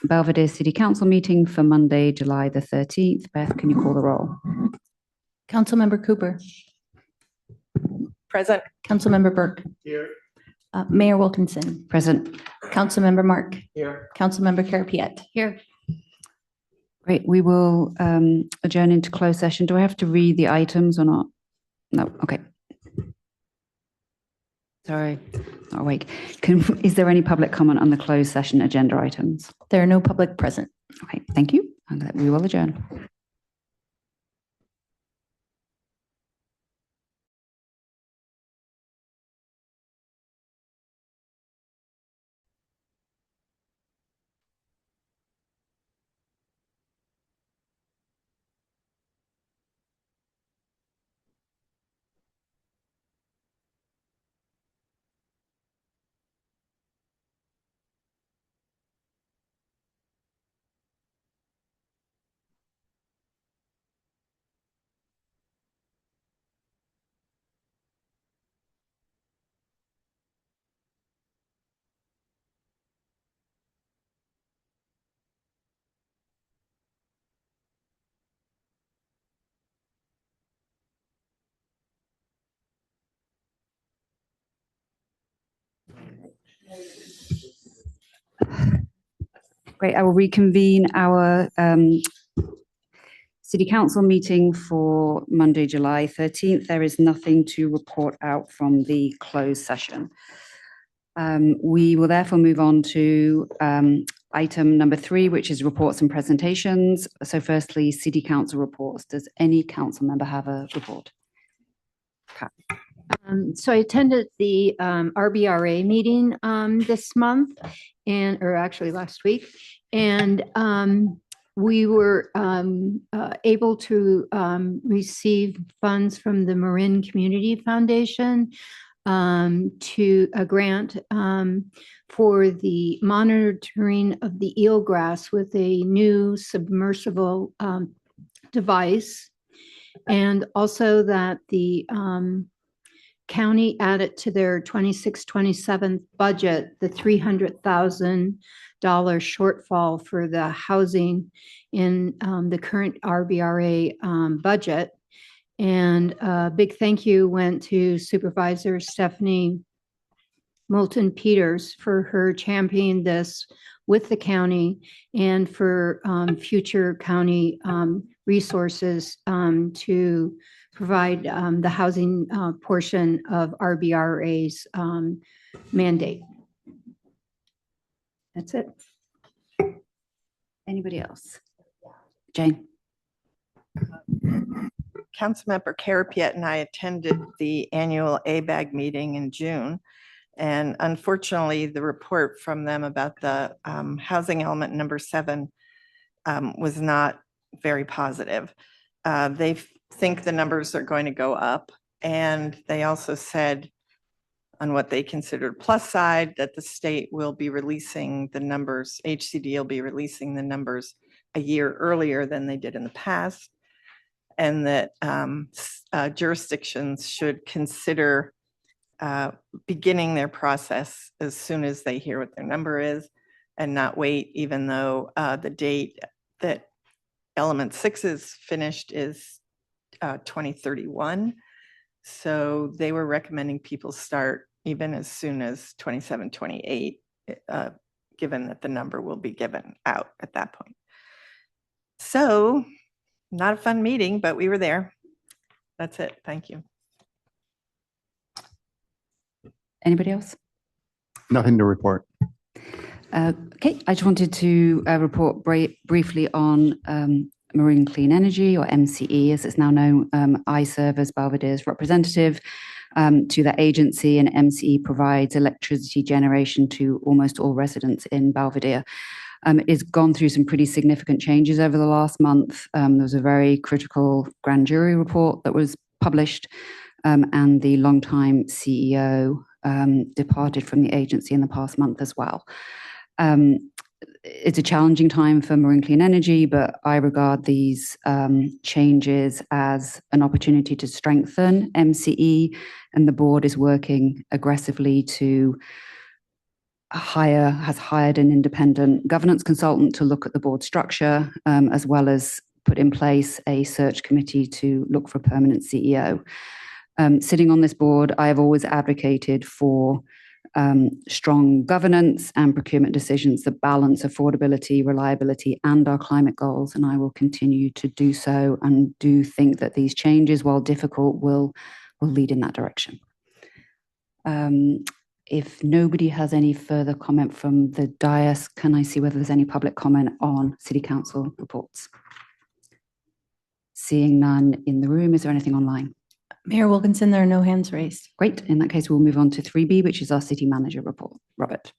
Belvedere City Council meeting for Monday, July the 13th. Beth, can you call the roll? Councilmember Cooper. Present. Councilmember Burke. Here. Mayor Wilkinson. Present. Councilmember Mark. Here. Councilmember Carapiet. Here. Great. We will adjourn into closed session. Do I have to read the items or not? No. Okay. Sorry, not awake. Is there any public comment on the closed session agenda items? There are no public present. Okay, thank you. And we will adjourn. Great. I will reconvene our City Council meeting for Monday, July 13th. There is nothing to report out from the closed session. We will therefore move on to item number 3, which is reports and presentations. So firstly, City Council reports. Does any council member have a report? So I attended the RBRA meeting this month, or actually last week, and we were able to receive funds from the Marin Community Foundation to a grant for the monitoring of the eelgrass with a new submersible device, and also that the county added to their 26-27 budget the $300,000 shortfall for the housing in the current RBRA budget. And a big thank you went to Supervisor Stephanie Moulton Peters for her championing this with the county and for future county resources to provide the housing portion of RBRA's mandate. That's it. Anybody else? Jane? Councilmember Carapiet and I attended the annual ABAG meeting in June. And unfortunately, the report from them about the housing element number 7 was not very positive. They think the numbers are going to go up. And they also said on what they considered plus side that the state will be releasing the numbers, HCD will be releasing the numbers a year earlier than they did in the past. And that jurisdictions should consider beginning their process as soon as they hear what their number is and not wait, even though the date that element 6 is finished is 2031. So they were recommending people start even as soon as 27, 28, given that the number will be given out at that point. So not a fun meeting, but we were there. That's it. Thank you. Anybody else? Nothing to report. Okay, I just wanted to report briefly on Marine Clean Energy, or MCE as it's now known. I serve as Belvedere's representative to that agency, and MCE provides electricity generation to almost all residents in Belvedere. It's gone through some pretty significant changes over the last month. There was a very critical grand jury report that was published, and the longtime CEO departed from the agency in the past month as well. It's a challenging time for Marine Clean Energy, but I regard these changes as an opportunity to strengthen MCE, and the board is working aggressively to has hired an independent governance consultant to look at the board structure, as well as put in place a search committee to look for a permanent CEO. Sitting on this board, I have always advocated for strong governance and procurement decisions that balance affordability, reliability, and our climate goals, and I will continue to do so, and do think that these changes, while difficult, will lead in that direction. If nobody has any further comment from the dais, can I see whether there's any public comment on City Council reports? Seeing none in the room, is there anything online? Mayor Wilkinson, there are no hands raised. Great. In that case, we'll move on to 3B, which is our city manager report. Robert.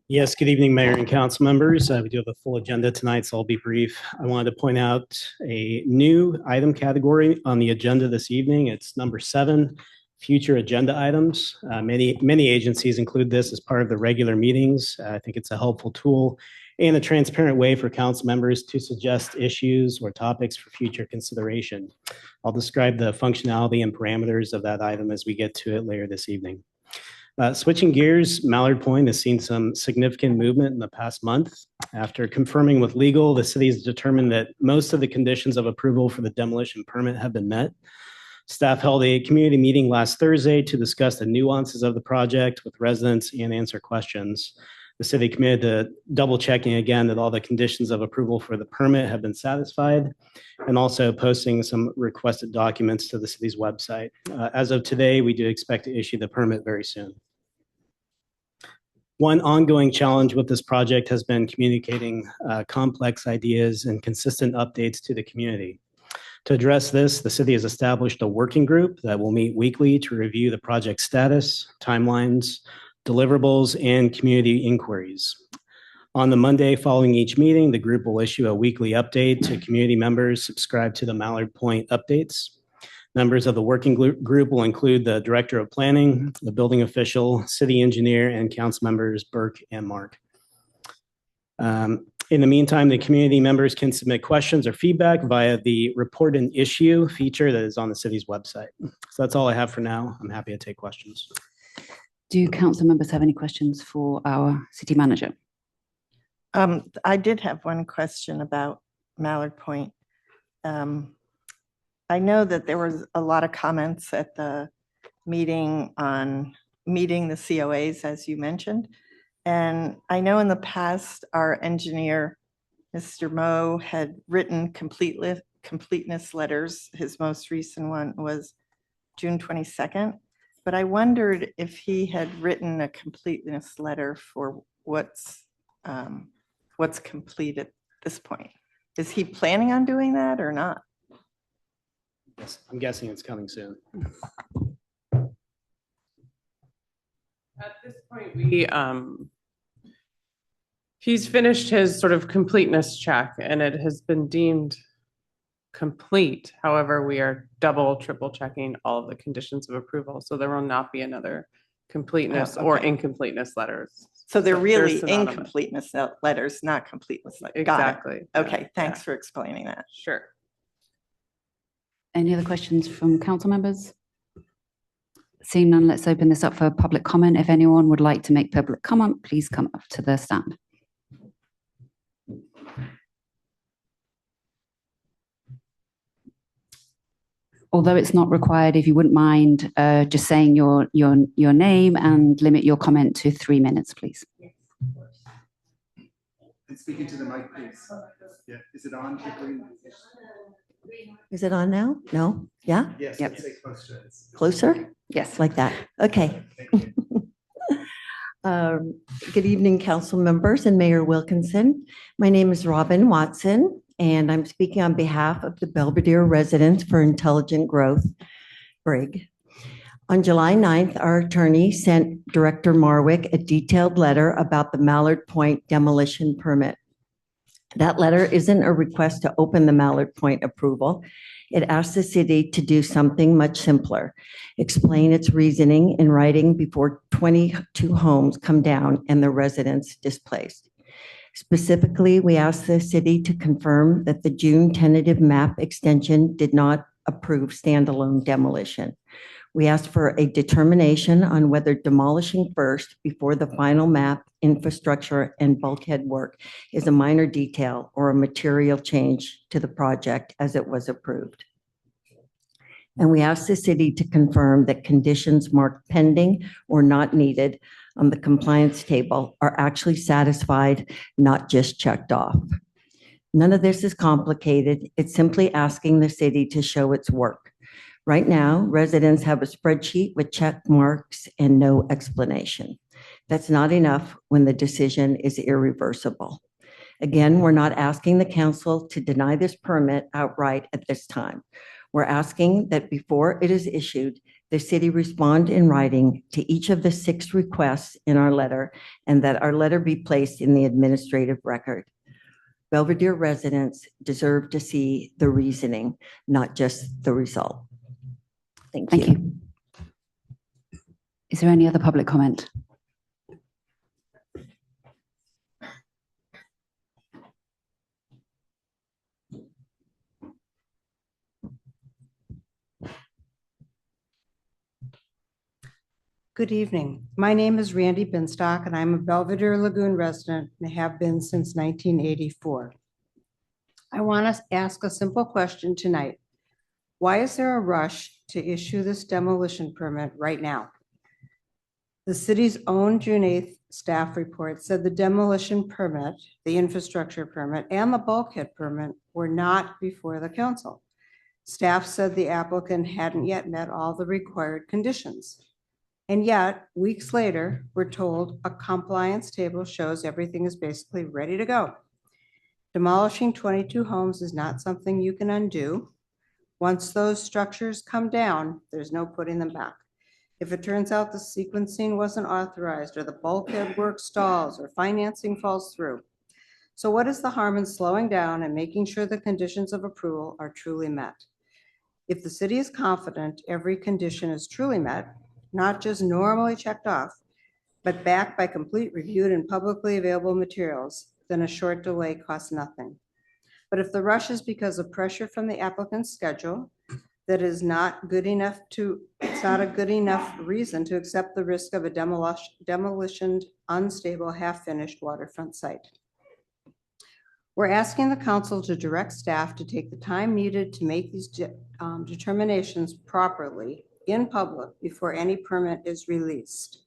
Yes, good evening, Mayor and council members. We do have a full agenda tonight, so I'll be brief. I wanted to point out a new item category on the agenda this evening. It's number 7, future agenda items. Many agencies include this as part of the regular meetings. I think it's a helpful tool and a transparent way for council members to suggest issues or topics for future consideration. I'll describe the functionality and parameters of that item as we get to it later this evening. Switching gears, Mallard Point has seen some significant movement in the past month. After confirming with legal, the city has determined that most of the conditions of approval for the demolition permit have been met. Staff held a community meeting last Thursday to discuss the nuances of the project with residents and answer questions. The city committed to double checking again that all the conditions of approval for the permit have been satisfied, and also posting some requested documents to the city's website. As of today, we do expect to issue the permit very soon. One ongoing challenge with this project has been communicating complex ideas and consistent updates to the community. To address this, the city has established a working group that will meet weekly to review the project status, timelines, deliverables, and community inquiries. On the Monday following each meeting, the group will issue a weekly update to community members subscribed to the Mallard Point updates. Members of the working group will include the Director of Planning, the building official, city engineer, and council members Burke and Mark. In the meantime, the community members can submit questions or feedback via the Report an Issue feature that is on the city's website. So that's all I have for now. I'm happy to take questions. Do council members have any questions for our city manager? I did have one question about Mallard Point. I know that there was a lot of comments at the meeting on meeting the COAs, as you mentioned. And I know in the past, our engineer, Mr. Moe, had written completeness letters. His most recent one was June 22nd. But I wondered if he had written a completeness letter for what's complete at this point. Is he planning on doing that or not? Yes, I'm guessing it's coming soon. At this point, he's finished his sort of completeness check and it has been deemed complete. However, we are double, triple checking all of the conditions of approval. So there will not be another completeness or incompleteness letters. So they're really synonymous. incompleteness letters, not completeness letters. Exactly. Okay, thanks Yeah. for explaining that. Sure. Any other questions from council members? Seeing none, let's open this up for public comment. If anyone would like to make public comment, please come up to the stand. Although it's not required, if you wouldn't mind just saying your name and limit your comment to 3 minutes, please. And speaking to the mic, please. Yeah, is it on? Is it on now? No? Yeah? Yes. Yep. Let's say close to it. Closer? Yes. Like that? Okay. Good evening, council members and Mayor Wilkinson. My name is Robin Watson, and I'm speaking on behalf of the Belvedere Residents for Intelligent Growth, BRIG. On July 9th, our attorney sent Director Marwick a detailed letter about the Mallard Point demolition permit. That letter isn't a request to open the Mallard Point approval. It asks the city to do something much simpler, explain its reasoning in writing before 22 homes come down and the residents displaced. Specifically, we asked the city to confirm that the June tentative map extension did not approve standalone demolition. We asked for a determination on whether demolishing first before the final map, infrastructure, and bulkhead work is a minor detail or a material change to the project as it was approved. And we asked the city to confirm that conditions marked pending or not needed on the compliance table are actually satisfied, not just checked off. None of this is complicated. It's simply asking the city to show its work. Right now, residents have a spreadsheet with check marks and no explanation. That's not enough when the decision is irreversible. Again, we're not asking the council to deny this permit outright at this time. We're asking that before it is issued, the city respond in writing to each of the 6 requests in our letter and that our letter be placed in the administrative record. Belvedere residents deserve to see the reasoning, not just the result. Thank you. Is there any other public comment? Good evening. My name is Randy Binstock, and I'm a Belvedere Lagoon resident and have been since 1984. I want to ask a simple question tonight. Why is there a rush to issue this demolition permit right now? The city's own June 8th staff report said the demolition permit, the infrastructure permit, and the bulkhead permit were not before the council. Staff said the applicant hadn't yet met all the required conditions. And yet, weeks later, we're told a compliance table shows everything is basically ready to go. Demolishing 22 homes is not something you can undo. Once those structures come down, there's no putting them back. If it turns out the sequencing wasn't authorized or the bulkhead work stalls or financing falls through. So what is the harm in slowing down and making sure the conditions of approval are truly met? If the city is confident every condition is truly met, not just normally checked off, but backed by complete reviewed and publicly available materials, then a short delay costs nothing. But if the rush is because of pressure from the applicant's schedule, that is not good enough it's not a good enough reason to accept the risk of a demolition, unstable, half-finished waterfront site. We're asking the council to direct staff to take the time needed to make these determinations properly in public before any permit is released.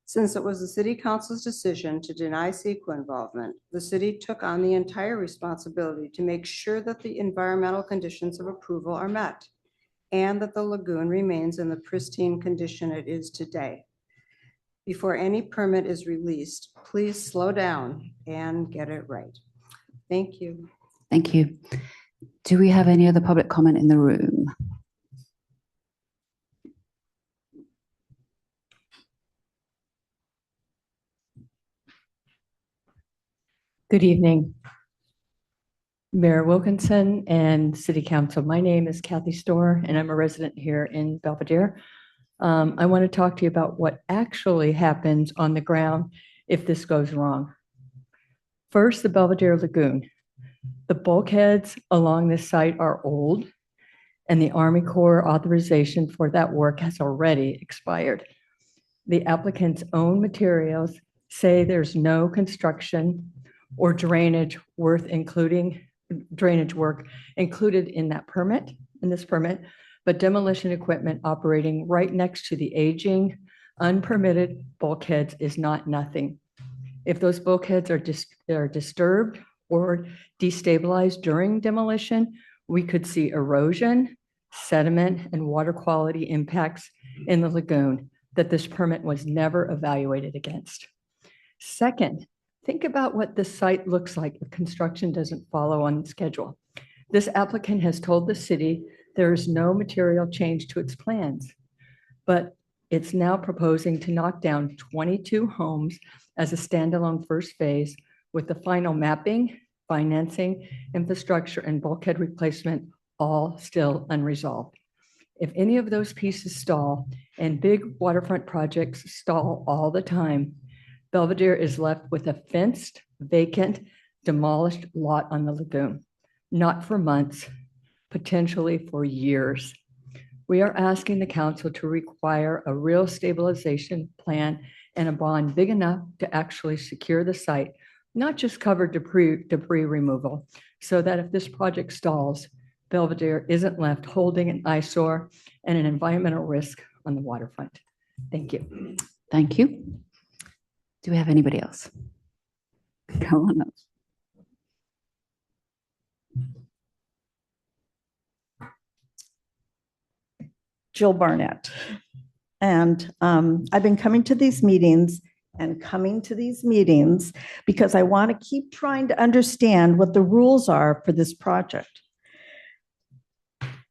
Since it was the city council's decision to deny CEQA involvement, the city took on the entire responsibility to make sure that the environmental conditions of approval are met and that the lagoon remains in the pristine condition it is today. Before any permit is released, please slow down and get it right. Thank you. Thank you. Do we have any other public comment in the room? Good evening, Mayor Wilkinson and City Council. My name is Kathy Storr, and I'm a resident here in Belvedere. I want to talk to you about what actually happens on the ground if this goes wrong. First, the Belvedere Lagoon. The bulkheads along this site are old, and the Army Corps authorization for that work has already expired. The applicant's own materials say there's no construction or drainage work included in that permit, in this permit, but demolition equipment operating right next to the aging, unpermitted bulkheads is not nothing. If those bulkheads are disturbed or destabilized during demolition, we could see erosion, sediment, and water quality impacts in the lagoon that this permit was never evaluated against. Second, think about what the site looks like if construction doesn't follow on schedule. This applicant has told the city there is no material change to its plans, but it's now proposing to knock down 22 homes as a standalone first phase with the final mapping, financing, infrastructure, and bulkhead replacement all still unresolved. If any of those pieces stall, and big waterfront projects stall all the time, Belvedere is left with a fenced, vacant, demolished lot on the lagoon, not for months, potentially for years. We are asking the council to require a real stabilization plan and a bond big enough to actually secure the site, not just cover debris removal, so that if this project stalls, Belvedere isn't left holding an eyesore and an environmental risk on the waterfront. Thank you. Thank you. Do we have anybody else? Come on up. Jill Barnett. And I've been coming to these meetings because I want to keep trying to understand what the rules are for this project,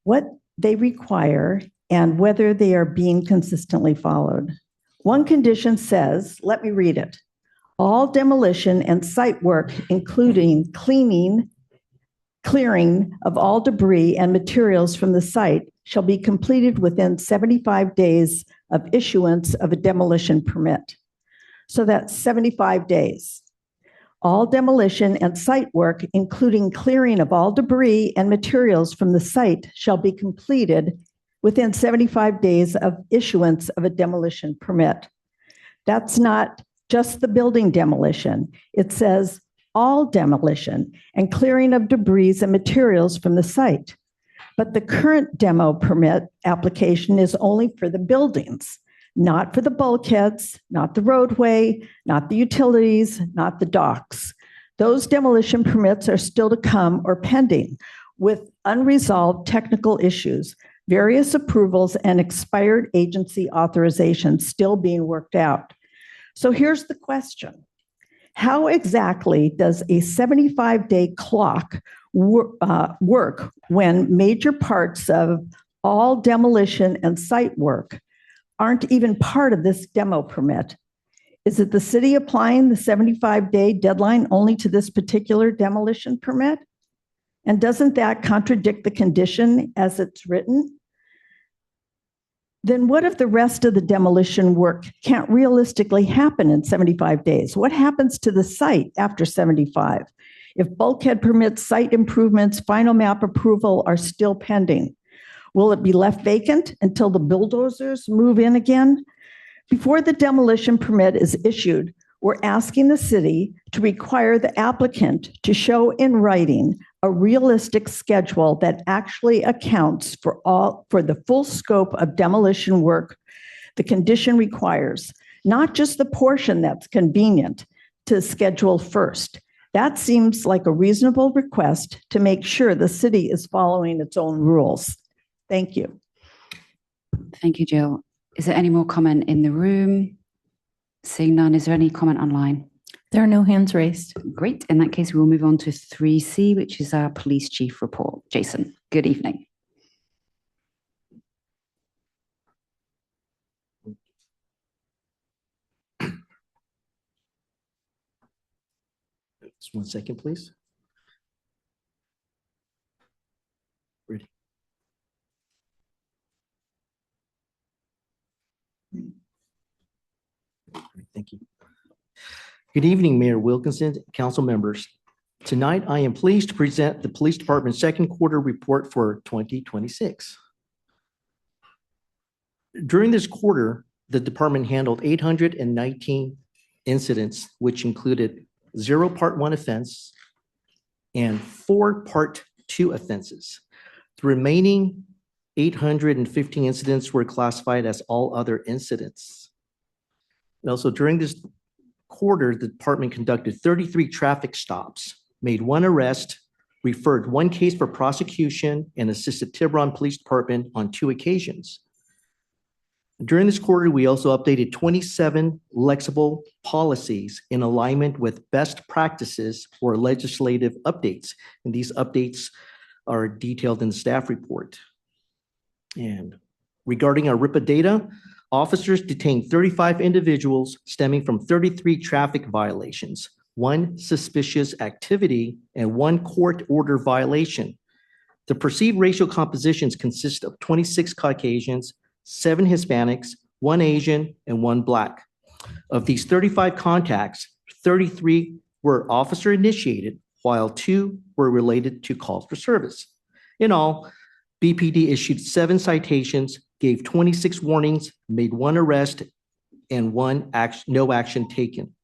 what they require, and whether they are being consistently followed. One condition says, let me read it, all demolition and site work, including clearing of all debris and materials from the site, shall be completed within 75 days of issuance of a demolition permit. So that's 75 days. All demolition and site work, including clearing of all debris and materials from the site, shall be completed within 75 days of issuance of a demolition permit. That's not just the building demolition. It says all demolition and clearing of debris and materials from the site. But the current demo permit application is only for the buildings, not for the bulkheads, not the roadway, not the utilities, not the docks. Those demolition permits are still to come or pending with unresolved technical issues, various approvals, and expired agency authorizations still being worked out. So here's the question. How exactly does a 75-day clock work when major parts of all demolition and site work aren't even part of this demo permit? Is it the city applying the 75-day deadline only to this particular demolition permit? And doesn't that contradict the condition as it's written? Then what if the rest of the demolition work can't realistically happen in 75 days? What happens to the site after 75? If bulkhead permits, site improvements, final map approval are still pending, will it be left vacant until the bulldozers move in again? Before the demolition permit is issued, we're asking the city to require the applicant to show in writing a realistic schedule that actually accounts for the full scope of demolition work the condition requires, not just the portion that's convenient to schedule first. That seems like a reasonable request to make sure the city is following its own rules. Thank you. Thank you, Jill. Is there any more comment in the room? Seeing none, is there any comment online? There are no hands raised. Great. In that case, we will move on to 3C, which is our police chief report. Jason, good evening. Just 1 second, please. Ready. Thank you. Good evening, Mayor Wilkinson, council members. Tonight, I am pleased to present the Police Department's second quarter report for 2026. During this quarter, the department handled 819 incidents, which included 0 Part 1 offense and 4 Part 2 offenses. The remaining 815 incidents were classified as all other incidents. And also during this quarter, the department conducted 33 traffic stops, made 1 arrest, referred 1 case for prosecution, and assisted Tiburon Police Department on 2 occasions. During this quarter, we also updated 27 lexible policies in alignment with best practices or legislative updates. And these updates are detailed in the staff report. And regarding our RIPA data, officers detained 35 individuals stemming from 33 traffic violations, 1 suspicious activity, and 1 court order violation. The perceived racial compositions consist of 26 Caucasians, 7 Hispanics, 1 Asian, and 1 Black. Of these 35 contacts, 33 were officer initiated, while 2 were related to calls for service. In all, BPD issued 7 citations, gave 26 warnings, made 1 arrest, and no action taken.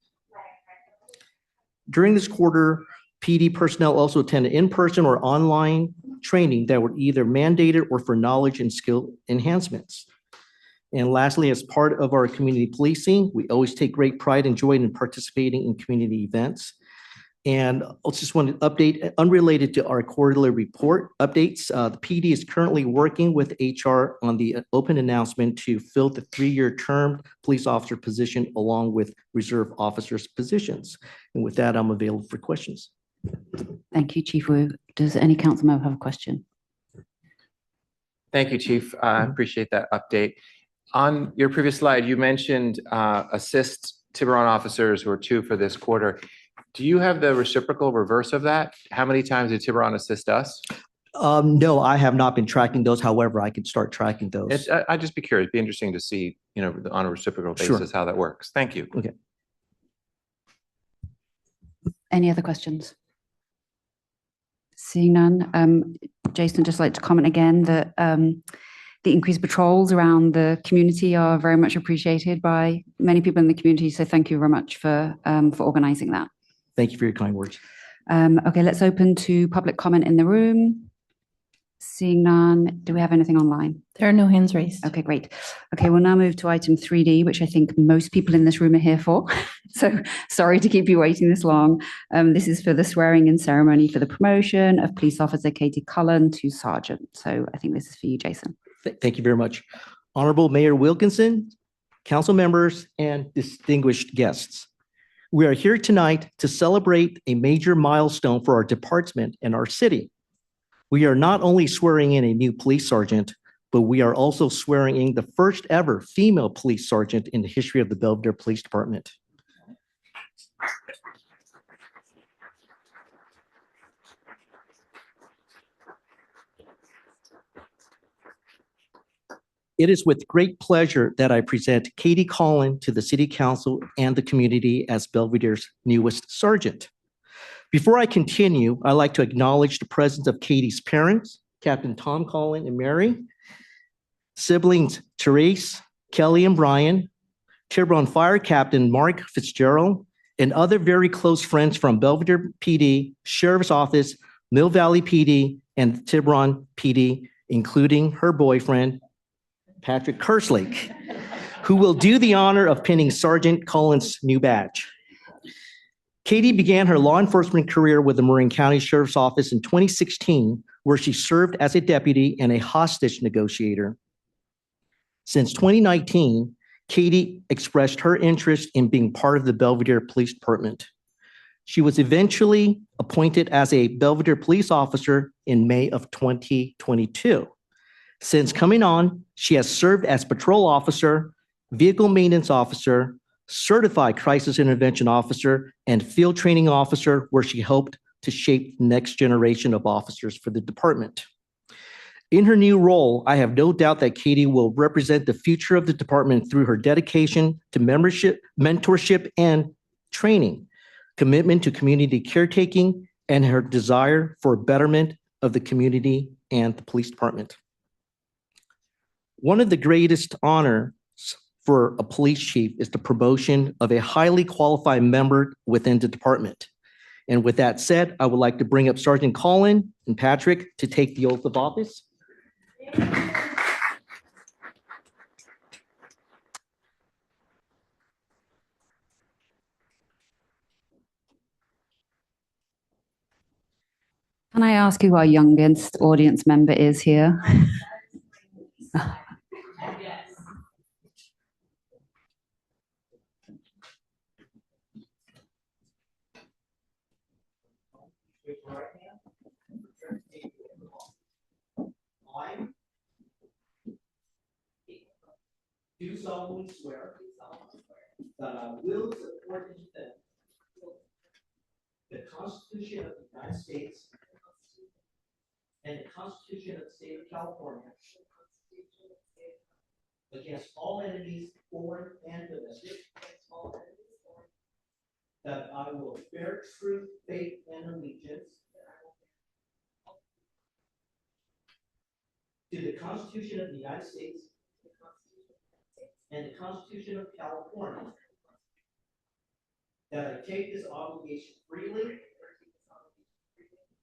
During this quarter, PD personnel also attended in-person or online training that were either mandated or for knowledge and skill enhancements. And lastly, as part of our community policing, we always take great pride and joy in participating in community events. And I just want to update, unrelated to our quarterly report updates, the PD is currently working with HR on the open announcement to fill the 3-year term police officer position along with reserve officers positions. And with that, I'm available for questions. Thank you, Chief Wu. Does any council member have a question? Thank you, Chief. I appreciate that update. On your previous slide, you mentioned assist Tiburon officers who are 2 for this quarter. Do you have the reciprocal reverse of that? How many times did Tiburon assist us? No, I have not been tracking those. However, I could start tracking those. I'd just be curious. It'd be interesting to see, on a reciprocal Sure. basis, how that works. Thank you. Okay. Any other questions? Seeing none, Jason, just like to comment again that the increased patrols around the community are very much appreciated by many people in the community. So thank you very much for organizing that. Thank you for your kind words. Okay, let's open to public comment in the room. Seeing none, do we have anything online? There are no hands raised. Okay, great. Okay, we'll now move to item 3D, which I think most people in this room are here for. So sorry to keep you waiting this long. This is for the swearing in ceremony for the promotion of Police Officer Katie Cullen to Sergeant. So I think this is for you, Jason. Thank you very much. Honorable Mayor Wilkinson, council members, and distinguished guests. We are here tonight to celebrate a major milestone for our department and our city. We are not only swearing in a new police sergeant, but we are also swearing in the first ever female police sergeant in the history of the Belvedere Police Department. It is with great pleasure that I present Katie Cullen to the City Council and the community as Belvedere's newest sergeant. Before I continue, I'd like to acknowledge the presence of Katie's parents, Captain Tom Cullen and Mary, siblings Therese, Kelly, and Brian, Tiburon Fire Captain Mark Fitzgerald, and other very close friends from Belvedere PD, Sheriff's Office, Mill Valley PD, and Tiburon PD, including her boyfriend, Patrick Kerslake, who will do the honor of pinning Sergeant Cullen's new badge. Katie began her law enforcement career with the Marin County Sheriff's Office in 2016, where she served as a deputy and a hostage negotiator. Since 2019, Katie expressed her interest in being part of the Belvedere Police Department. She was eventually appointed as a Belvedere police officer in May of 2022. Since coming on, she has served as patrol officer, vehicle maintenance officer, certified crisis intervention officer, and field training officer, where she helped to shape the next generation of officers for the department. In her new role, I have no doubt that Katie will represent the future of the department through her dedication to membership, mentorship, and training, commitment to community caretaking, and her desire for betterment of the community and the police department. One of the greatest honors for a police chief is the promotion of a highly qualified member within the department. And with that said, I would like to bring up Sergeant Cullen and Patrick to take the oath of office. Can I ask who our youngest audience member is here? I do solemnly swear that I will support and defend the Constitution of the United States and the Constitution of the State of California against all enemies, foreign and domestic, that I will bear true faith and allegiance to the Constitution of the United States and the Constitution of California, that I take this obligation freely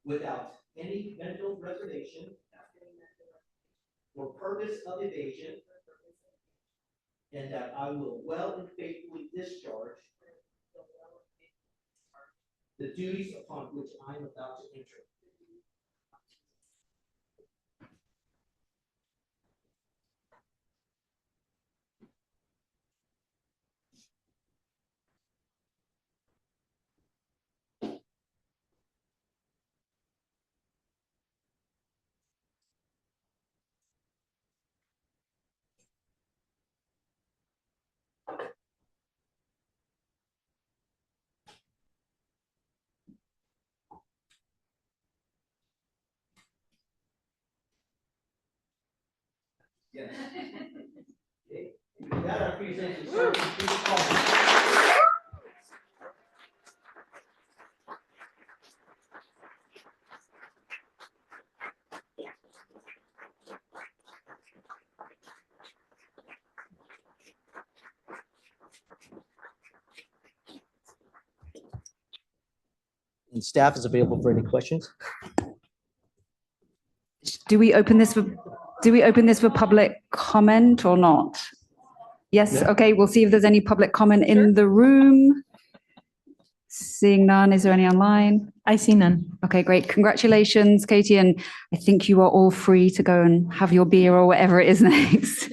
without any mental reservation or purpose of evasion, and that I will well and faithfully discharge the duties upon which I am about to enter. Yes. Okay. With that, I present you Sergeant Chief Paul. And staff is available for any questions. Do we open this for public comment or not? Yes, Yeah. okay, we'll see if there's any public comment in the room. Seeing none, is there any online? I see none. Okay, great. Congratulations, Katie, and I think you are all free to go and have your beer or whatever it is next.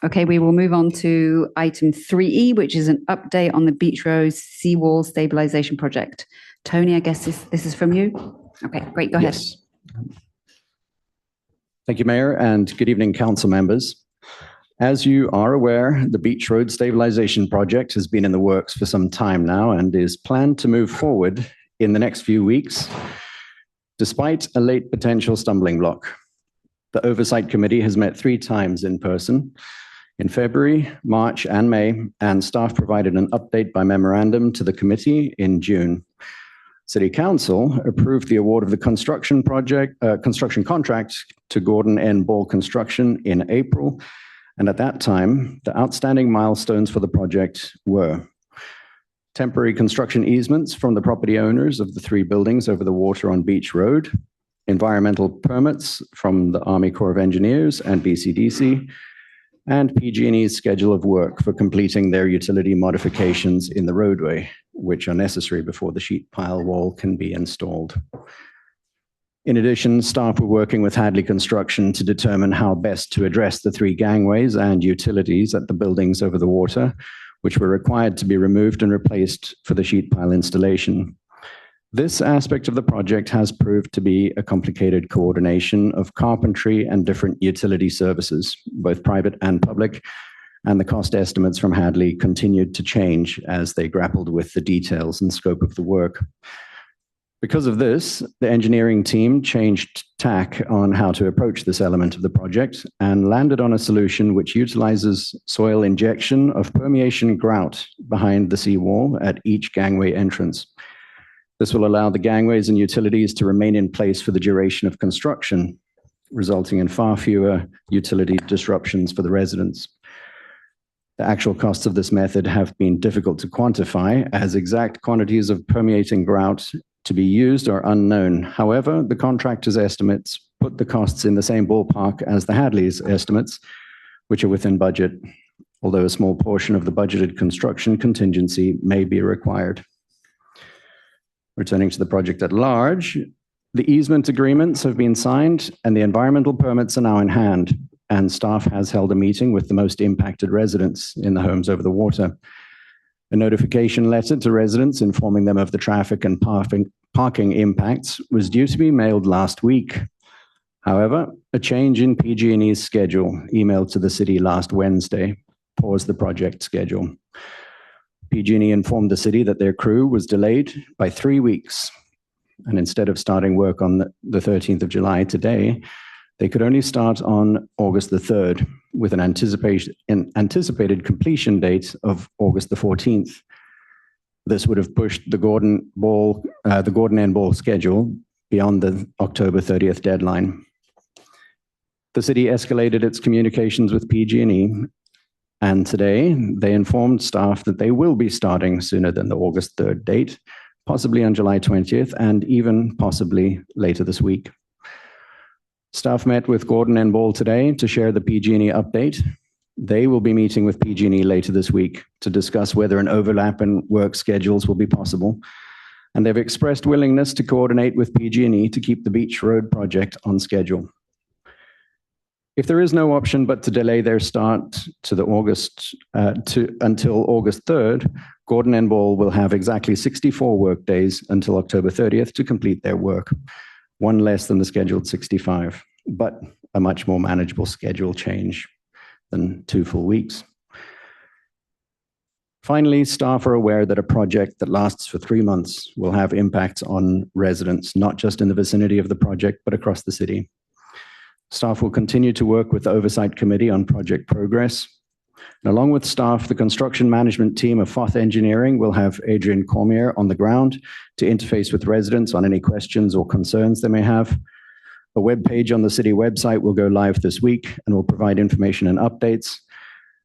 Okay, we will move on to item 3E, which is an update on the Beach Road seawall stabilization project. Tony, I guess this is from you. Okay, great. Go ahead. Yes. Thank you, Mayor, and good evening, council members. As you are aware, the Beach Road Stabilization Project has been in the works for some time now and is planned to move forward in the next few weeks, despite a late potential stumbling block. The Oversight Committee has met 3 times in person, in February, March, and May, and staff provided an update by memorandum to the committee in June. City Council approved the award of the construction contract to Gordon N. Ball Construction in April, and at that time, the outstanding milestones for the project were temporary construction easements from the property owners of the 3 buildings over the water on Beach Road, environmental permits from the Army Corps of Engineers and BCDC, and PG&E's schedule of work for completing their utility modifications in the roadway, which are necessary before the sheet pile wall can be installed. In addition, staff were working with Hadley Construction to determine how best to address the 3 gangways and utilities at the buildings over the water, which were required to be removed and replaced for the sheet pile installation. This aspect of the project has proved to be a complicated coordination of carpentry and different utility services, both private and public, and the cost estimates from Hadley continued to change as they grappled with the details and scope of the work. Because of this, the engineering team changed tack on how to approach this element of the project and landed on a solution which utilizes soil injection of permeation grout behind the seawall at each gangway entrance. This will allow the gangways and utilities to remain in place for the duration of construction, resulting in far fewer utility disruptions for the residents. The actual costs of this method have been difficult to quantify, as exact quantities of permeating grout to be used are unknown. However, the contractor's estimates put the costs in the same ballpark as the Hadley's estimates, which are within budget, although a small portion of the budgeted construction contingency may be required. Returning to the project at large, The easement agreements have been signed and the environmental permits are now in hand, and staff has held a meeting with the most impacted residents in the homes over the water. A notification letter to residents informing them of the traffic and parking impacts was due to be mailed last week. However, a change in PG&E's schedule emailed to the city last Wednesday paused the project schedule. PG&E informed the city that their crew was delayed by 3 weeks, and instead of starting work on the 13th of July today, they could only start on August the 3rd with an anticipated completion date of August the 14th. This would have pushed the Gordon End Ball schedule beyond the October 30th deadline. The city escalated its communications with PG&E, and today they informed staff that they will be starting sooner than the August 3rd date, possibly on July 20th, and even possibly later this week. Staff met with Gordon and Ball today to share the PG&E update. They will be meeting with PG&E later this week to discuss whether an overlap in work schedules will be possible, and they've expressed willingness to coordinate with PG&E to keep the Beach Road project on schedule. If there is no option but to delay their start to until August 3rd, Gordon and Ball will have exactly 64 work days until October 30th to complete their work, one less than the scheduled 65, but a much more manageable schedule change than 2 full weeks. Finally, staff are aware that a project that lasts for 3 months will have impacts on residents, not just in the vicinity of the project, but across the city. Staff will continue to work with the Oversight Committee on project progress. And along with staff, the construction management team of Foth Engineering will have Adrian Cormier on the ground to interface with residents on any questions or concerns they may have. A web page on the city website will go live this week and will provide information and updates.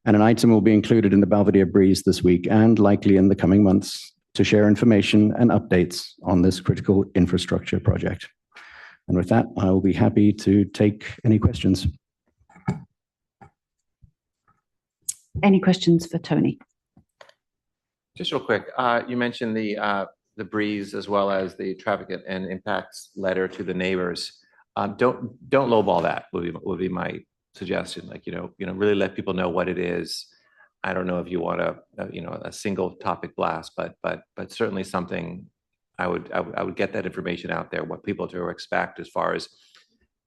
And an item will be included in the Belvedere Breeze this week and likely in the coming months to share information and updates on this critical infrastructure project. And with that, I will be happy to take any questions. Any questions for Tony? Just real quick, you mentioned the breeze as well as the traffic and impacts letter to the neighbors. Don't lowball that would be my suggestion. Like, really let people know what it is. I don't know if you want a single topic blast, but certainly something. I would get that information out there, what people to expect as far as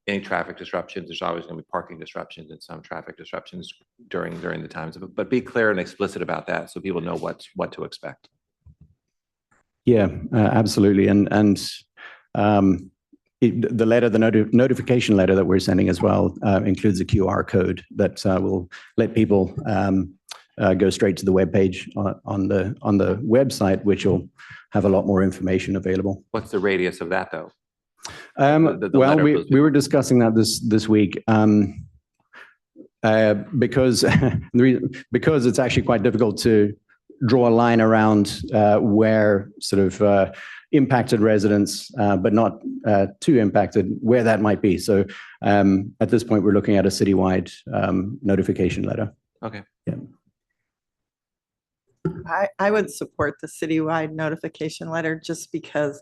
any traffic disruptions. There's always going to be parking disruptions and some traffic disruptions during the times of it, but be clear and explicit about that so people know what to expect. Yeah, absolutely. The letter, the notification letter that we're sending as well includes a QR code that will let people go straight to the webpage on the website, which will have a lot more information available. What's the radius of that, though? Well, we were discussing that this week because it's actually quite difficult to draw a line around where sort of impacted residents, but not too impacted, where that might be. So at this point, we're looking at a citywide notification letter. Okay. Yeah. I would support the citywide notification letter just because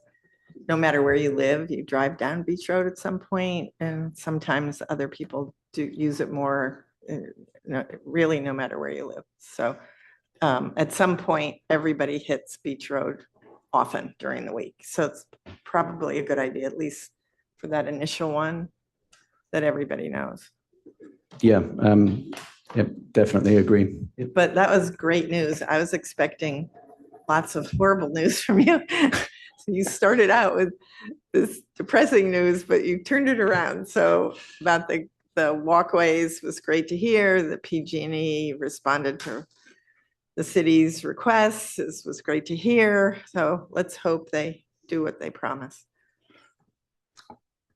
no matter where you live, you drive down Beach Road at some point, and sometimes other people do use it more, really no matter where you live. So at some point, everybody hits Beach Road often during the week. So it's probably a good idea, at least for that initial one, that everybody knows. Yeah. Yep, definitely agree. But that was great news. I was expecting lots of horrible news from you. So you started out with this depressing news, but you turned it around. So about the walkways was great to hear. The PG&E responded to the city's requests. This was great to hear. So let's hope they do what they promise.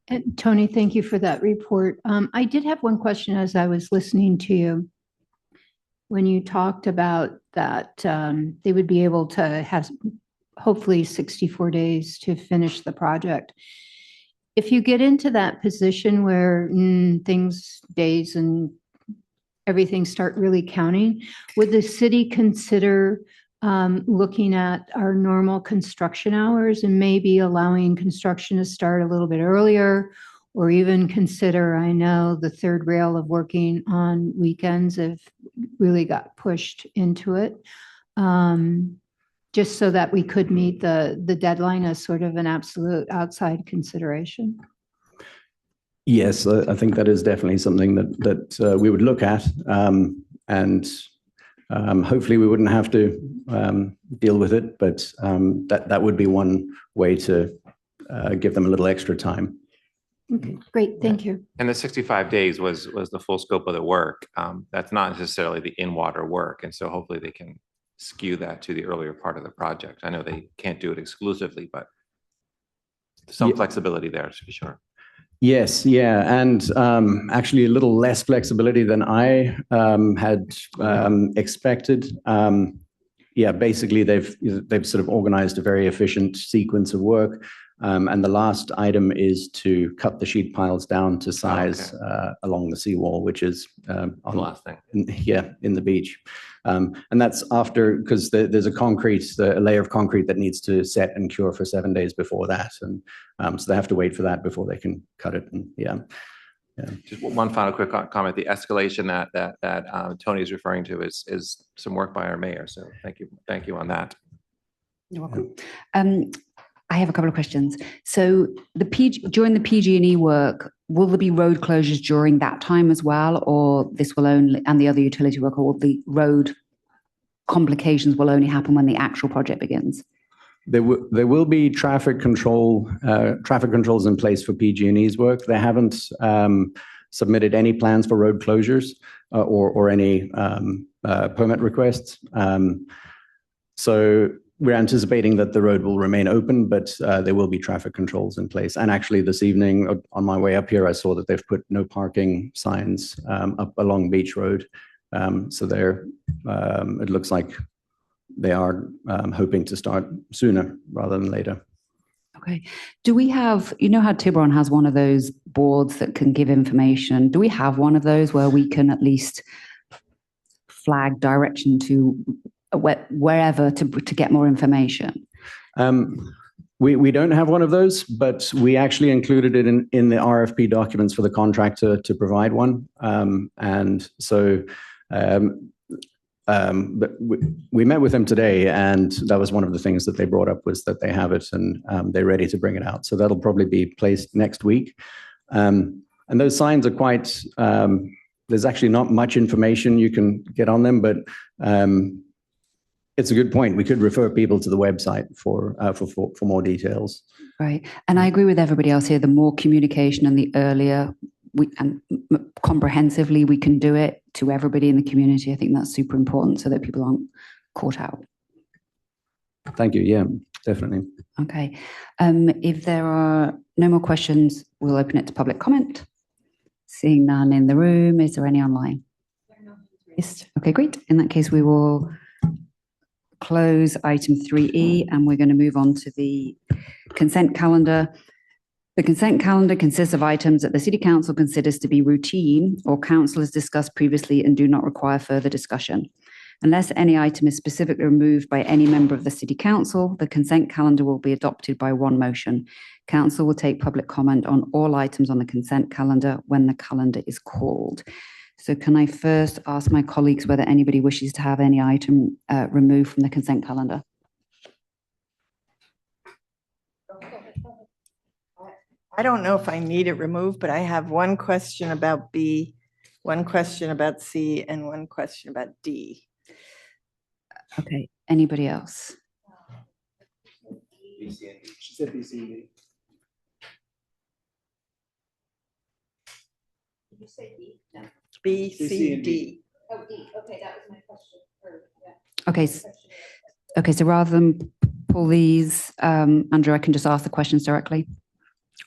And Tony, thank you for that report. I did have one question as I was listening to you. When you talked about that they would be able to have hopefully 64 days to finish the project. If you get into that position where days and everything start really counting, would the city consider looking at our normal construction hours and maybe allowing construction to start a little bit earlier, or even consider, I know the third rail of working on weekends have really got pushed into it. Just so that we could meet the deadline as sort of an absolute outside consideration. Yes, I think that is definitely something that we would look at, and hopefully we wouldn't have to deal with it, but that would be one way to give them a little extra time. Okay, great, thank you. And the 65 days was the full scope of the work. That's not necessarily the in-water work, and so hopefully they can skew that to the earlier part of the project. I know they can't do it exclusively, but some flexibility there to be sure. Yes, yeah, and actually a little less flexibility than I had expected. Yeah, basically they've sort of organized a very efficient sequence of work, and the last item is to cut the sheet piles down to size along the seawall, which is on the last thing. In the beach. And that's after, because there's a layer of concrete that needs to set and cure for 7 days before that. And so they have to wait for that before they can cut it. And Just one final quick comment. The escalation that Tony is referring to is some work by our mayor. So thank you on that. You're welcome. I have a couple of questions. So during the PG&E work, will there be road closures during that time as well, or this will only, and the other utility work, or the road complications will only happen when the actual project begins? There will be traffic controls in place for PG&E's work. They haven't submitted any plans for road closures or any permit requests. So we're anticipating that the road will remain open, but there will be traffic controls in place. And actually this evening on my way up here, I saw that they've put no parking signs up along Beach Road. So it looks like they are hoping to start sooner rather than later. Okay. Do we have, you know how Tiburon has one of those boards that can give information? Do we have one of those where we can at least flag direction to wherever to get more information? We don't have one of those, but we actually included it in the RFP documents for the contractor to provide one. And so but we met with them today, and that was one of the things that they brought up, was that they have it and they're ready to bring it out. So that'll probably be placed next week. And those signs are quite, there's actually not much information you can get on them, but it's a good point. We could refer people to the website for more details. Right. And I agree with everybody else here. The more communication and the earlier and comprehensively we can do it to everybody in the community, I think that's super important so that people aren't caught out. Thank you. Yeah, definitely. Okay. If there are no more questions, we'll open it to public comment. Seeing none in the room, is there any online? Okay, great. In that case, we will close item 3E and we're going to move on to the consent calendar. The consent calendar consists of items that the City Council considers to be routine or council has discussed previously and do not require further discussion. Unless any item is specifically removed by any member of the City Council, the consent calendar will be adopted by one motion. Council will take public comment on all items on the consent calendar when the calendar is called. So can I first ask my colleagues whether anybody wishes to have any item removed from the consent calendar? I don't know if I need it removed, but I have one question about B, one question about C, and one question about D. Okay, anybody else? She said B, C, and D. Did you say D? No. B, C, D. Oh, D. Okay, that was my question. Okay, so rather than pull these, Andrew, I can just ask the questions directly,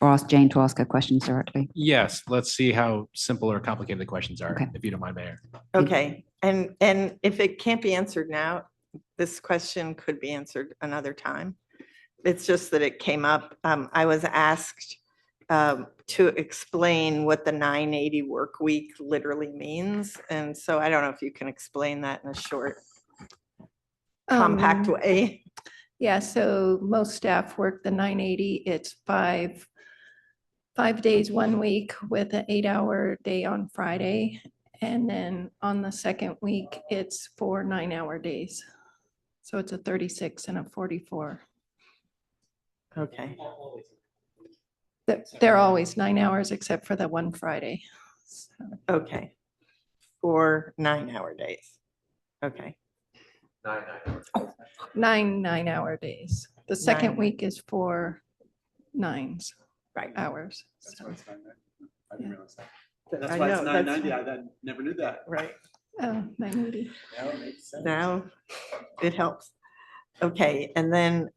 or ask Jane to ask her questions directly. Yes, let's see how simple or complicated the questions are, Okay. if you don't mind, Mayor. Okay, and if it can't be answered now, this question could be answered another time. It's just that it came up. I was asked to explain what the 980 work week literally means. And so I don't know if you can explain that in a short. compact way? Yeah, so most staff work the 980. It's five days 1 week with an 8-hour day on Friday. And then on the second week, it's 4 9-hour days. So it's a 36 and a 44. Okay. They're always 9 hours except for that one Friday. So, Okay. 4 9-hour days. Okay. 9 9-hour days. The second 9. week is 4 9s hours. That's So, why it's 990. I didn't realize that. I That's why it's know, that's 990. I never knew that. right. oh, 980. Now it makes sense. Now it helps. Okay, and then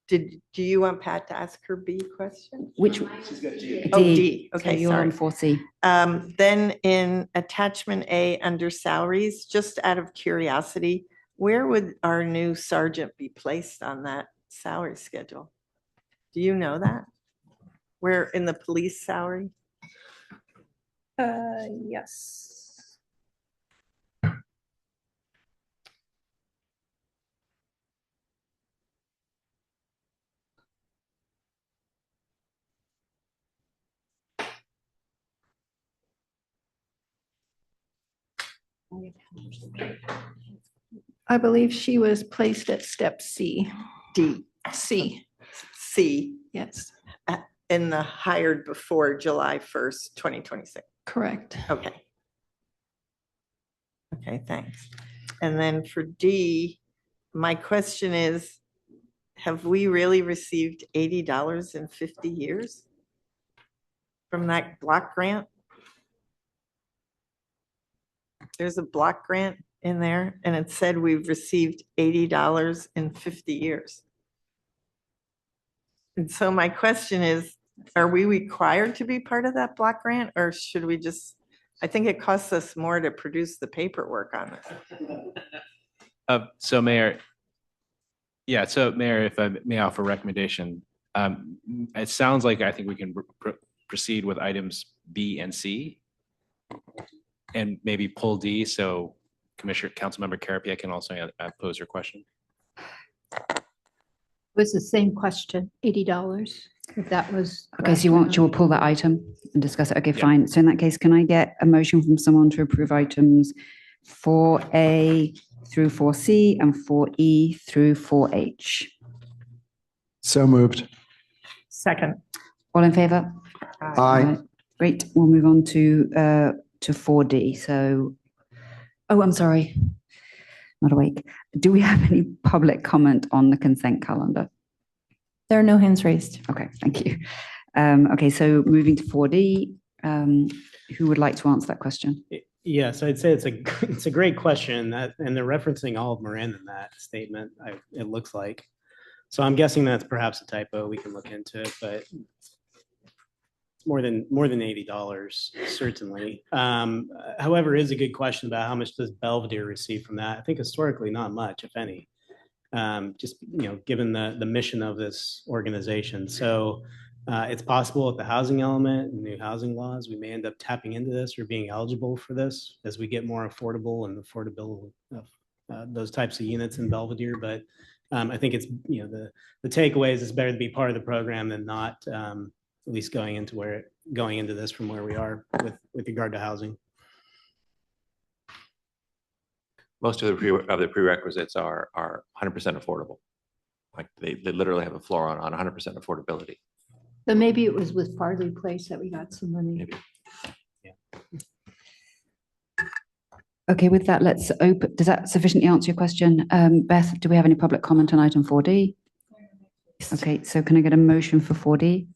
do you want Pat to ask her B question? Which? She's got G. Oh, D. So Okay, you're on sorry. 4C. Then in attachment A under salaries, just out of curiosity, where would our new sergeant be placed on that salary schedule? Do you know that? Where in the police salary? Yes. I believe she was placed at step C. D. C. C. Yes, In the hired before July 1st, 2026. correct. Okay. Okay, thanks. And then for D, my question is, have we really received $80 in 50 years from that block grant? There's a block grant in there and it said we've received $80 in 50 years. And so my question is, are we required to be part of that block grant or should we just, I think it costs us more to produce the paperwork on it. So Mayor, if I may offer a recommendation, it sounds like I think we can proceed with items B and C and maybe pull D. So Commissioner, Councilmember Carapia can also pose her question. Was the same question, $80, if that was. Okay, so you will pull that item and discuss it. Okay, fine. So in that case, can I get a motion from someone to approve items 4A through 4C and 4E through 4H? So moved. Second. All in favor? Aye. Great. We'll move on to 4D. So, oh, I'm sorry. Not awake. Do we have any public comment on the consent calendar? There are no hands raised. Okay, thank you. Okay, so moving to 4D, who would like to answer that question? Yes, I'd say it's a great question and they're referencing all of Marin in that statement. It looks like, so I'm guessing that's perhaps a typo. We can look into it, but it's more than $80 certainly. However, it is a good question about how much does Belvedere receive from that. I think historically not much, if any. Just given the mission of this organization. So it's possible with the housing element and new housing laws, we may end up tapping into this or being eligible for this as we get more affordable and affordable of those types of units in Belvedere. But I think it's the takeaway is it's better to be part of the program than not. At least going into this from where we are with regard to housing. Most of the prerequisites are 100% affordable. Like they literally have a floor on 100% affordability. But maybe it was with Farley Place that we got some money. Maybe. Okay, with that, let's open. Does that sufficiently answer your question? Beth, do we have any public comment on item 4D? Okay, so can I get a motion for 4D?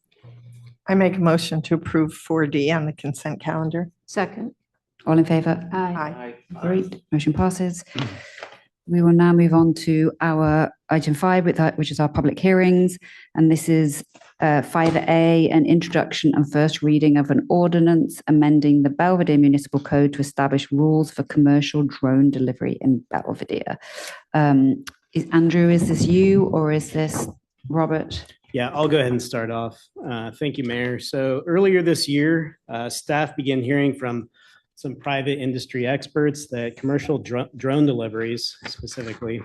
I make a motion to approve 4D on the consent calendar. Second. All in favor? Aye. Great, motion passes. We will now move on to our item 5, which is our public hearings. And this is 5A, an introduction and first reading of an ordinance amending the Belvedere Municipal Code to establish rules for commercial drone delivery in Belvedere. Andrew, is this you or is this Robert? Yeah, I'll go ahead and start off. Thank you, Mayor. So earlier this year, staff began hearing from some private industry experts that commercial drone deliveries specifically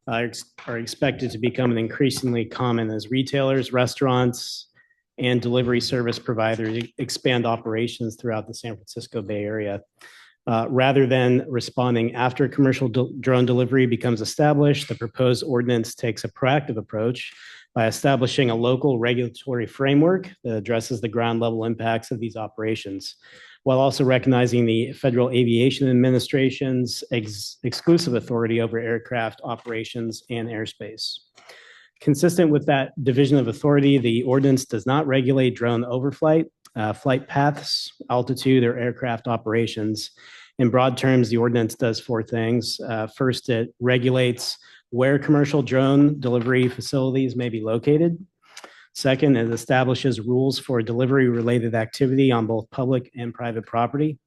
are expected to become increasingly common as retailers, restaurants, and delivery service providers expand operations throughout the San Francisco Bay Area. Rather than responding after commercial drone delivery becomes established, the proposed ordinance takes a proactive approach by establishing a local regulatory framework that addresses the ground level impacts of these operations, while also recognizing the Federal Aviation Administration's exclusive authority over aircraft operations and airspace. Consistent with that division of authority, the ordinance does not regulate drone overflight, flight paths, altitude, or aircraft operations. In broad terms, the ordinance does four things. First, it regulates where commercial drone delivery facilities may be located. Second, it establishes rules for delivery-related activity on both public and private property.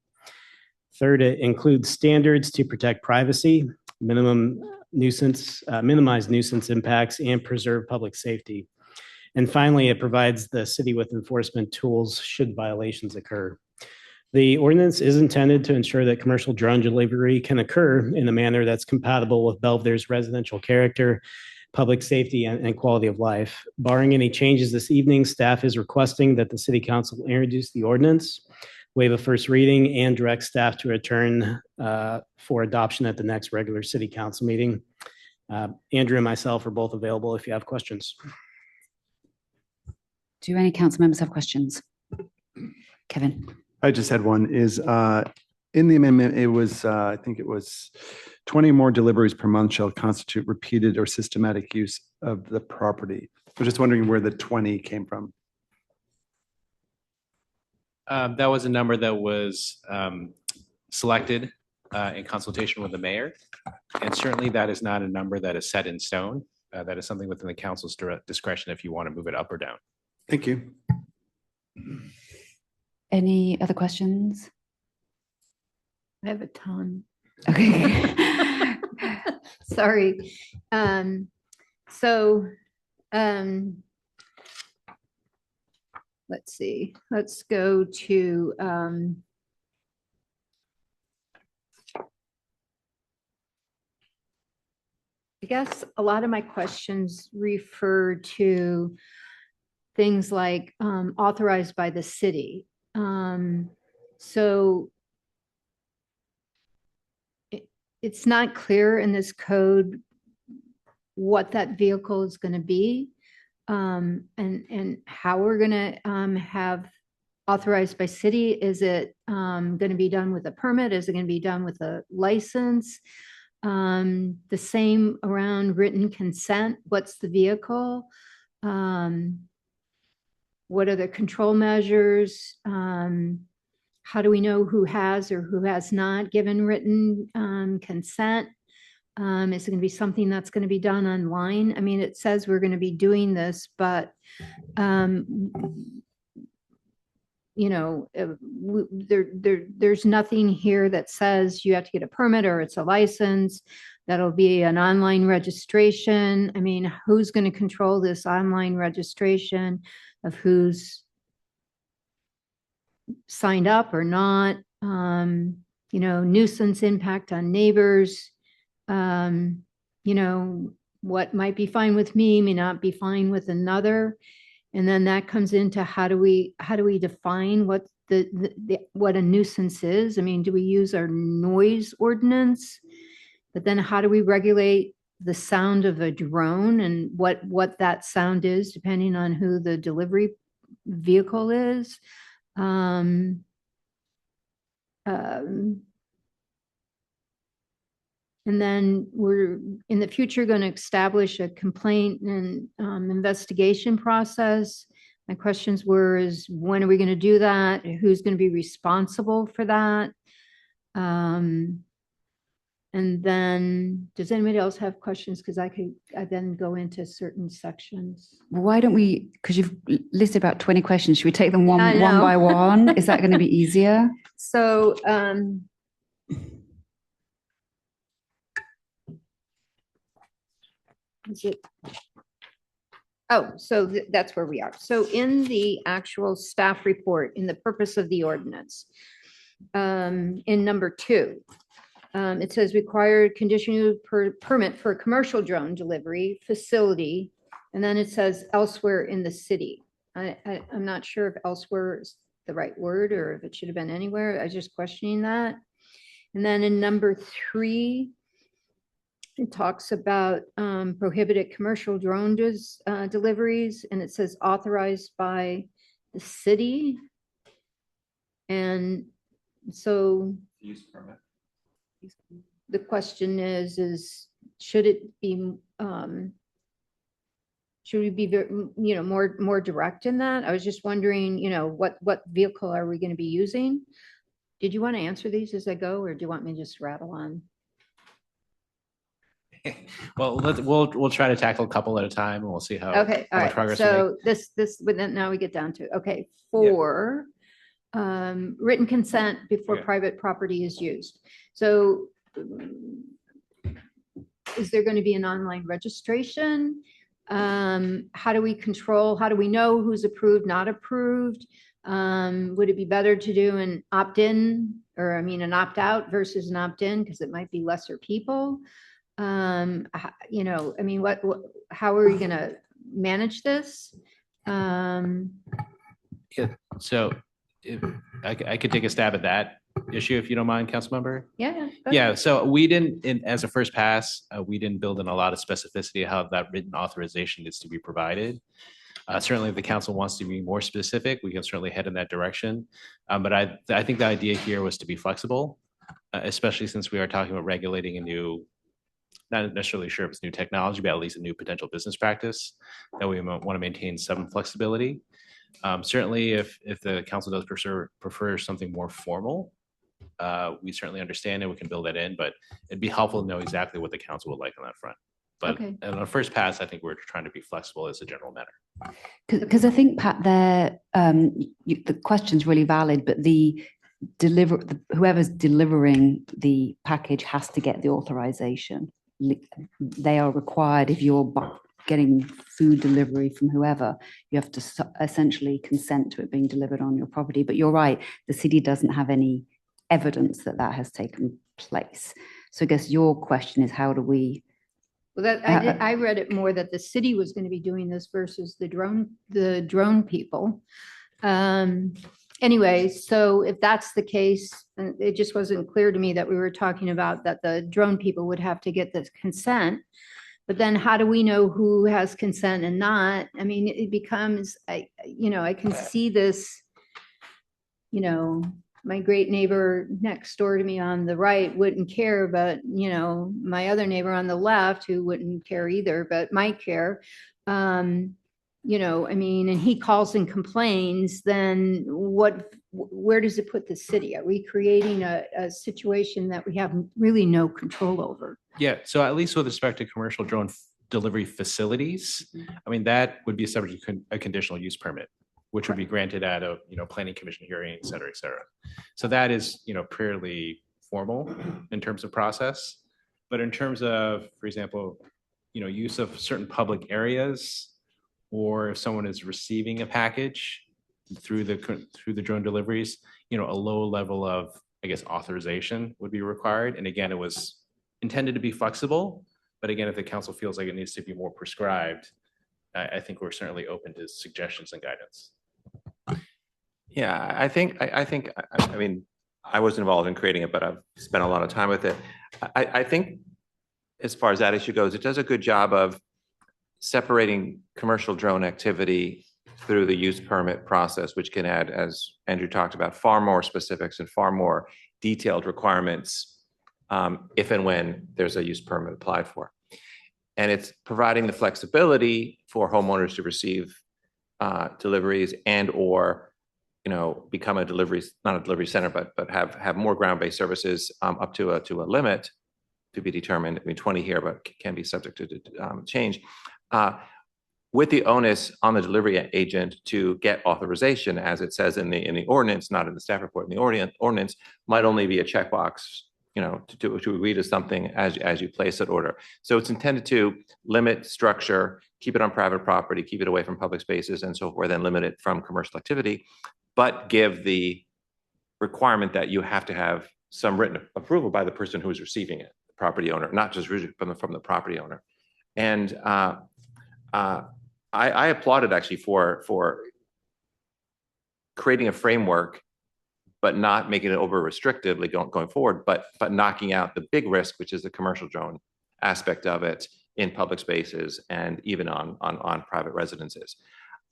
Third, it includes standards to protect privacy, minimize nuisance impacts, and preserve public safety. And finally, it provides the city with enforcement tools should violations occur. The ordinance is intended to ensure that commercial drone delivery can occur in a manner that's compatible with Belvedere's residential character, public safety, and quality of life. Barring any changes this evening, staff is requesting that the City Council introduce the ordinance, waive a first reading, and direct staff to return for adoption at the next regular City Council meeting. Andrew and myself are both available if you have questions. Do any council members have questions? Kevin. I just had one. Is in the amendment, it was, I think it was 20 more deliveries per month shall constitute repeated or systematic use of the property. I was just wondering where the 20 came from. That was a number that was selected in consultation with the mayor. And certainly that is not a number that is set in stone. That is something within the council's discretion if you want to move it up or down. Thank you. Any other questions? I have a ton. Okay. Sorry. Let's see. Let's go to I guess a lot of my questions refer to things like authorized by the city. So it's not clear in this code what that vehicle is going to be and how we're going to have authorized by city. Is it going to be done with a permit? Is it going to be done with a license? The same around written consent. What's the vehicle? What are the control measures? How do we know who has or who has not given written consent? Is it going to be something that's going to be done online? I mean, it says we're going to be doing this, but you know, there's nothing here that says you have to get a permit or it's a license. That'll be an online registration. I mean, who's going to control this online registration of who's signed up or not? You know, nuisance impact on neighbors. You know, what might be fine with me may not be fine with another. And then that comes into how do we define what what a nuisance is? I mean, do we use our noise ordinance? But then how do we regulate the sound of a drone and what that sound is depending on who the delivery vehicle is? And then we're in the future going to establish a complaint and investigation process. My questions were is when are we going to do that? Who's going to be responsible for that? And then does anybody else have questions? Because I then go into certain sections. Why don't we, because you've listed about 20 questions, should we take them one by one? Is that going to be easier? So is it? Oh, so that's where we are. So in the actual staff report, in the purpose of the ordinance, in number 2. It says required conditional permit for a commercial drone delivery facility. And then it says elsewhere in the city. I'm not sure if elsewhere is the right word or if it should have been anywhere. I was just questioning that. And then in number 3, it talks about prohibited commercial drone deliveries, and it says authorized by the city. And so Use permit. the question is should it be, should we be, more direct in that? I was just wondering, what vehicle are we going to be using? Did you want to answer these as I go, or do you want me to just rattle on? Well, we'll try to tackle a couple at a time and we'll see how. Okay, how all much right. progress we make. So but then now we get down to, okay, 4, written consent before Okay. private property is used. So is there going to be an online registration? How do we know who's approved, not approved? Would it be better to do an opt-in or an opt-out versus an opt-in because it might be lesser people? How are we going to manage this? Yeah, so if I could take a stab at that issue if you don't mind, Councilmember. Yeah. Yeah, so we didn't, as a first pass, we didn't build in a lot of specificity of how that written authorization needs to be provided. Certainly, if the council wants to be more specific, we can certainly head in that direction. But I think the idea here was to be flexible, especially since we are talking about regulating a new, not necessarily sure if it's new technology, but at least a new potential business practice that we want to maintain some flexibility. Certainly, if the council does prefer something more formal, we certainly understand and we can build that in, but it'd be helpful to know exactly what the council would like on that front. But Okay. on the first pass, I think we're trying to be flexible as a general matter. Because I think, Pat, the question's really valid, but whoever's delivering the package has to get the authorization. They are required, if you're getting food delivery from whoever, you have to essentially consent to it being delivered on your property. But you're right, the city doesn't have any evidence that has taken place. So I guess your question is, how do we? Well, I read it more that the city was going to be doing this versus the drone people. Anyway, so if that's the case, it just wasn't clear to me that we were talking about that the drone people would have to get this consent. But then how do we know who has consent and not? It becomes, I can see this, my great neighbor next door to me on the right wouldn't care, but, my other neighbor on the left who wouldn't care either, but might care. And he calls and complains, then where does it put the city? Are we creating a situation that we have really no control over? Yeah, so at least with respect to commercial drone delivery facilities, that would be subject to a conditional use permit, which would be granted at a, planning commission hearing, et cetera, et cetera. So that is, purely formal in terms of process. But in terms of, for example, use of certain public areas, or if someone is receiving a package through the drone deliveries, a low level of, I guess, authorization would be required. And again, it was intended to be flexible, but again, if the council feels like it needs to be more prescribed, I think we're certainly open to suggestions and guidance. Yeah, I think, I wasn't involved in creating it, but I've spent a lot of time with it. I think as far as that issue goes, it does a good job of separating commercial drone activity through the use permit process, which can add, as Andrew talked about, far more specifics and far more detailed requirements if and when there's a use permit applied for. And it's providing the flexibility for homeowners to receive deliveries and or become a delivery, not a delivery center, but have more ground-based services up to a limit to be determined. 20 here, but can be subject to change. With the onus on the delivery agent to get authorization, as it says in the ordinance, not in the staff report. In the ordinance might only be a checkbox, to agree to something as you place that order. So it's intended to limit structure, keep it on private property, keep it away from public spaces and so forth, and limit it from commercial activity, but give the requirement that you have to have some written approval by the person who is receiving it, the property owner, not just from the property owner. And I applauded actually for creating a framework, but not making it over restrictively going forward, but knocking out the big risk, which is the commercial drone aspect of it in public spaces and even on private residences.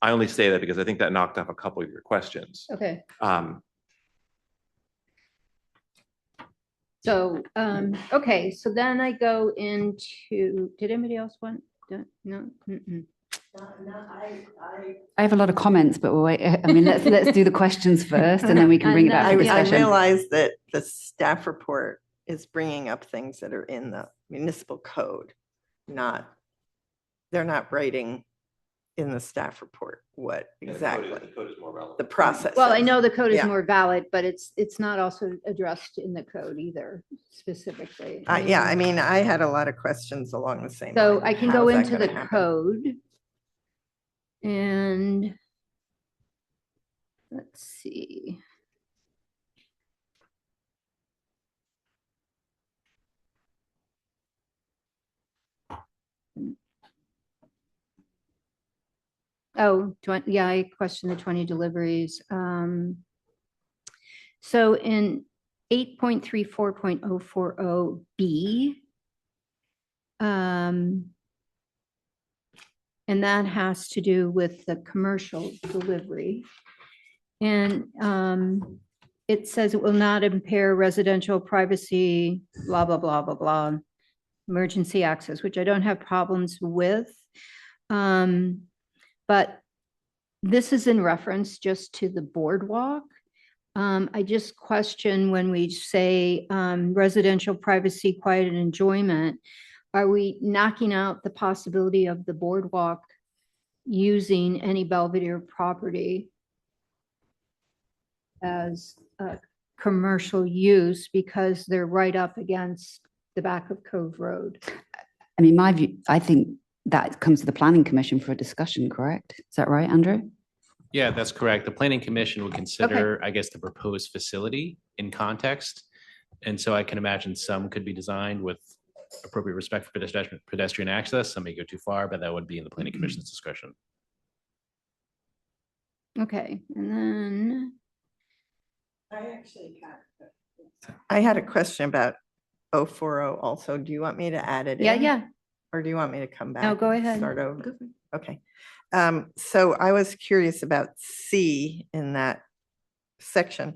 I only say that because I think that knocked off a couple of your questions. Okay. So, okay, so then I go into, did anybody else want? No? Mm-mm. I have a lot of comments, but we'll wait. I mean, let's do the questions first, and then we can bring it back to I discussion. realize that the staff report is bringing up things that are in the municipal code, they're not writing in the staff report what exactly The code is more relevant. the process Well, I is. know the code is Yeah. more valid, but it's not also addressed in the code either specifically. Yeah, I mean, I had a lot of questions along the same So line. I can How go is that into the gonna happen? code. And let's see. Oh, yeah, I questioned the 20 deliveries. So in 8.34.040B, and that has to do with the commercial delivery. And it says it will not impair residential privacy, blah, blah, blah, blah, blah, emergency access, which I don't have problems with. But this is in reference just to the boardwalk. I just question when we say residential privacy, quiet and enjoyment, are we knocking out the possibility of the boardwalk using any Belvedere property as a commercial use because they're right up against the back of Cove Road? I mean, my view, I think that comes to the Planning Commission for a discussion, correct? Is that right, Andrew? Yeah, that's correct. The planning commission would consider, I guess, the proposed facility in context. And so I can imagine some could be designed with appropriate respect for pedestrian access. Some may go too far, but that would be in the planning commission's discretion. Okay, and then. I had a question about 040 also. Do you want me to add it in? Yeah. Or do you want me to come back? No, go and ahead. Start over? Okay. So I was curious about C in that section.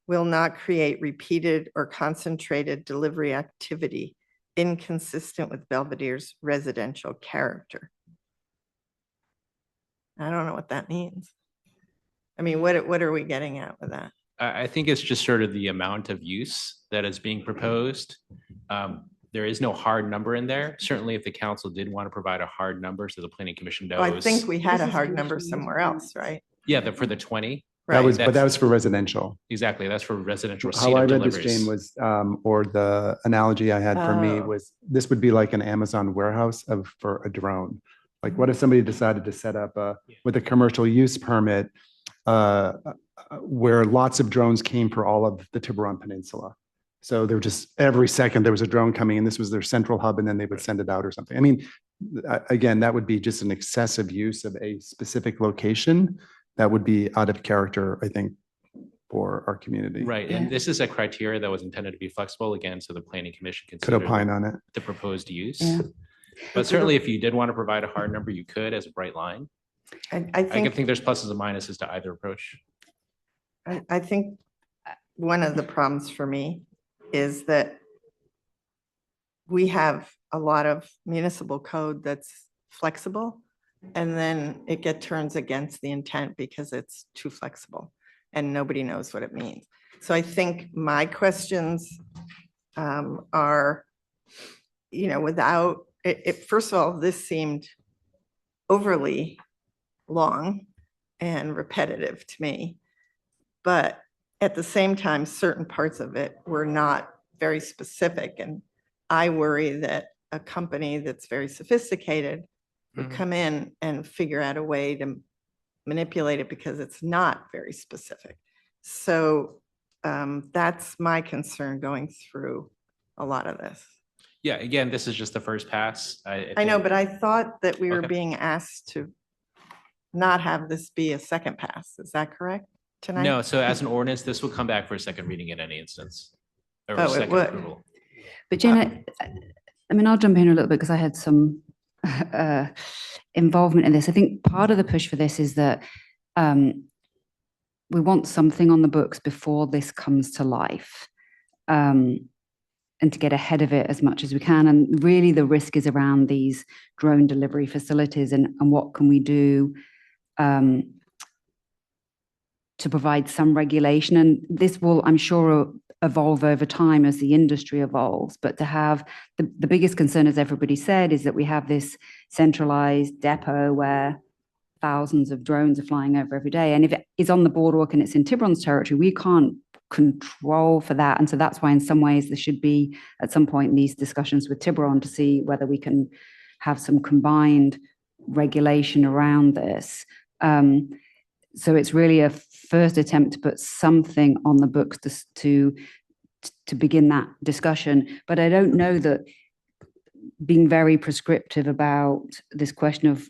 Will not create repeated or concentrated delivery activity inconsistent with Belvedere's residential character. I don't know what that means. I mean, what are we getting at with that? I think it's just sort of the amount of use that is being proposed. There is no hard number in there. Certainly, if the council did want to provide a hard number so the planning commission knows. Well, I think we had a hard number somewhere else, right? Yeah, for the 20. That was, Right. but that was for residential. Exactly. That's for residential receipt How I of read this, deliveries. Jane, was, or the analogy I had for me Oh. was, this would be like an Amazon warehouse for a drone. Like, what if somebody decided to set up with a commercial use permit, where lots of drones came for all of the Tiburon Peninsula? So there just, every second there was a drone coming and this was their central hub, and then they would send it out or something. I mean, again, that would be just an excessive use of a specific location. That would be out of character, I think, for our community. Right. And this is a criteria that was intended to be flexible again, so the planning commission Could considered opine on it. the proposed use. Yeah. But certainly if you did want to provide a hard number, you could as a bright line. I I think think there's pluses and minuses to either approach. I think one of the problems for me is that we have a lot of municipal code that's flexible, and then it turns against the intent because it's too flexible and nobody knows what it means. So I think my questions are, without first of all, this seemed overly long and repetitive to me. But at the same time, certain parts of it were not very specific. And I worry that a company that's very sophisticated would come in and figure out a way to manipulate it because it's not very specific. So That's my concern going through a lot of this. Yeah, again, this is just the first pass. I know, think- but I thought that we were Okay. being asked to not have this be a second pass. Is that correct tonight? No, so as an ordinance, this will come back for a second reading in any instance. Or Oh, it second would. approval. But Jane, I mean, I'll jump in a little bit because I had some involvement in this. I think part of the push for this is that we want something on the books before this comes to life, and to get ahead of it as much as we can. And really the risk is around these drone delivery facilities and what can we do to provide some regulation. And this will, I'm sure, evolve over time as the industry evolves. But to have the biggest concern, as everybody said, is that we have this centralized depot where thousands of drones are flying over every day. And if it is on the boardwalk and it's in Tiburon's territory, we can't control for that. And so that's why in some ways there should be at some point these discussions with Tiburon to see whether we can have some combined regulation around this. So it's really a first attempt to put something on the books to begin that discussion. But I don't know that being very prescriptive about this question of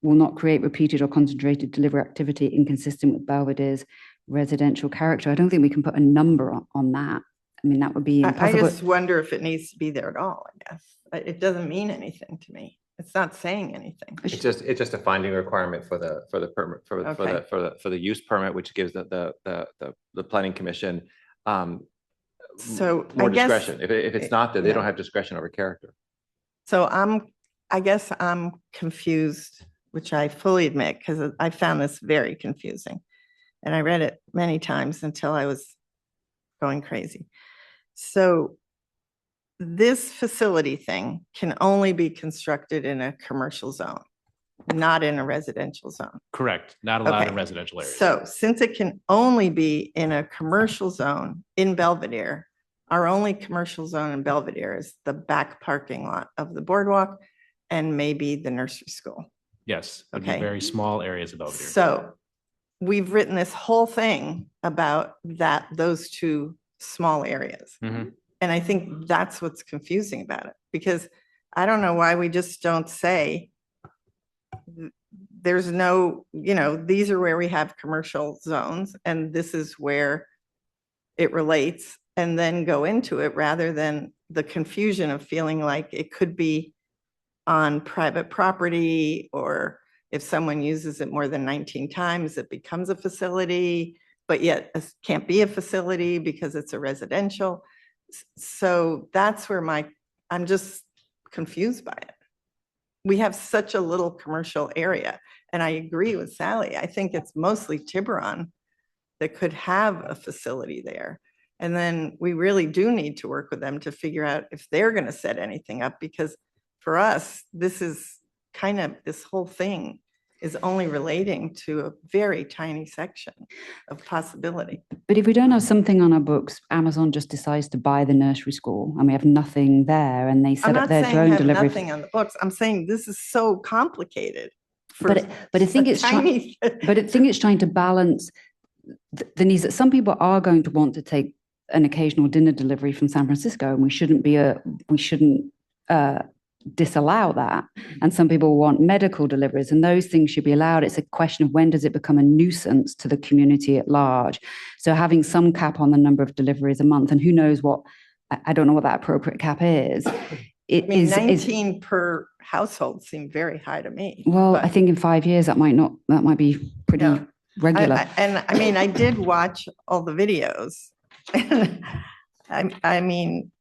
will not create repeated or concentrated delivery activity inconsistent with Belvedere's residential character. I don't think we can put a number on that. I mean, that would be impossible. I just wonder if it needs to be there at all, I guess. It doesn't mean anything to me. It's not saying anything. It's just a finding requirement for the permit for the use permit, which gives the planning commission So more I guess- discretion. If it's not there, they Yeah. don't have discretion over character. So I guess I'm confused, which I fully admit, because I found this very confusing. And I read it many times until I was going crazy. So this facility thing can only be constructed in a commercial zone, not in a residential zone. Correct, not allowed in Okay. residential areas. So since it can only be in a commercial zone in Belvedere, our only commercial zone in Belvedere is the back parking lot of the boardwalk and maybe the nursery school. Yes, it'd be Okay. very small areas of Belvedere. So we've written this whole thing about those two small areas. Mhm. And I think that's what's confusing about it, because I don't know why we just don't say there's no, these are where we have commercial zones and this is where it relates, and then go into it rather than the confusion of feeling like it could be on private property, or if someone uses it more than 19 times, it becomes a facility, but yet it can't be a facility because it's a residential. So that's where I'm just confused by it. We have such a little commercial area, and I agree with Sally. I think it's mostly Tiburon that could have a facility there. And then we really do need to work with them to figure out if they're going to set anything up, because for us, this whole thing is only relating to a very tiny section of possibility. But if we don't have something on our books, Amazon just decides to buy the nursery school and we have nothing there, and they I'm set up not their saying drone have delivery. nothing on the books. I'm saying this is so complicated. But I think it's tiny. but I think it's trying to balance the needs that some people are going to want to take an occasional dinner delivery from San Francisco, and we shouldn't disallow that. And some people want medical deliveries, and those things should be allowed. It's a question of when does it become a nuisance to the community at large. So having some cap on the number of deliveries a month, and who knows I don't know what that appropriate cap is. I mean, 19 per household seemed very high to me. Well, but- I think in 5 years that might be pretty Yeah. regular. I mean, I did watch all the videos. I mean,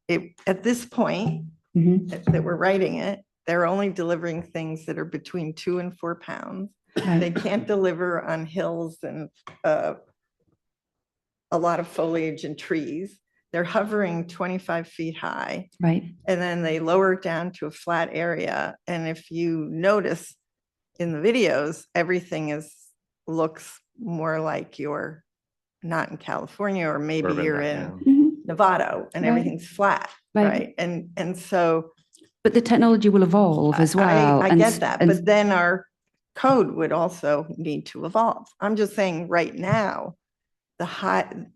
at this point that we're writing it, they're only delivering things that are between 2 and 4 pounds. Right. They can't deliver on hills and a lot of foliage and trees. They're hovering 25 feet high. Right. And then they lower it down to a flat area. And if you notice in the videos, everything looks more like you're not in California, or maybe Urban you're background. in Nevada, and Right. everything's flat, Right. right? And so But the technology will evolve as well. I and get s- that, and but then our code would also need to evolve. I'm just saying right now,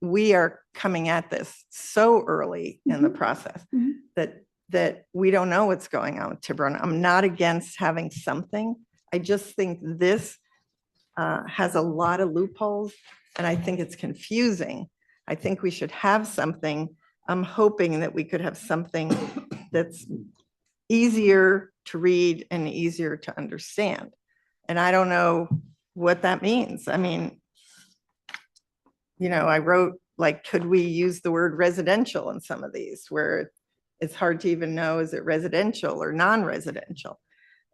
we are coming at this so early in the process that we don't know what's going on with Tiburon. I'm not against having something. I just think this has a lot of loopholes, and I think it's confusing. I think we should have something. I'm hoping that we could have something that's easier to read and easier to understand. And I don't know what that means. I mean, you know, I wrote, like, could we use the word residential in some of these where it's hard to even know, is it residential or non-residential?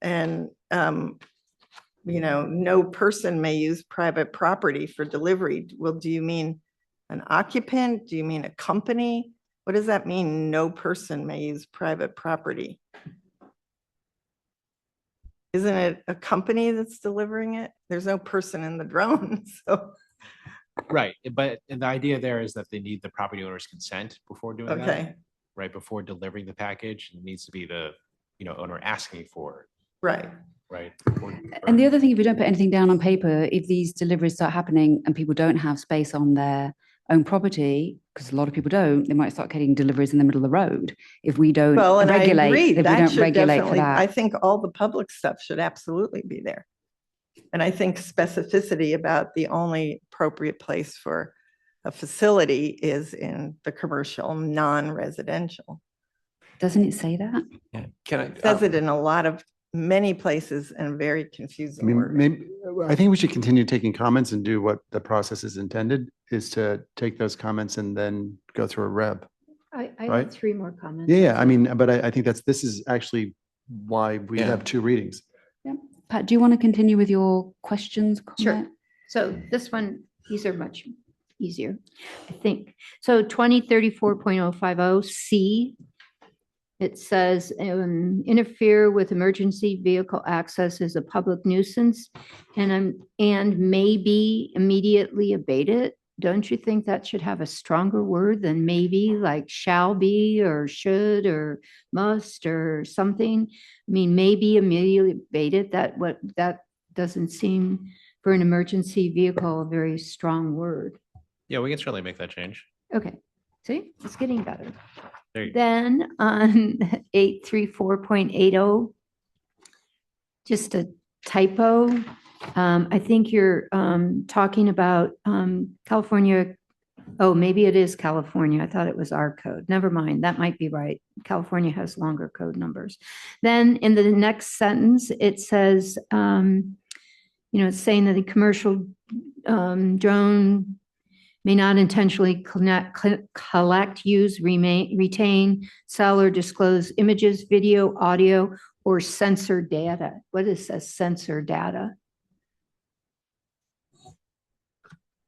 And, you know, no person may use private property for delivery. Well, do you mean an occupant? Do you mean a company? What does that mean? No person may use private property. Isn't it a company that's delivering it? There's no person in the drone, so. Right, but the idea there is that they need the property owner's consent before doing that. Okay, Right, before delivering the package, it needs to be the, you know, owner asking for it, right. right? And the other thing, if we don't put anything down on paper, if these deliveries start happening and people don't have space on their own property, because a lot of people don't, they might start getting deliveries in the middle of the road. If we don't Well, and I regulate, agree, if we that don't should regulate for definitely, I that. think all the public stuff should absolutely be there. And I think specificity about the only appropriate place for a facility is in the commercial, non-residential. Doesn't it say that? Yeah. Can I? It says it in a lot of, many places in very I confusing mean, wording. maybe, I think we should continue taking comments and do what the process is intended, is to take those comments and then go through a rep. I Right? have 3 more comments. Yeah, I mean, but I think this is actually why we Yeah. have 2 readings. Yeah. Pat, do you want to continue with your questions? Sure. comment? So this one, these are much easier, I think. So 2034.050C, it says interfere with emergency vehicle access is a public nuisance and maybe immediately abate it. Don't you think that should have a stronger word than maybe, like shall be or should or must or something? I mean, maybe immediately abate it, that doesn't seem for an emergency vehicle a very strong word. Yeah, we can certainly make that change. Okay, see, it's getting better. There you go. Then on 834.80, just a typo. I think you're talking about California. Oh, maybe it is California. I thought it was our code. Never mind. That might be right. California has longer code numbers. Then in the next sentence, it says, it's saying that the commercial drone may not intentionally collect, use, retain, sell, or disclose images, video, audio, or sensor data. What is a sensor data?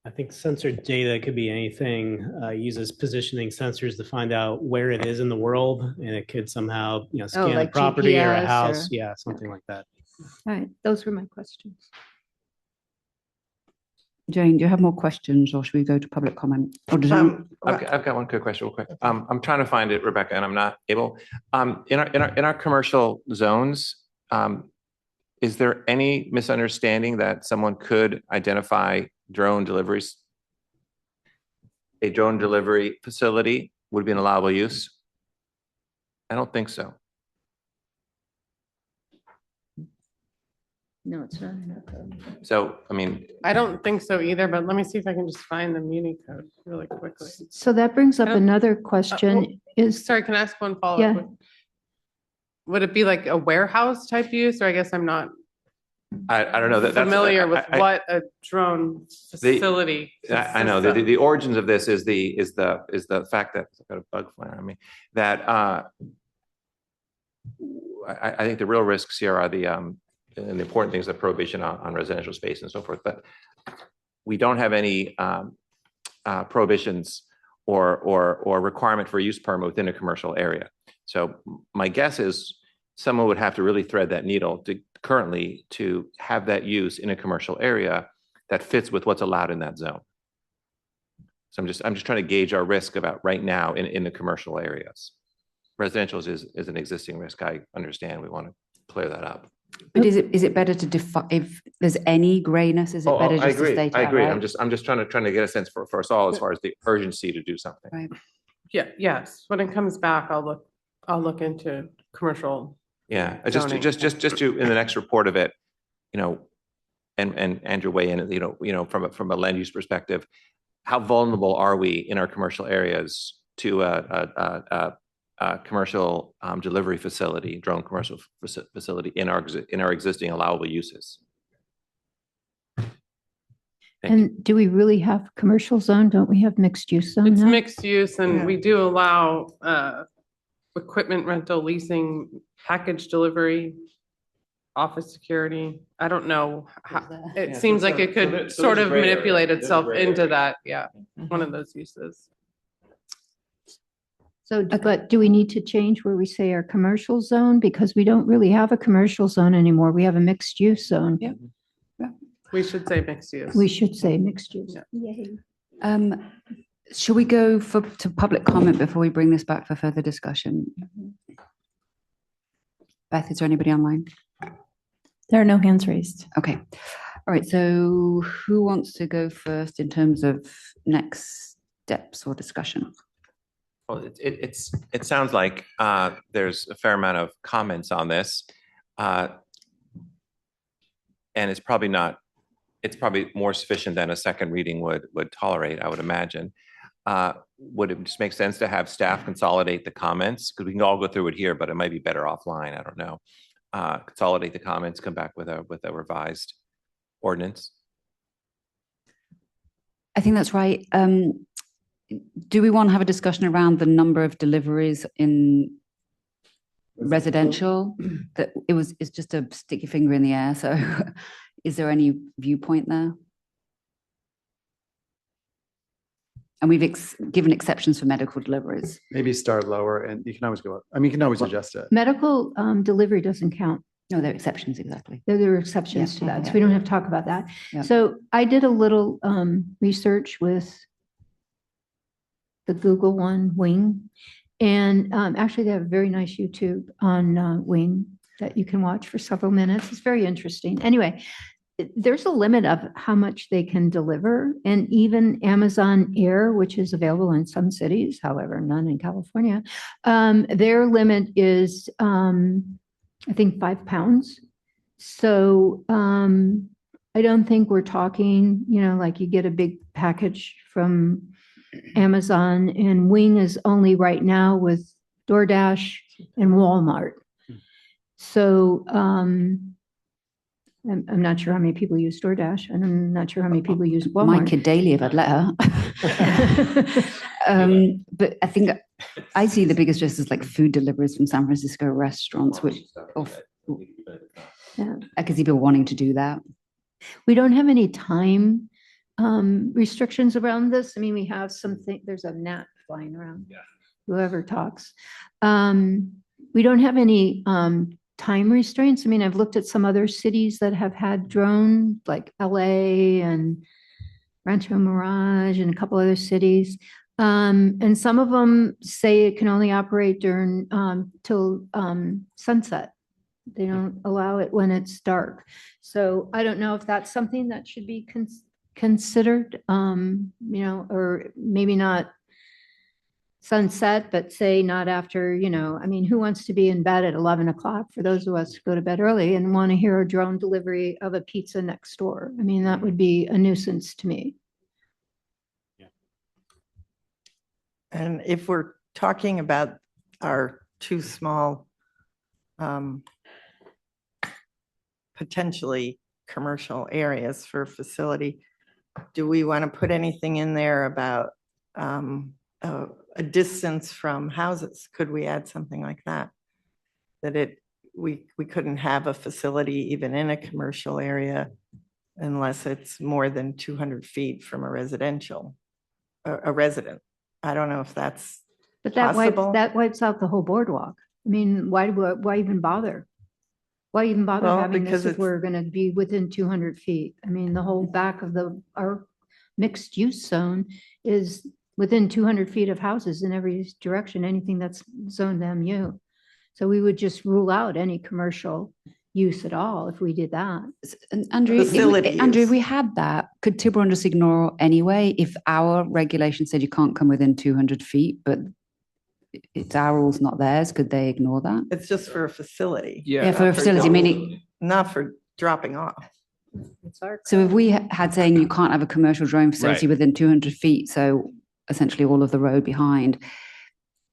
I think sensor data could be anything, uses positioning sensors to find out where it is in the world, and it could somehow, scan a like property or a GPS house. or- Yeah, something like that. All right, those were my questions. Jane, do you have more questions or should we go to public comment? Or does I've got one quick question real quick. I'm trying to find it, Rebecca, and I'm not able. In our commercial zones, is there any misunderstanding that someone could identify drone deliveries? A drone delivery facility would be an allowable use? I don't think so. No, it's not in our code. So, I mean, I don't think so either, but let me see if I can just find the Muni code really quickly. So that brings up I don't- another question is, Sorry, can I ask one Yeah. follow-up? Would it be like a warehouse type use, or I guess I'm not I don't know that that's familiar with I- what a drone facility. I know consists the origins of this is the fact that I've got a bug flying on me, that I think the real risks here are and the important things, the prohibition on residential space and so forth, but we don't have any prohibitions or requirement for a use permit within a commercial area. So my guess is someone would have to really thread that needle currently to have that use in a commercial area that fits with what's allowed in that zone. So I'm just trying to gauge our risk about right now in the commercial areas. Residential is an existing risk. I understand. We want to clear that up. But is it better to define, if there's any grayness, is it Oh, better I just to agree. state it I agree. outright? I'm just trying to get a sense for us all as far as the urgency to do something. Right. Yeah, yes. When it comes back, I'll look into commercial. Yeah, zoning. just to, in the next report of it, and Andrew weigh in, from a land use perspective, how vulnerable are we in our commercial areas to a commercial delivery facility, drone commercial facility in our existing allowable uses? And do we really have commercial zone? Don't we have mixed use zone It's now? mixed use and we do allow equipment rental, leasing, package delivery, office security. I don't know how, it seems like it could sort of manipulate itself into that. Yeah, one of those uses. So, but do we need to change where we say our commercial zone? Because we don't really have a commercial zone anymore. We have a mixed use zone. Yeah. We should say mixed use. We should say mixed use. Yay. Shall we go to public comment before we bring this back for further discussion? Beth, is there anybody online? There are no hands raised. Okay. All right. So who wants to go first in terms of next steps or discussion? Well, it sounds like there's a fair amount of comments on this, and it's probably more sufficient than a second reading would tolerate, I would imagine. Would it just make sense to have staff consolidate the comments? Because we can all go through it here, but it might be better offline. I don't know. Consolidate the comments, come back with a revised ordinance. I think that's right. Do we want to have a discussion around the number of deliveries in residential? That it's just a stick your finger in the air. So is there any viewpoint there? And we've given exceptions for medical deliveries. Maybe start lower and you can always go up. I mean, you can always adjust it. Medical delivery doesn't count. No, there are exceptions, exactly. There are exceptions to that, so we don't have to talk about that. Yeah. So I did a little research with the Google one, Wing. And actually they have a very nice YouTube on Wing that you can watch for several minutes. It's very interesting. Anyway, there's a limit of how much they can deliver. And even Amazon Air, which is available in some cities, however, none in California, their limit is, I think, 5 pounds. So I don't think we're talking, like you get a big package from Amazon, and Wing is only right now with DoorDash and Walmart. So I'm not sure how many people use DoorDash, and I'm not sure how many people use Walmart. My kid daily, if I'd let her. But I think I see the biggest risk is like food deliveries from San Francisco restaurants, which I could see people wanting to do that. We don't have any time restrictions around this. I mean, we have something, there's a gnat flying around. Yeah. Whoever talks. We don't have any time restraints. I mean, I've looked at some other cities that have had drone, like LA and Rancho Mirage and a couple other cities. And some of them say it can only operate during till sunset. They don't allow it when it's dark. So I don't know if that's something that should be considered, or maybe not sunset, but say not after, I mean, who wants to be in bed at 11 o'clock for those of us who go to bed early and want to hear a drone delivery of a pizza next door? I mean, that would be a nuisance to me. And if we're talking about our two small, potentially commercial areas for facility, do we want to put anything in there about a distance from houses? Could we add something like that? That we couldn't have a facility even in a commercial area unless it's more than 200 feet from a resident. I don't know if that's possible. That wipes out the whole boardwalk. I mean, why even bother? Why even bother having this if we're going to be within 200 feet? I mean, the whole back of our mixed use zone is within 200 feet of houses in every direction, anything that's zoned MU. So we would just rule out any commercial use at all if we did that. And Andrew, Facility Andrew, if use. we had that, could Tiburon just ignore anyway? If our regulation said you can't come within 200 feet, but it's our rules, not theirs, could they ignore that? It's just for a facility. Yeah, for a facility, meaning, Not for dropping off. so if we had saying you can't have a commercial drone facility Right. within 200 feet, so essentially all of the road behind,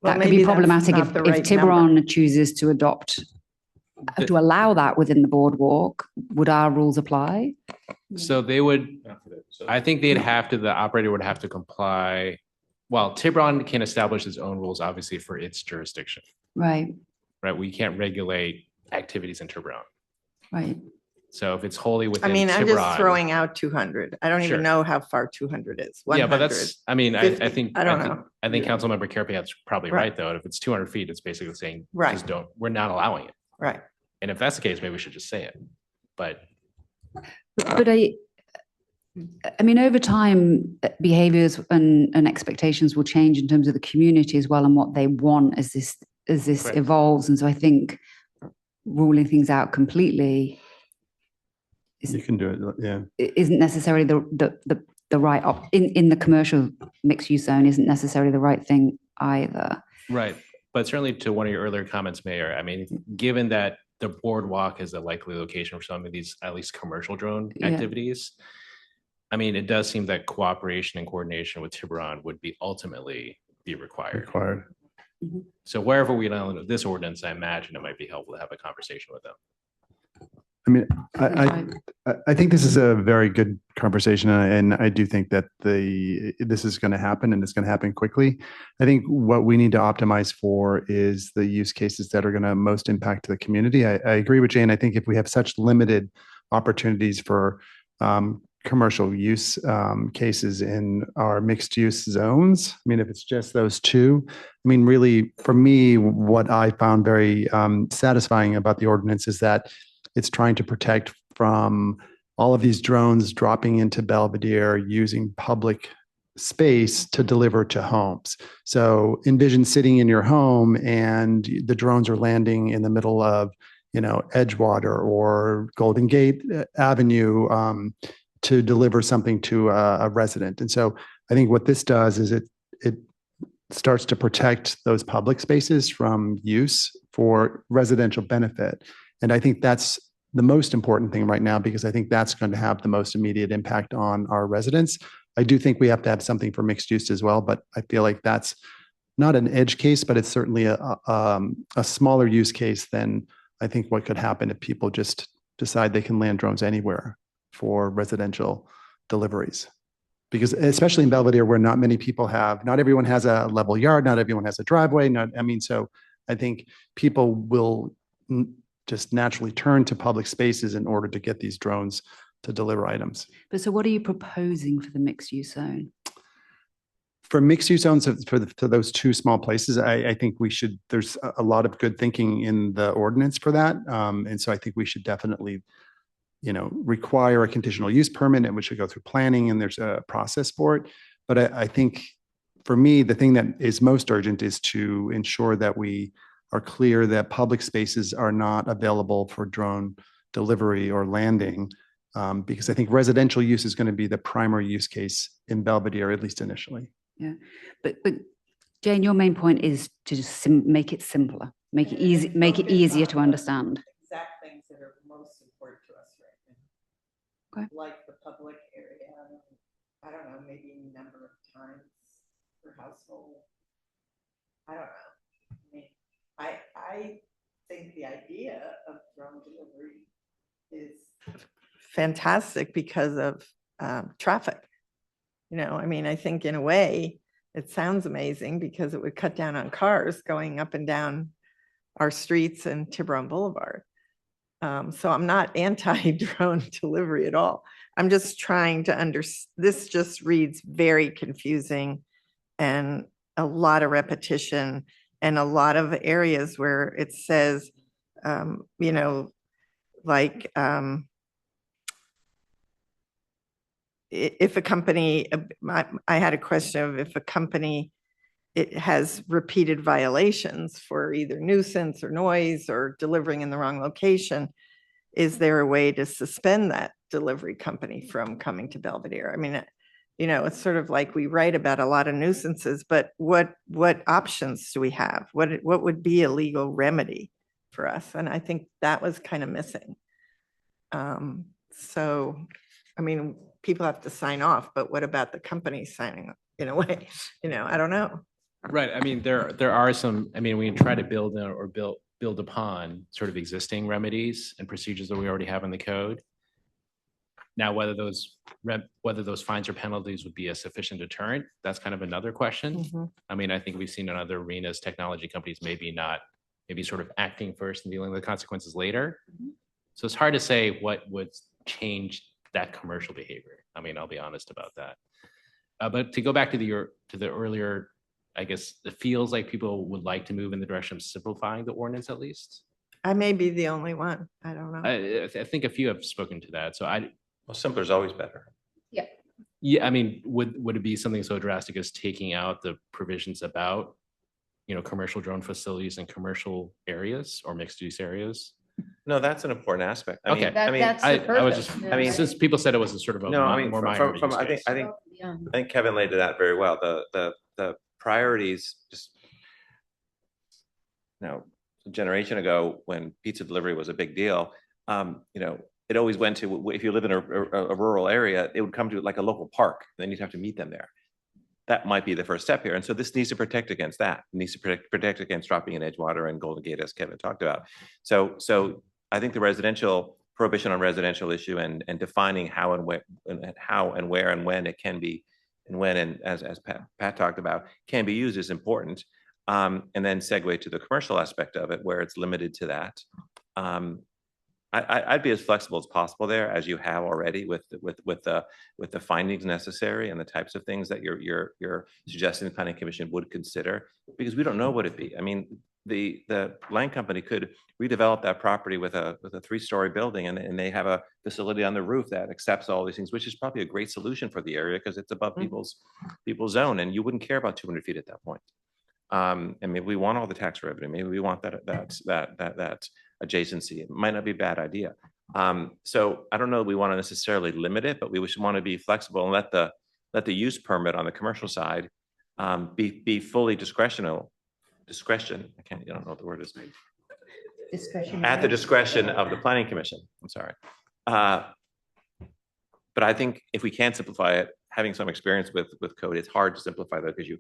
Well, that could maybe be that's problematic not if, the if right Tiburon chooses to adopt, to allow that within the boardwalk, would our rules apply? So they would, I think they'd have to, the operator would have to comply. Well, Tiburon can establish its own rules, obviously, for its jurisdiction, Right, right? We can't regulate activities in Tiburon. right. So if it's wholly I within mean, I'm just Tiburon. throwing out 200. I don't Sure. even know how far 200 is. Yeah, 100. but that's, I mean, I 50, think. I don't know. I think Councilmember Carapiat's probably Right. right, though. If it's 200 feet, it's basically saying, Right. just don't, we're not allowing it. Right. And if that's the case, maybe we should just say it. But But I mean, over time, behaviors and expectations will change in terms of the community as well and what they want as this Correct. evolves. And so I think ruling things out completely You can do it, yeah. isn't necessarily the right in the commercial mixed use zone isn't necessarily the right thing either. right. But certainly to one of your earlier comments, Mayor, I mean, given that the boardwalk is a likely location for some of these, at least commercial drone Yeah. activities, I mean, it does seem that cooperation and coordination with Tiburon would be ultimately be required. So wherever we land with this ordinance, I imagine it might be helpful to have a conversation with them. I mean, I think this is a very good conversation, and I do think that this is going to happen, and it's going to happen quickly. I think what we need to optimize for is the use cases that are going to most impact the community. I agree with Jane. I think if we have such limited opportunities for commercial use cases in our mixed use zones, I mean, if it's just those two, I mean, really, for me, what I found very satisfying about the ordinance is that it's trying to protect from all of these drones dropping into Belvedere using public space to deliver to homes. So envision sitting in your home and the drones are landing in the middle of, Edgewater or Golden Gate Avenue to deliver something to a resident. And so I think what this does is it starts to protect those public spaces from use for residential benefit. And I think that's the most important thing right now, because I think that's going to have the most immediate impact on our residents. I do think we have to have something for mixed use as well, but I feel like that's not an edge case, but it's certainly a smaller use case than I think what could happen if people just decide they can land drones anywhere for residential deliveries. Because especially in Belvedere, where not everyone has a level yard, not everyone has a driveway. So I think people will just naturally turn to public spaces in order to get these drones to deliver items. But so what are you proposing for the mixed use zone? For mixed use zones, for those two small places, I think there's a lot of good thinking in the ordinance for that. And so I think we should definitely, require a conditional use permit, and we should go through planning, and there's a process for it. But I think for me, the thing that is most urgent is to ensure that we are clear that public spaces are not available for drone delivery or landing, because I think residential use is going to be the primary use case in Belvedere, at least initially. Yeah, but Jane, your main point is to just make it simpler, make it easier to understand. Exact things that are most important to us right now. Okay. Like the public area, I don't know, maybe number of times per household. I don't know. I mean, I think the idea of drone delivery is fantastic because of traffic. I think in a way it sounds amazing because it would cut down on cars going up and down our streets and Tiburon Boulevard. So I'm not anti-drone delivery at all. I'm just trying to understand. This just reads very confusing and a lot of repetition and a lot of areas where it says, if a company, I had a question of if a company, it has repeated violations for either nuisance or noise or delivering in the wrong location, is there a way to suspend that delivery company from coming to Belvedere? I mean, it's sort of like we write about a lot of nuisances, but what options do we have? What would be a legal remedy for us? And I think that was kind of missing. So, I mean, people have to sign off, but what about the company signing up in a way? I don't know. Right. I mean, there are some, I mean, we can try to build or build upon sort of existing remedies and procedures that we already have in the code. Now, whether those fines or penalties would be a sufficient deterrent, that's kind of another question. I mean, I think we've seen in other arenas, technology companies maybe sort of acting first and dealing with the consequences later. So it's hard to say what would change that commercial behavior. I mean, I'll be honest about that. But to go back to the earlier, I guess it feels like people would like to move in the direction of simplifying the ordinance at least. I may be the only one. I don't know. I think a few have spoken to that. So Well, simpler is always better. yeah, I mean, would it be something so drastic as taking out the provisions about, commercial drone facilities in commercial areas or mixed use areas? No, that's an important aspect. I Okay. mean, I mean, That's the I was purpose. just, I mean, since people said it was a sort of a no, I mean, more from, minor use I case. think Kevin laid it out very well. The priorities just, a generation ago when pizza delivery was a big deal, it always went to, if you live in a rural area, it would come to like a local park. Then you'd have to meet them there. That might be the first step here. And so this needs to protect against that. It needs to protect against dropping in Edgewater and Golden Gate, as Kevin talked about. So I think the residential prohibition on residential issue and defining how and where and when it can be, and when, and as Pat talked about, can be used is important. And then segue to the commercial aspect of it, where it's limited to that. I'd be as flexible as possible there, as you have already with the findings necessary and the types of things that you're suggesting the planning commission would consider, because we don't know what it'd be. I mean, the land company could redevelop that property with a 3-story building, and they have a facility on the roof that accepts all these things, which is probably a great solution for the area because it's above people's zone, and you wouldn't care about 200 feet at that point. And maybe we want all the tax revenue. Maybe we want that adjacency. It might not be a bad idea. So I don't know that we want to necessarily limit it, but we should want to be flexible and let the use permit on the commercial side be fully discretional. Discretion. I don't know what the word is. Discretion. At the discretion of the planning commission. I'm sorry. But I think if we can simplify it, having some experience with code, it's hard to simplify that because you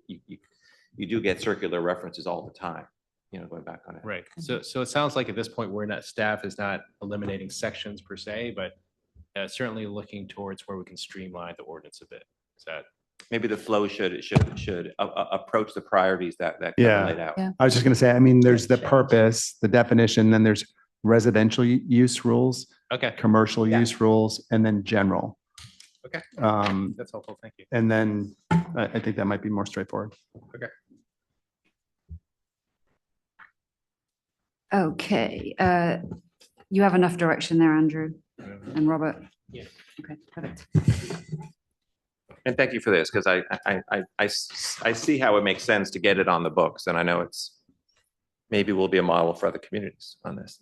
do get circular references all the time, going back on it. Right. So it sounds like at this point, staff is not eliminating sections per se, but certainly looking towards where we can streamline the ordinance a bit. Is that? Maybe the flow should approach the priorities that Yeah. laid out. I was just going to say, I mean, there's the purpose, the definition, then there's residential use rules, Okay. commercial use rules, and then general. Okay. That's helpful. Thank you. And then I think that might be more straightforward. Okay. Okay. You have enough direction there, Andrew and Robert? Yeah. Okay, perfect. And thank you for this, because I see how it makes sense to get it on the books, and I know maybe we'll be a model for other communities on this.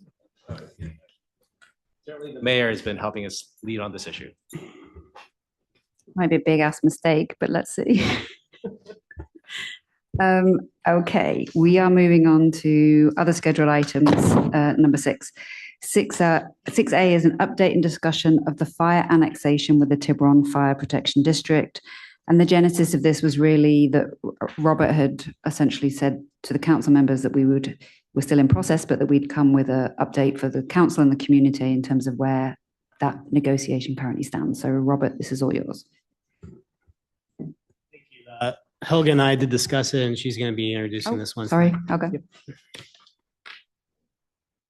Certainly the mayor has been helping us lead on this issue. Might be a big ass mistake, but let's see. Okay, we are moving on to other scheduled items, number 6. 6A is an update and discussion of the fire annexation with the Tiburon Fire Protection District. And the genesis of this was really that Robert had essentially said to the council members that we're still in process, but that we'd come with an update for the council and the community in terms of where that negotiation currently stands. So Robert, this is all yours. Helga and I did discuss it, and she's going to be introducing this one. Sorry, Helga. Yep.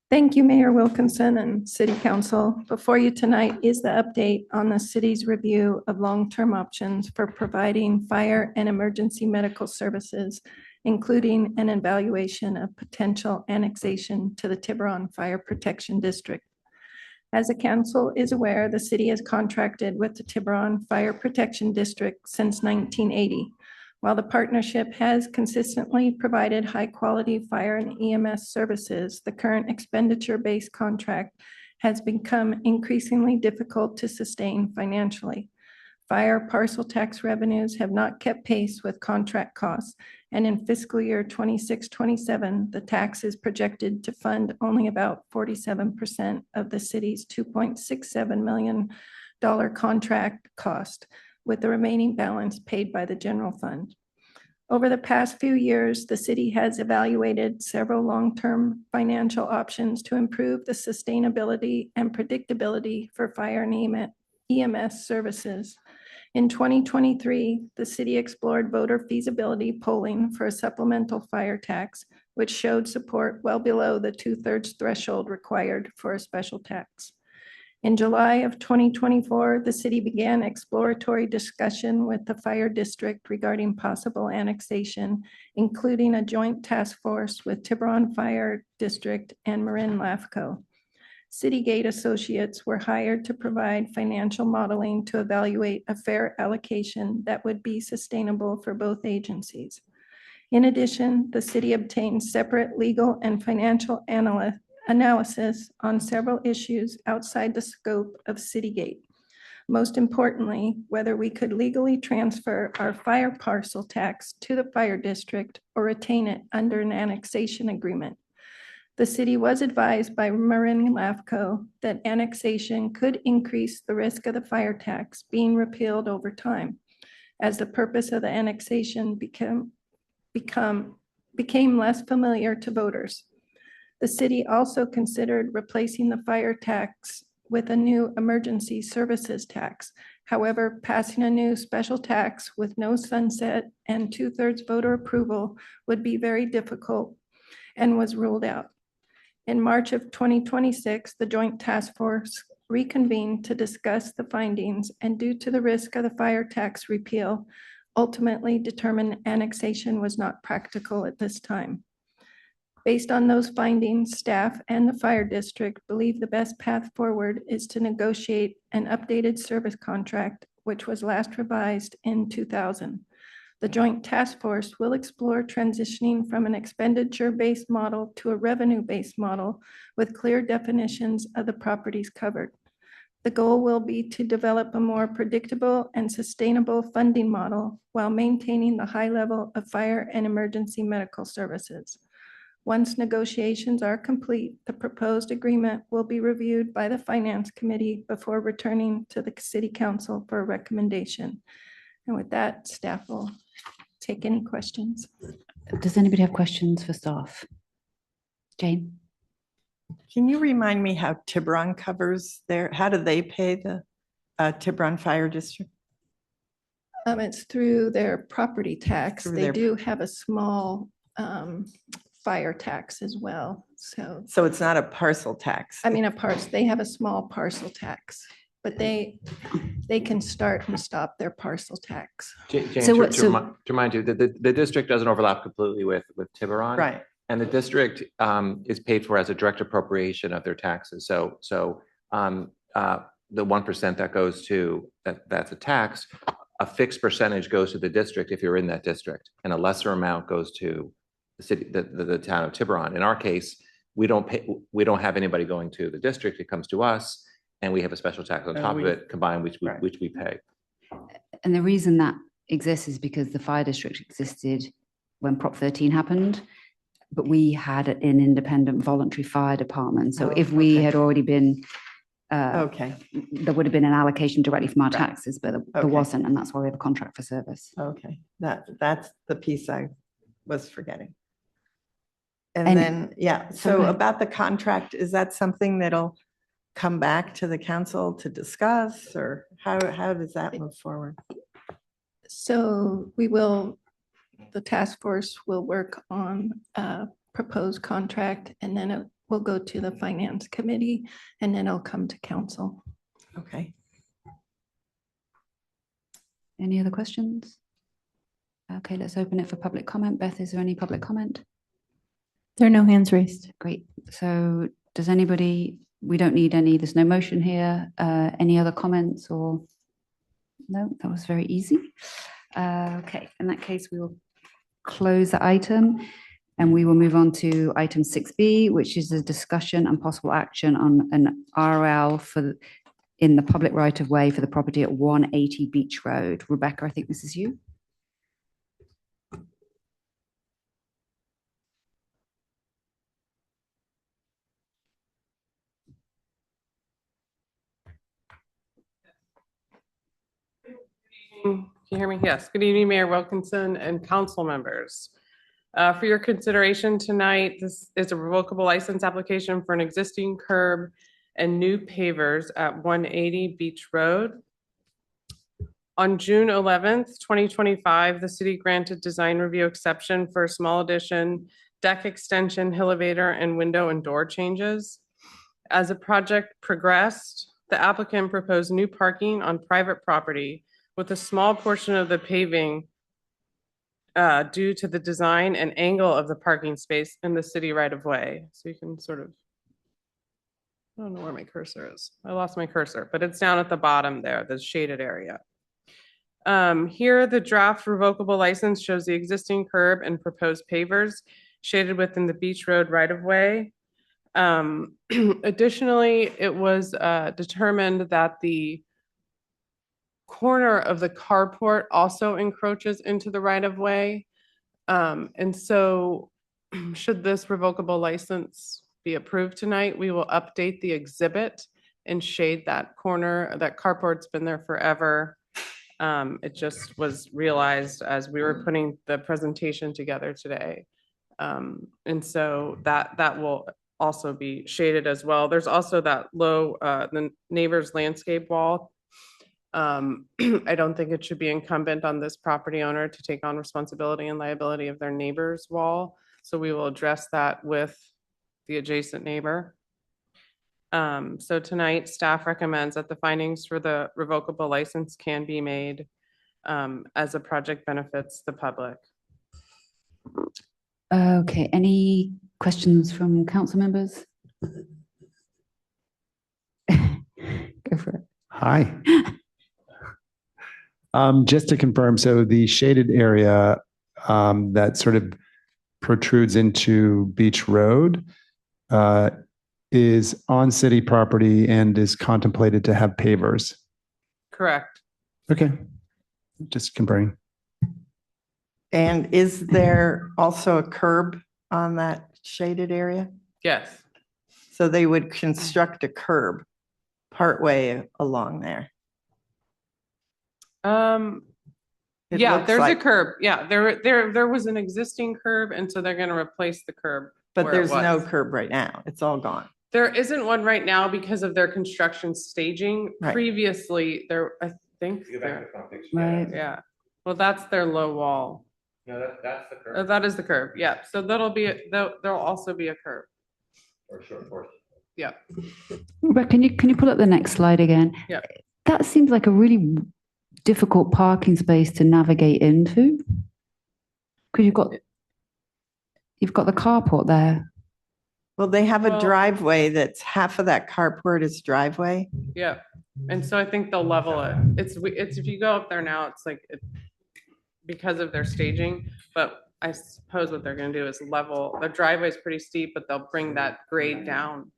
Thank you, Mayor Wilkinson and City Council. Before you tonight is the update on the city's review of long-term options for providing fire and emergency medical services, including an evaluation of potential annexation to the Tiburon Fire Protection District. As the council is aware, the city has contracted with the Tiburon Fire Protection District since 1980. While the partnership has consistently provided high-quality fire and EMS services, the current expenditure-based contract has become increasingly difficult to sustain financially. Fire parcel tax revenues have not kept pace with contract costs, and in fiscal year 26-27, the tax is projected to fund only about 47% of the city's $2.67 million contract cost, with the remaining balance paid by the general fund. Over the past few years, the city has evaluated several long-term financial options to improve the sustainability and predictability for fire and EMS services. In 2023, the city explored voter feasibility polling for a supplemental fire tax, which showed support well below the 2/3 threshold required for a special tax. In July of 2024, the city began exploratory discussion with the fire district regarding possible annexation, including a joint task force with Tiburon Fire District and Marin LAFCO. Citygate associates were hired to provide financial modeling to evaluate a fair allocation that would be sustainable for both agencies. In addition, the city obtained separate legal and financial analysis on several issues outside the scope of Citygate. Most importantly, whether we could legally transfer our fire parcel tax to the fire district or retain it under an annexation agreement. The city was advised by Marin LAFCO that annexation could increase the risk of the fire tax being repealed over time, as the purpose of the annexation became less familiar to voters. The city also considered replacing the fire tax with a new emergency services tax. However, passing a new special tax with no sunset and 2/3 voter approval would be very difficult and was ruled out. In March of 2026, the Joint Task Force reconvened to discuss the findings, and due to the risk of the fire tax repeal, ultimately determined annexation was not practical at this time. Based on those findings, staff and the fire district believe the best path forward is to negotiate an updated service contract, which was last revised in 2000. The Joint Task Force will explore transitioning from an expenditure-based model to a revenue-based model with clear definitions of the properties covered. The goal will be to develop a more predictable and sustainable funding model while maintaining the high level of fire and emergency medical services. Once negotiations are complete, the proposed agreement will be reviewed by the Finance Committee before returning to the City Council for a recommendation. And with that, staff will take any questions. Does anybody have questions for staff? Jane? Can you remind me how Tiburon covers how do they pay the Tiburon Fire District? It's through their property tax. Through They their- do have a small fire tax as well, so. So it's not a parcel tax. They have a small parcel tax, but they can start and stop their parcel tax. Jane, So to remind you, the district doesn't overlap completely with Tiburon. Right. And the district is paid for as a direct appropriation of their taxes. So the 1% that goes to, that's a tax, a fixed percentage goes to the district if you're in that district, and a lesser amount goes to the city, the town of Tiburon. In our case, we don't have anybody going to the district. It comes to us, and we have a special tax on top of it combined, which we pay. And the reason that exists is because the fire district existed when Prop 13 happened, but we had an independent voluntary fire department. So if we had already been, there would have been an allocation directly from our taxes, but there wasn't, and that's why we have a contract for service. Okay, that's the piece I was forgetting. And then, so about the contract, is that something that'll come back to the council to discuss, or how does that move forward? So the task force will work on a proposed contract, and then it will go to the Finance Committee, and then it'll come to council. Okay. Any other questions? Okay, let's open it for public comment. Beth, is there any public comment? There are no hands raised. Great. So does anybody, we don't need any, there's no motion here. Any other comments or? No, that was very easy. Okay, in that case, we will close the item. And we will move on to item 6B, which is a discussion and possible action on an RL in the public right of way for the property at 180 Beach Road. Rebecca, I think this is you. Can you hear me? Yes. Good evening, Mayor Wilkinson and council members. For your consideration tonight, this is a revocable license application for an existing curb and new pavers at 180 Beach Road. On June 11th, 2025, the city granted design review exception for a small addition, deck extension, elevator, and window and door changes. As the project progressed, the applicant proposed new parking on private property with a small portion of the paving due to the design and angle of the parking space in the city right of way. So you can sort of, I don't know where my cursor is. I lost my cursor, but it's down at the bottom there, the shaded area. Here, the draft revocable license shows the existing curb and proposed pavers shaded within the Beach Road right of way. Additionally, it was determined that the corner of the carport also encroaches into the right of way. And so should this revocable license be approved tonight, we will update the exhibit and shade that corner. That carport's been there forever. It just was realized as we were putting the presentation together today. And so that will also be shaded as well. There's also that low, the neighbor's landscape wall. I don't think it should be incumbent on this property owner to take on responsibility and liability of their neighbor's wall. So we will address that with the adjacent neighbor. So tonight, staff recommends that the findings for the revocable license can be made as the project benefits the public. Okay, any questions from council members? Go for it. Hi. Just to confirm, so the shaded area that sort of protrudes into Beach Road is on city property and is contemplated to have pavers. Correct. Okay, just confirming. And is there also a curb on that shaded area? Yes. So they would construct a curb partway along there. Yeah, there's a curb. Yeah, there was an existing curb, and so they're going to replace the curb. But where it there's no was. curb right now. It's all gone. There isn't one right now because of their construction staging. Right. Previously, there, I think. Right. Yeah. Well, that's their low wall. No, that's the curve. That is the curb. Yeah. So there'll also be a curb. Or short portion. Yeah. Rebecca, can you pull up the next slide again? Yeah. That seems like a really difficult parking space to navigate into. Because you've got the carport there. Well, they have a Well- driveway that's half of that carport is driveway. Yeah. And so I think they'll level it. It's if you go up there now, it's like because of their staging, but I suppose what they're going to do is level. Their driveway is pretty steep, but they'll bring that grade down.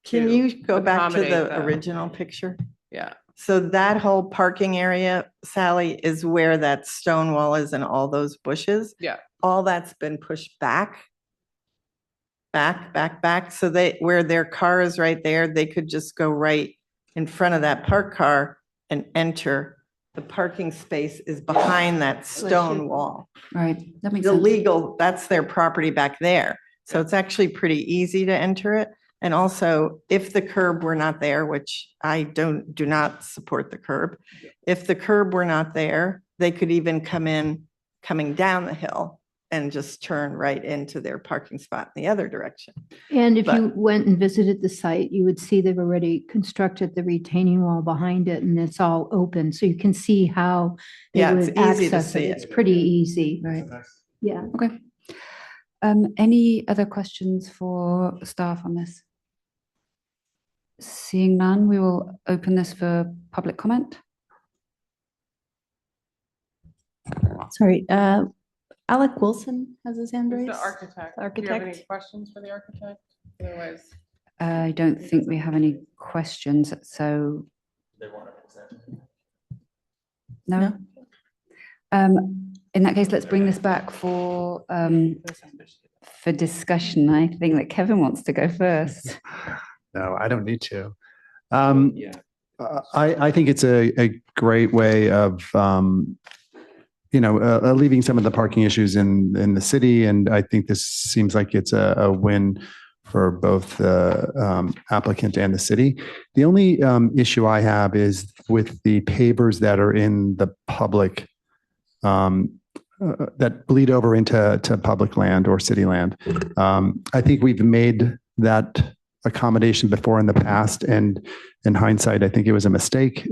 Can to you go back to accommodate the the- original picture? Yeah. So that whole parking area, Sally, is where that stone wall is and all those bushes. Yeah. All that's been pushed back. Back. So where their car is right there, they could just go right in front of that parked car and enter. The parking space is behind that stone wall. Right. That makes The sense. legal, that's their property back there. So it's actually pretty easy to enter it. And also, if the curb were not there, which I do not support the curb. If the curb were not there, they could even coming down the hill and just turn right into their parking spot in the other direction. And if you But- went and visited the site, you would see they've already constructed the retaining wall behind it and it's all open. So you can see how they Yeah, it's would easy to access it. see it. It's pretty easy. Right. Yeah. Okay. Any other questions for staff on this? Seeing none, we will open this for public comment. Sorry, Alec Wilson has his hand Who's raised. the architect? Do you have any Architect. questions for the architect? Otherwise. I don't think we have any questions, so. No? In that case, let's bring this back for discussion. I think that Kevin wants to go first. No, I don't need to. I think it's a great way of, alleviating some of the parking issues in the city. And I think this seems like it's a win for both the applicant and the city. The only issue I have is with the pavers that are in the public, that bleed over into public land or city land. I think we've made that accommodation before in the past, and in hindsight, I think it was a mistake.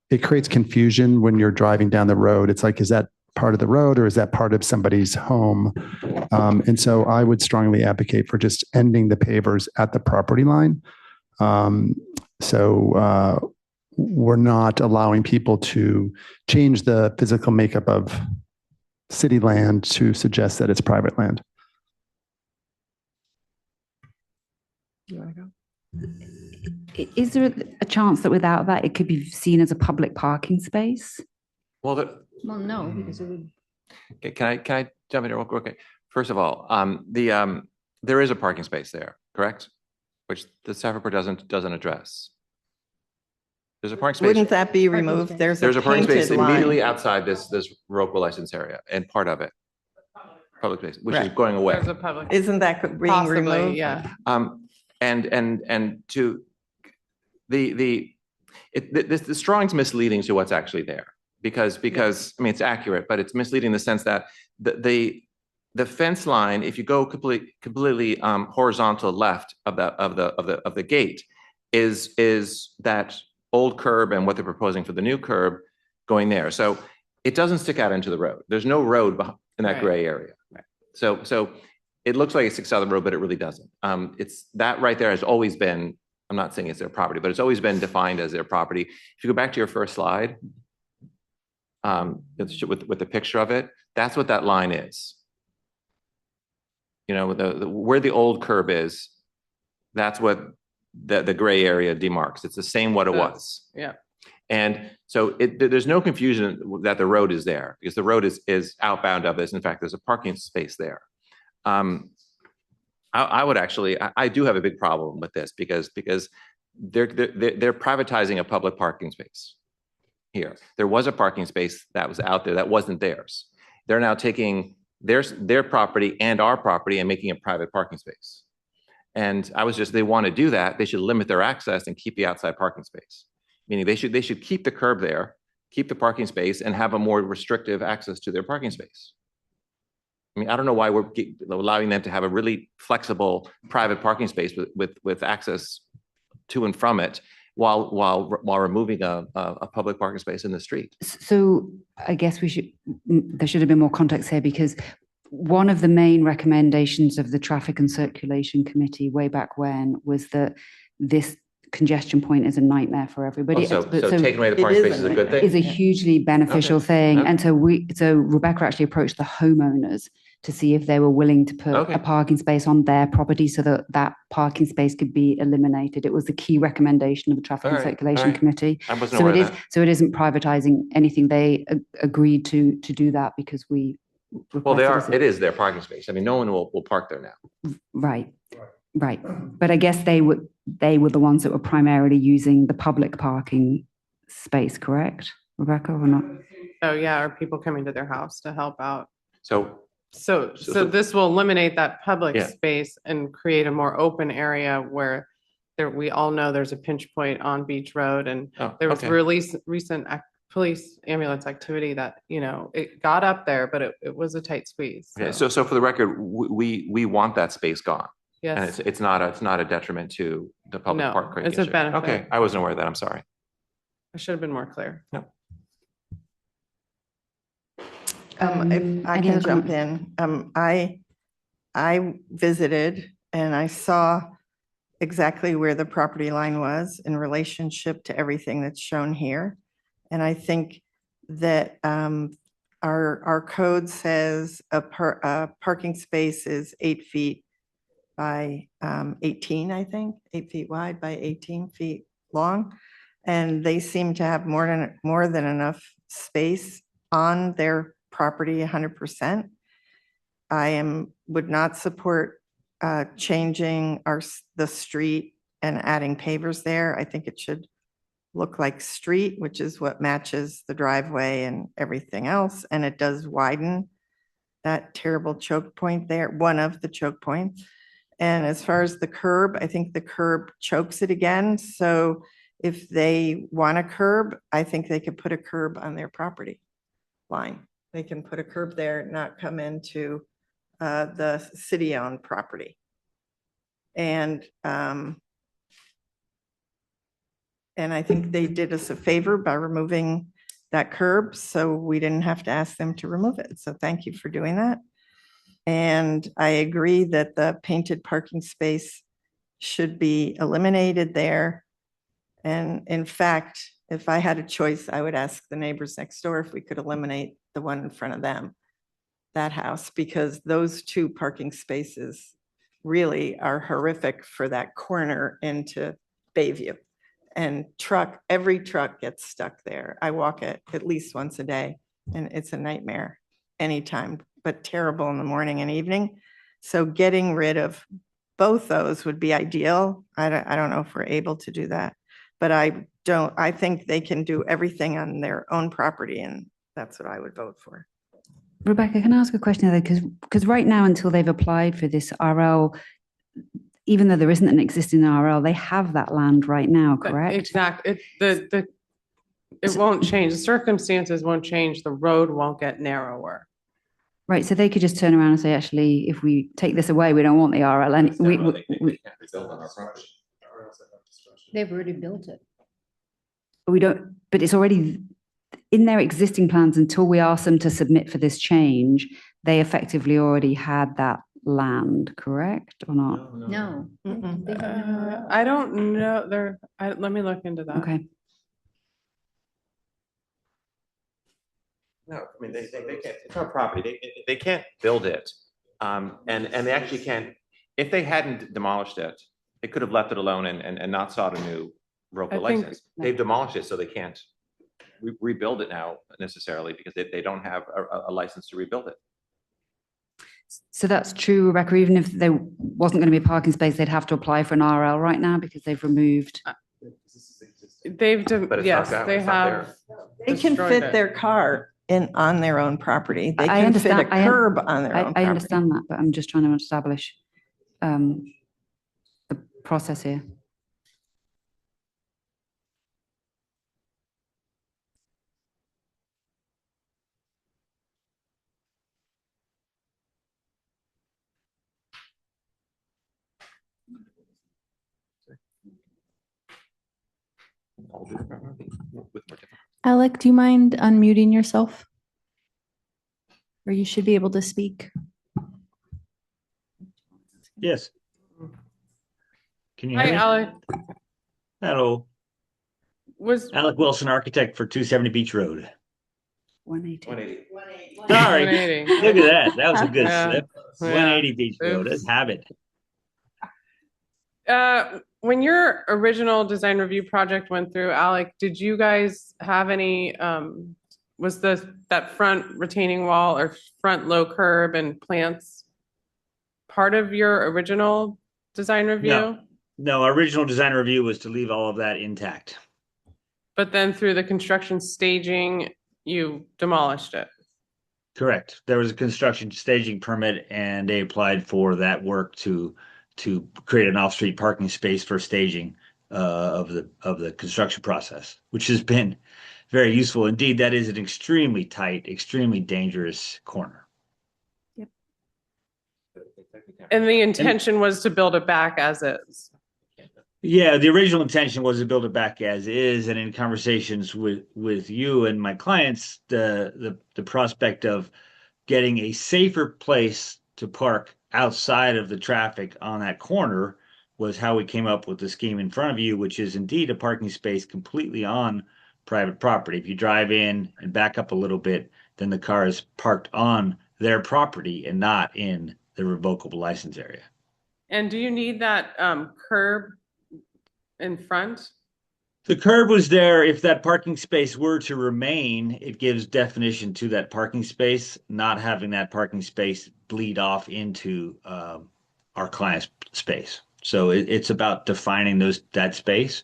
It creates confusion when you're driving down the road. It's like, is that part of the road or is that part of somebody's home? And so I would strongly advocate for just ending the pavers at the property line. So we're not allowing people to change the physical makeup of city land to suggest that it's private land. You want to go? Is there a chance that without that, it could be seen as a public parking space? Well, Well, no, because it would. okay, can I jump in here real quick? Okay. First of all, there is a parking space there, correct? Which the staff report doesn't address. There's a parking space. Wouldn't that be removed? There's a parking space painted line. immediately outside this Roquel license area and part of it. Public space, which is Right. going away. There's a public. Isn't that being Possibly, removed? yeah. And to the drawing's misleading to what's actually there because I mean, it's accurate, but it's misleading in the sense that the fence line, if you go completely horizontal left of the gate, is that old curb and what they're proposing for the new curb going there. So it doesn't stick out into the road. There's no road in that Right. gray area. Right. So it looks like it sticks out of the road, but it really doesn't. It's that right there has always been, I'm not saying it's their property, but it's always been defined as their property. If you go back to your first slide, with the picture of it, that's what that line is. You know, where the old curb is, that's what the gray area demarks. It's the same what it was. Yeah. And so there's no confusion that the road is there because the road is outbound of this. In fact, there's a parking space there. I would actually, I do have a big problem with this because they're privatizing a public parking space here. There was a parking space that was out there that wasn't theirs. They're now taking their property and our property and making a private parking space. And they want to do that. They should limit their access and keep the outside parking space. Meaning they should keep the curb there, keep the parking space, and have a more restrictive access to their parking space. I mean, I don't know why we're allowing them to have a really flexible private parking space with access to and from it while removing a public parking space in the street. So I guess there should have been more context here because one of the main recommendations of the Traffic and Circulation Committee way back when was that this congestion point is a nightmare for everybody. So taking away the parking space is a good thing? Is a hugely beneficial thing. Okay. And so Rebecca actually approached the homeowners to see if they were willing to put a parking space on their property so that parking space could be eliminated. It was the key recommendation of the Traffic and Circulation Committee. I wasn't aware of that. So it isn't privatizing anything. They agreed to do that because we. Well, it is their parking space. I mean, no one will park there now. Right. But I guess they were the ones that were primarily using the public parking space, correct, Rebecca, or not? Oh, yeah. Are people coming to their house to help out? So this will eliminate that public Yeah. space and create a more open area where we all know there's a pinch point on Beach Road and there was recent police ambulance activity that, it got up there, but it was a tight squeeze. Okay, so for the record, we want that space gone. Yes. And it's not a detriment to the public No, park. it's a benefit. Okay, I wasn't aware of that. I'm sorry. I should have been more clear. No. If I can jump in, I visited and I saw exactly where the property line was in relationship to everything that's shown here. And I think that our code says a parking space is 8 feet by 18, I think, 8 feet wide by 18 feet long. And they seem to have more than enough space on their property, 100%. Would not support changing the street and adding pavers there. I think it should look like street, which is what matches the driveway and everything else. And it does widen that terrible choke point there, one of the choke points. And as far as the curb, I think the curb chokes it again. So if they want a curb, I think they could put a curb on their property line. They can put a curb there, not come into the city-owned property. And I think they did us a favor by removing that curb, so we didn't have to ask them to remove it. So thank you for doing that. And I agree that the painted parking space should be eliminated there. And in fact, if I had a choice, I would ask the neighbors next door if we could eliminate the one in front of them, that house, because those two parking spaces really are horrific for that corner into Bayview. And every truck gets stuck there. I walk it at least once a day, and it's a nightmare anytime, but terrible in the morning and evening. So getting rid of both those would be ideal. I don't know if we're able to do that, but I think they can do everything on their own property, and that's what I would vote for. Rebecca, can I ask a question there? Because right now, until they've applied for this RL, even though there isn't an existing RL, they have that land right now, correct? Exactly. It won't change. The circumstances won't change. The road won't get narrower. Right. So they could just turn around and say, actually, if we take this away, we don't want the RL. And They've already built it. we don't, but it's already in their existing plans. Until we ask them to submit for this change, they effectively already had that land, correct or not? No. I don't know. Let me look into that. Okay. No, I mean, they can't, it's our property, they can't build it. And they actually can't, if they hadn't demolished it, they could have left it alone and not sought a new ROPA license. They've demolished it, so they can't rebuild it now necessarily because they don't have a license to rebuild it. So that's true, Rebecca. Even if there wasn't going to be a parking space, they'd have to apply for an RL right now because they've removed. Yes, they have. They can fit their car on their own property. They I can understand, fit a curb on their own property. I understand that, but I'm just trying to establish the process here. Alec, do you mind unmuting yourself? Or you should be able to speak. Yes. Can you Hi, hear me? Alec. Hello. Alec Wilson, architect for 270 Beach Road. 180. Sorry. 180. Look at that. That was a good Yeah. slip. Yeah. 180 Beach Road. Let's Oops. have it. When your original design review project went through, Alec, did you guys have any, was that front retaining wall or front low curb and plants part of your original design review? No, our original design review was to leave all of that intact. But then through the construction staging, you demolished it. Correct. There was a construction staging permit and they applied for that work to create an off-street parking space for staging of the construction process, which has been very useful. Indeed, that is an extremely tight, extremely dangerous corner. Yep. And the intention was to build it back as is. Yeah, the original intention was to build it back as is, and in conversations with you and my clients, the prospect of getting a safer place to park outside of the traffic on that corner was how we came up with the scheme in front of you, which is indeed a parking space completely on private property. If you drive in and back up a little bit, then the car is parked on their property and not in the revocable license area. And do you need that curb in front? The curb was there. If that parking space were to remain, it gives definition to that parking space, not having that parking space bleed off into our client's space. So it's about defining that space.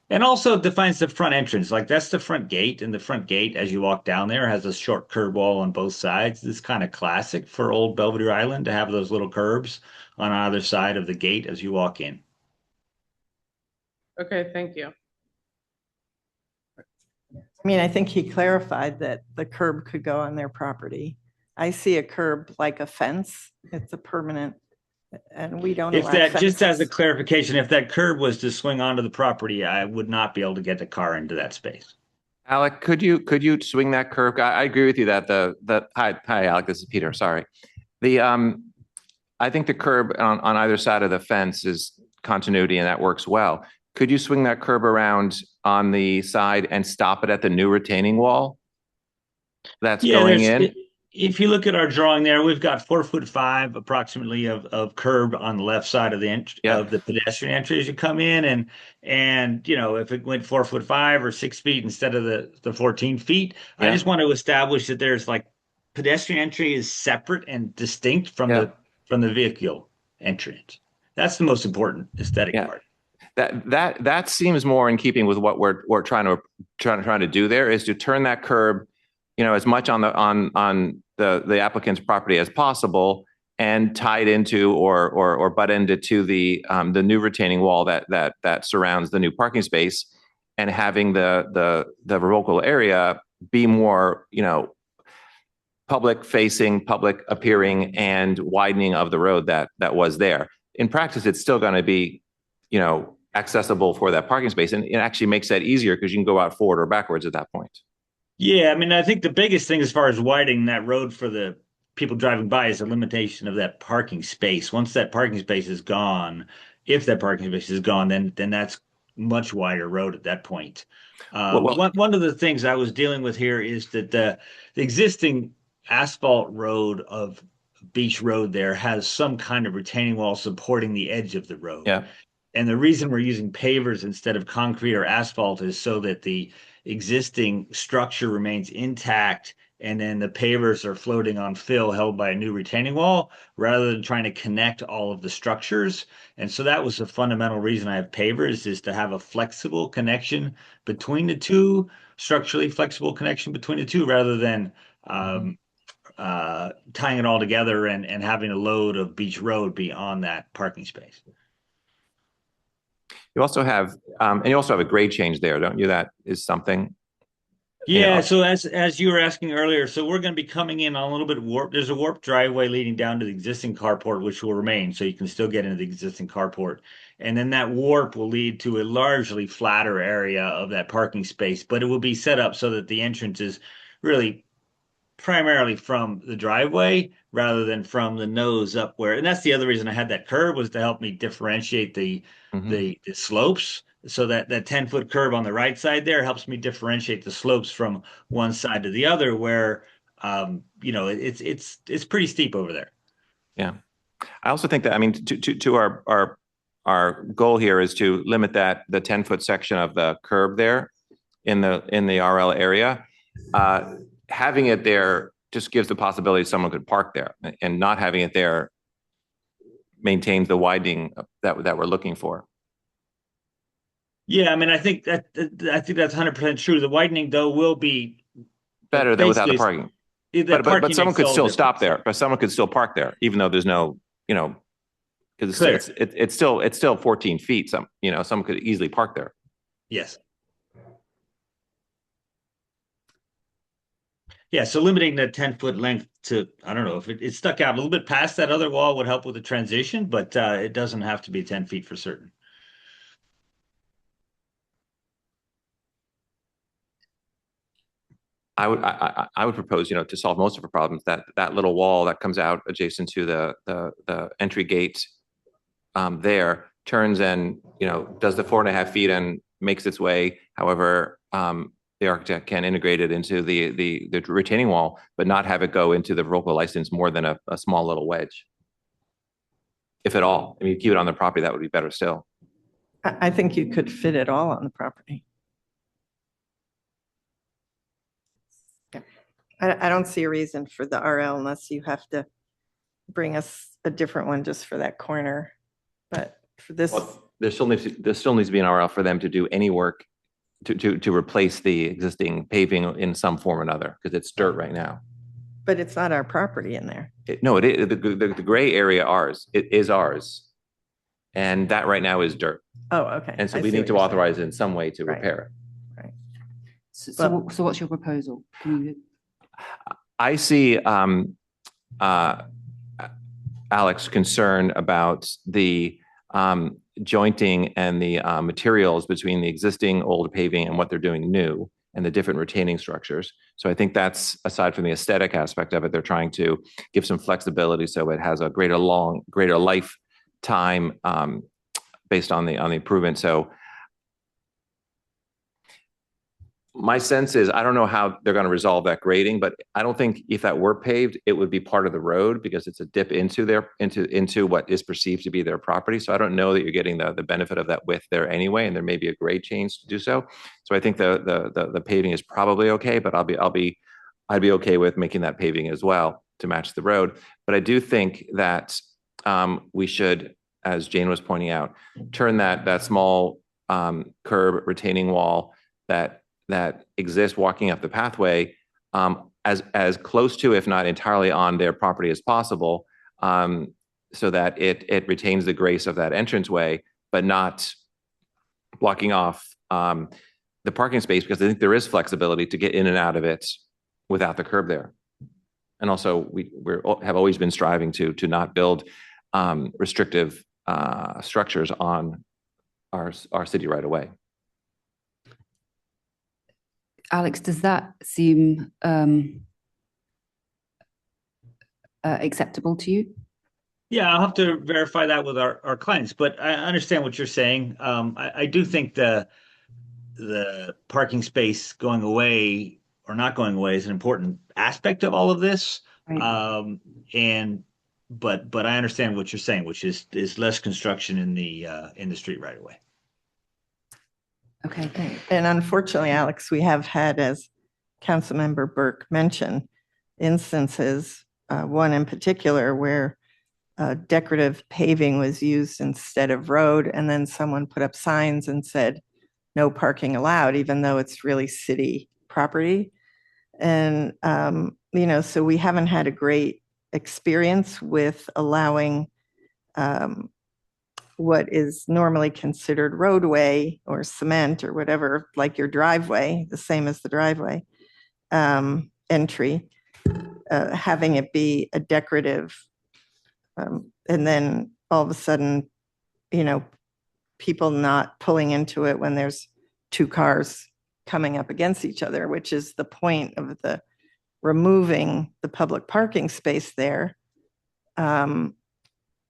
And also defines the front entrance. Like that's the front gate, and the front gate, as you walk down there, has a short curb wall on both sides. It's kind of classic for Old Belvedere Island to have those little curbs on either side of the gate as you walk in. Okay, thank you. I mean, I think he clarified that the curb could go on their property. I see a curb like a fence. It's a permanent, and we don't If allow that, just as a fences. clarification, if that curb was to swing onto the property, I would not be able to get the car into that space. Alec, could you swing that curb? I agree with you that hi Alec, this is Peter. Sorry. I think the curb on either side of the fence is continuity, and that works well. Could you swing that curb around on the side and stop it at the new retaining wall that's going in? If you look at our drawing there, we've got 4'5" approximately of curb on the left side of the pedestrian entry as you come in, and if it went 4'5" or 6 feet instead of the 14 feet, I just want to establish that there's like pedestrian entry is separate and distinct from the vehicle entrance. That's the most important aesthetic part. That seems more in keeping with what we're trying to do there, is to turn that curb, as much on the applicant's property as possible, and tie it into or butt into the new retaining wall that surrounds the new parking space, and having the revocable area be more public facing, public appearing, and widening of the road that was there. In practice, it's still going to be accessible for that parking space, and it actually makes that easier because you can go out forward or backwards at that point. Yeah, I mean, I think the biggest thing as far as widening that road for the people driving by is the limitation of that parking space. Once that parking space is gone, if that parking space is gone, then that's much wider road at that point. One of the things I was dealing with here is that the existing asphalt road of Beach Road there has some kind of retaining wall supporting the edge of the road. Yeah. And the reason we're using pavers instead of concrete or asphalt is so that the existing structure remains intact, and then the pavers are floating on fill held by a new retaining wall, rather than trying to connect all of the structures. And so that was the fundamental reason I have pavers, is to have a flexible connection between the two, structurally flexible connection between the two, rather than tying it all together and having a load of Beach Road be on that parking space. You also have, a grade change there, don't you? That is something. Yeah. So as you were asking earlier, so we're going to be coming in on a little bit warped. There's a warped driveway leading down to the existing carport, which will remain, so you can still get into the existing carport. And then that warp will lead to a largely flatter area of that parking space, but it will be set up so that the entrance is really primarily from the driveway rather than from the nose up where, and that's the other reason I had that curve, was to help me differentiate the slopes. So that 10-foot curve on the right side there helps me differentiate the slopes from one side to the other, where it's pretty steep over there. Yeah. I also think that, I mean, to our goal here is to limit the 10-foot section of the curb there in the RL area. Having it there just gives the possibility someone could park there, and not having it there maintains the widening that we're looking for. Yeah, I mean, I think that's 100% true. The widening, though, will be better than without the parking. But someone could still stop there. But someone could still park there, even though there's no, because it's still 14 feet. Someone could easily park there. Yes. Yeah, so limiting the 10-foot length to, I don't know, if it stuck out a little bit past that other wall would help with the transition, but it doesn't have to be 10 feet for certain. I would propose, to solve most of our problems, that little wall that comes out adjacent to the entry gate there turns and, does the 4.5 feet and makes its way, however the architect can integrate it into the retaining wall, but not have it go into the local license more than a small little wedge. If at all. I mean, keep it on the property, that would be better still. I think you could fit it all on the property. Yeah. I don't see a reason for the RL unless you have to bring us a different one just for that corner. But for this, Well, there still needs to be an RL for them to do any work to replace the existing paving in some form or another, because it's dirt right now. but it's not our property in there. No, it is the gray area ours. It is ours. And that right now is dirt. Oh, okay. And so I we see need what to you're authorize it in some way to Right. repair it. So what's your proposal? Can you? I see Alex concern about the jointing and the materials between the existing old paving and what they're doing new and the different retaining structures. So I think that's, aside from the aesthetic aspect of it, they're trying to give some flexibility so it has a greater lifetime based on the improvement. So my sense is, I don't know how they're going to resolve that grading, but I don't think if that were paved, it would be part of the road because it's a dip into what is perceived to be their property. So I don't know that you're getting the benefit of that width there anyway, and there may be a grade change to do so. So I think the paving is probably okay, but I'd be okay with making that paving as well to match the road. But I do think that we should, as Jane was pointing out, turn that small curb retaining wall that exists walking up the pathway as close to, if not entirely on their property as possible, so that it retains the grace of that entranceway, but not blocking off the parking space, because I think there is flexibility to get in and out of it without the curb there. And also, we have always been striving to not build restrictive structures on our city right away. Alex, does that seem acceptable to you? Yeah, I'll have to verify that with our clients, but I understand what you're saying. I do think the parking space going away or not going away is an important aspect of all of this. Right. But I understand what you're saying, which is less construction in the street right away. Okay. And unfortunately, Alex, we have had, as Councilmember Burke mentioned, instances, one in particular where decorative paving was used instead of road, and then someone put up signs and said, no parking allowed, even though it's really city property. And, so we haven't had a great experience with allowing what is normally considered roadway or cement or whatever, like your driveway, the same as the driveway entry, having it be a decorative, and then all of a sudden, people not pulling into it when there's two cars coming up against each other, which is the point of the removing the public parking space there,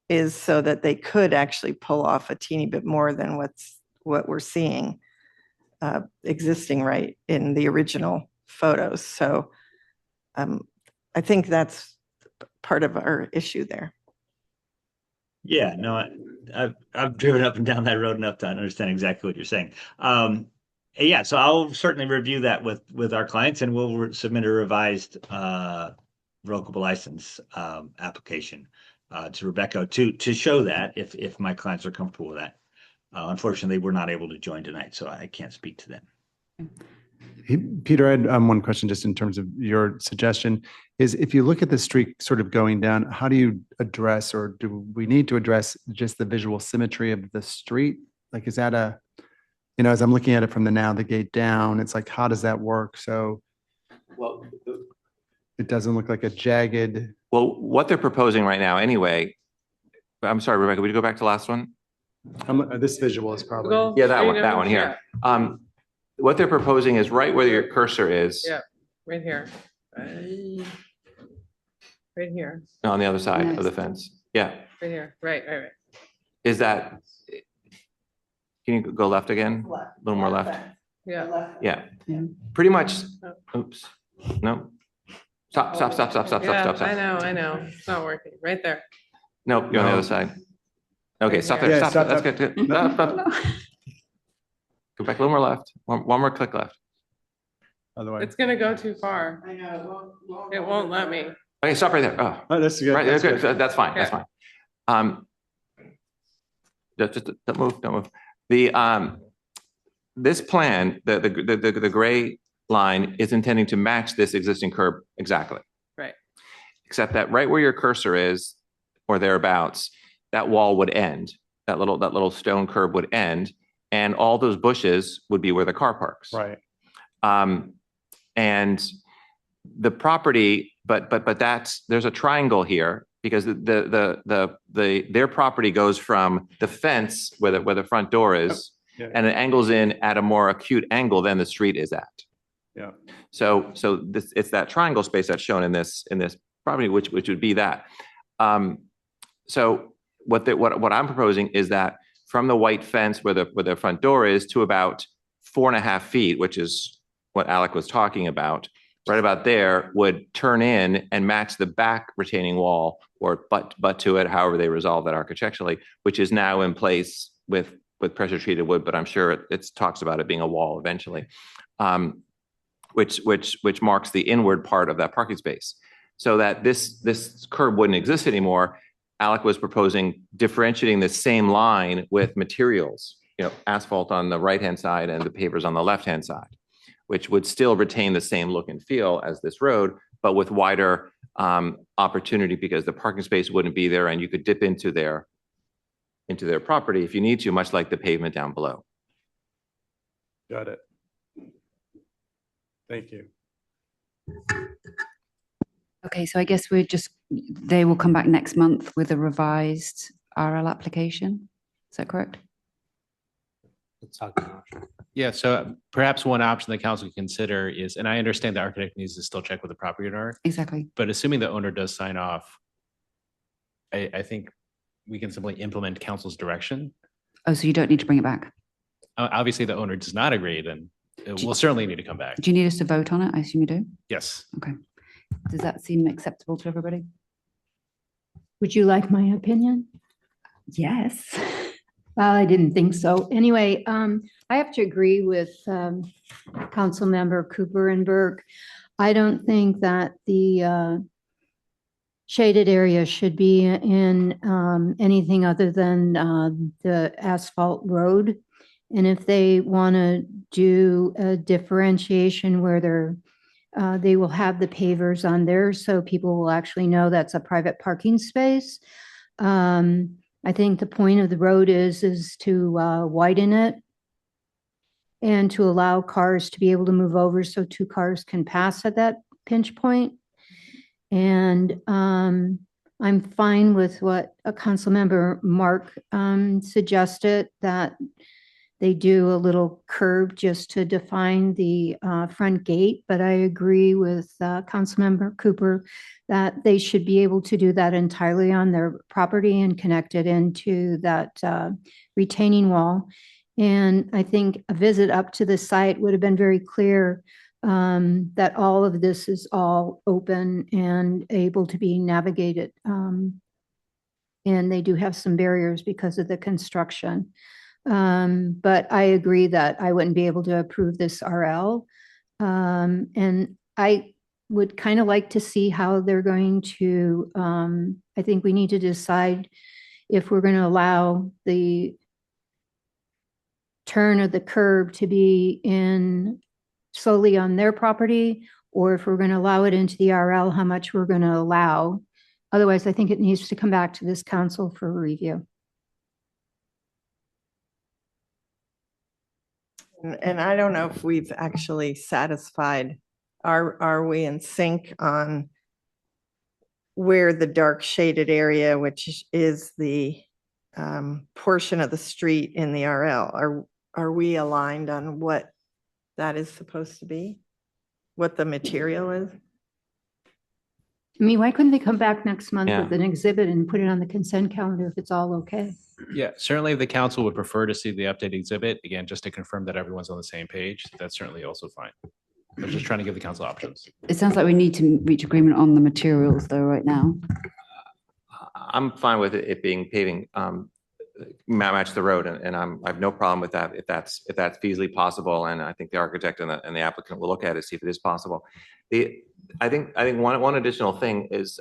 is so that they could actually pull off a teeny bit more than what we're seeing existing right in the original photos. So I think that's part of our issue there. Yeah, no, I've driven up and down that road enough to understand exactly what you're saying. Yeah, so I'll certainly review that with our clients, and we'll submit a revised revocable license application to Rebecca to show that if my clients are comfortable with that. Unfortunately, we're not able to join tonight, so I can't speak to them. Peter, I had one question just in terms of your suggestion is, if you look at the street sort of going down, how do you address, or do we need to address just the visual symmetry of the street? Like, is that as I'm looking at it from the gate down, it's like, how does that work? So well, it doesn't look like a jagged. Well, what they're proposing right now anyway, I'm sorry, Rebecca, would you go back to the last one? This visual is probably. Yeah, that one here. Yeah. What they're proposing is right where your cursor is. Yeah, right here. Right here. On the other side of the fence. Yeah. Right here. Right. Is that, can you go left again? Left. A little more left. Yeah. Yeah, pretty much. Oops, no. Stop, stop, stop, stop, stop, Yeah, stop, stop, I stop. know. It's not working. Right there. Nope, you're on the No. other side. Okay, stop here. there, Yeah, stop, stop, that's stop. good. Stop, stop. Go back a little more left, one more click left. Otherwise. It's gonna go too far. I know. It won't let me. Okay, stop right there. Oh, Oh, that's good. right, That's good, good. that's fine, that's Yeah. fine. Just don't move, don't move. The, this plan, the gray line is intending to match this existing curb exactly. Right. Except that right where your cursor is, or thereabouts, that wall would end. That little stone curb would end, and all those bushes would be where the car parks. Right. And the property, but there's a triangle here because their property goes from the fence where the front door is, Yeah. and it angles in at a more acute angle than the street is at. Yeah. So it's that triangle space that's shown in this property, which would be that. So what I'm proposing is that from the white fence where the front door is to about 4.5 feet, which is what Alec was talking about, right about there would turn in and match the back retaining wall or butt to it, however they resolve that architecturally, which is now in place with pressure treated wood, but I'm sure it talks about it being a wall eventually, which marks the inward part of that parking space. So that this curb wouldn't exist anymore. Alec was proposing differentiating the same line with materials, asphalt on the right-hand side and the pavers on the left-hand side, which would still retain the same look and feel as this road, but with wider opportunity because the parking space wouldn't be there and you could dip into their property if you need to, much like the pavement down below. Got it. Thank you. Okay, so I guess they will come back next month with a revised RL application. Is that correct? Let's talk about it. Yeah, so perhaps one option the council can consider is, and I understand the architect needs to still check with the property owner, Exactly. but assuming the owner does sign off, I think we can simply implement council's direction. Oh, so you don't need to bring it back? Obviously, the owner does not agree, then we'll certainly need to come back. Do you need us to vote on it? I assume you do? Yes. Okay. Does that seem acceptable to everybody? Would you like my opinion? Yes. Well, I didn't think so. Anyway, I have to agree with Councilmember Cooper and Burke. I don't think that the shaded area should be in anything other than the asphalt road. And if they want to do a differentiation where they will have the pavers on there so people will actually know that's a private parking space. I think the point of the road is to widen it and to allow cars to be able to move over so 2 cars can pass at that pinch point. And I'm fine with what a Councilmember Mark suggested, that they do a little curb just to define the front gate. But I agree with Councilmember Cooper that they should be able to do that entirely on their property and connect it into that retaining wall. And I think a visit up to the site would have been very clear that all of this is all open and able to be navigated. And they do have some barriers because of the construction. But I agree that I wouldn't be able to approve this RL. And I would kind of like to see how they're going to, I think we need to decide if we're going to allow the turn of the curb to be in solely on their property, or if we're going to allow it into the RL, how much we're going to allow. Otherwise, I think it needs to come back to this council for review. And I don't know if we've actually satisfied, are we in sync on where the dark shaded area, which is the portion of the street in the RL, are we aligned on what that is supposed to be? What the material is? I mean, why couldn't they come back next month Yeah. with an exhibit and put it on the consent calendar if it's all okay? Yeah, certainly the council would prefer to see the updated exhibit, again, just to confirm that everyone's on the same page. That's certainly also fine. I'm just trying to give the council options. It sounds like we need to reach agreement on the materials though right now. I'm fine with it being paving, match the road, and I have no problem with that if that's feasibly possible. And I think the architect and the applicant will look at it, see if it is possible. I think one additional thing is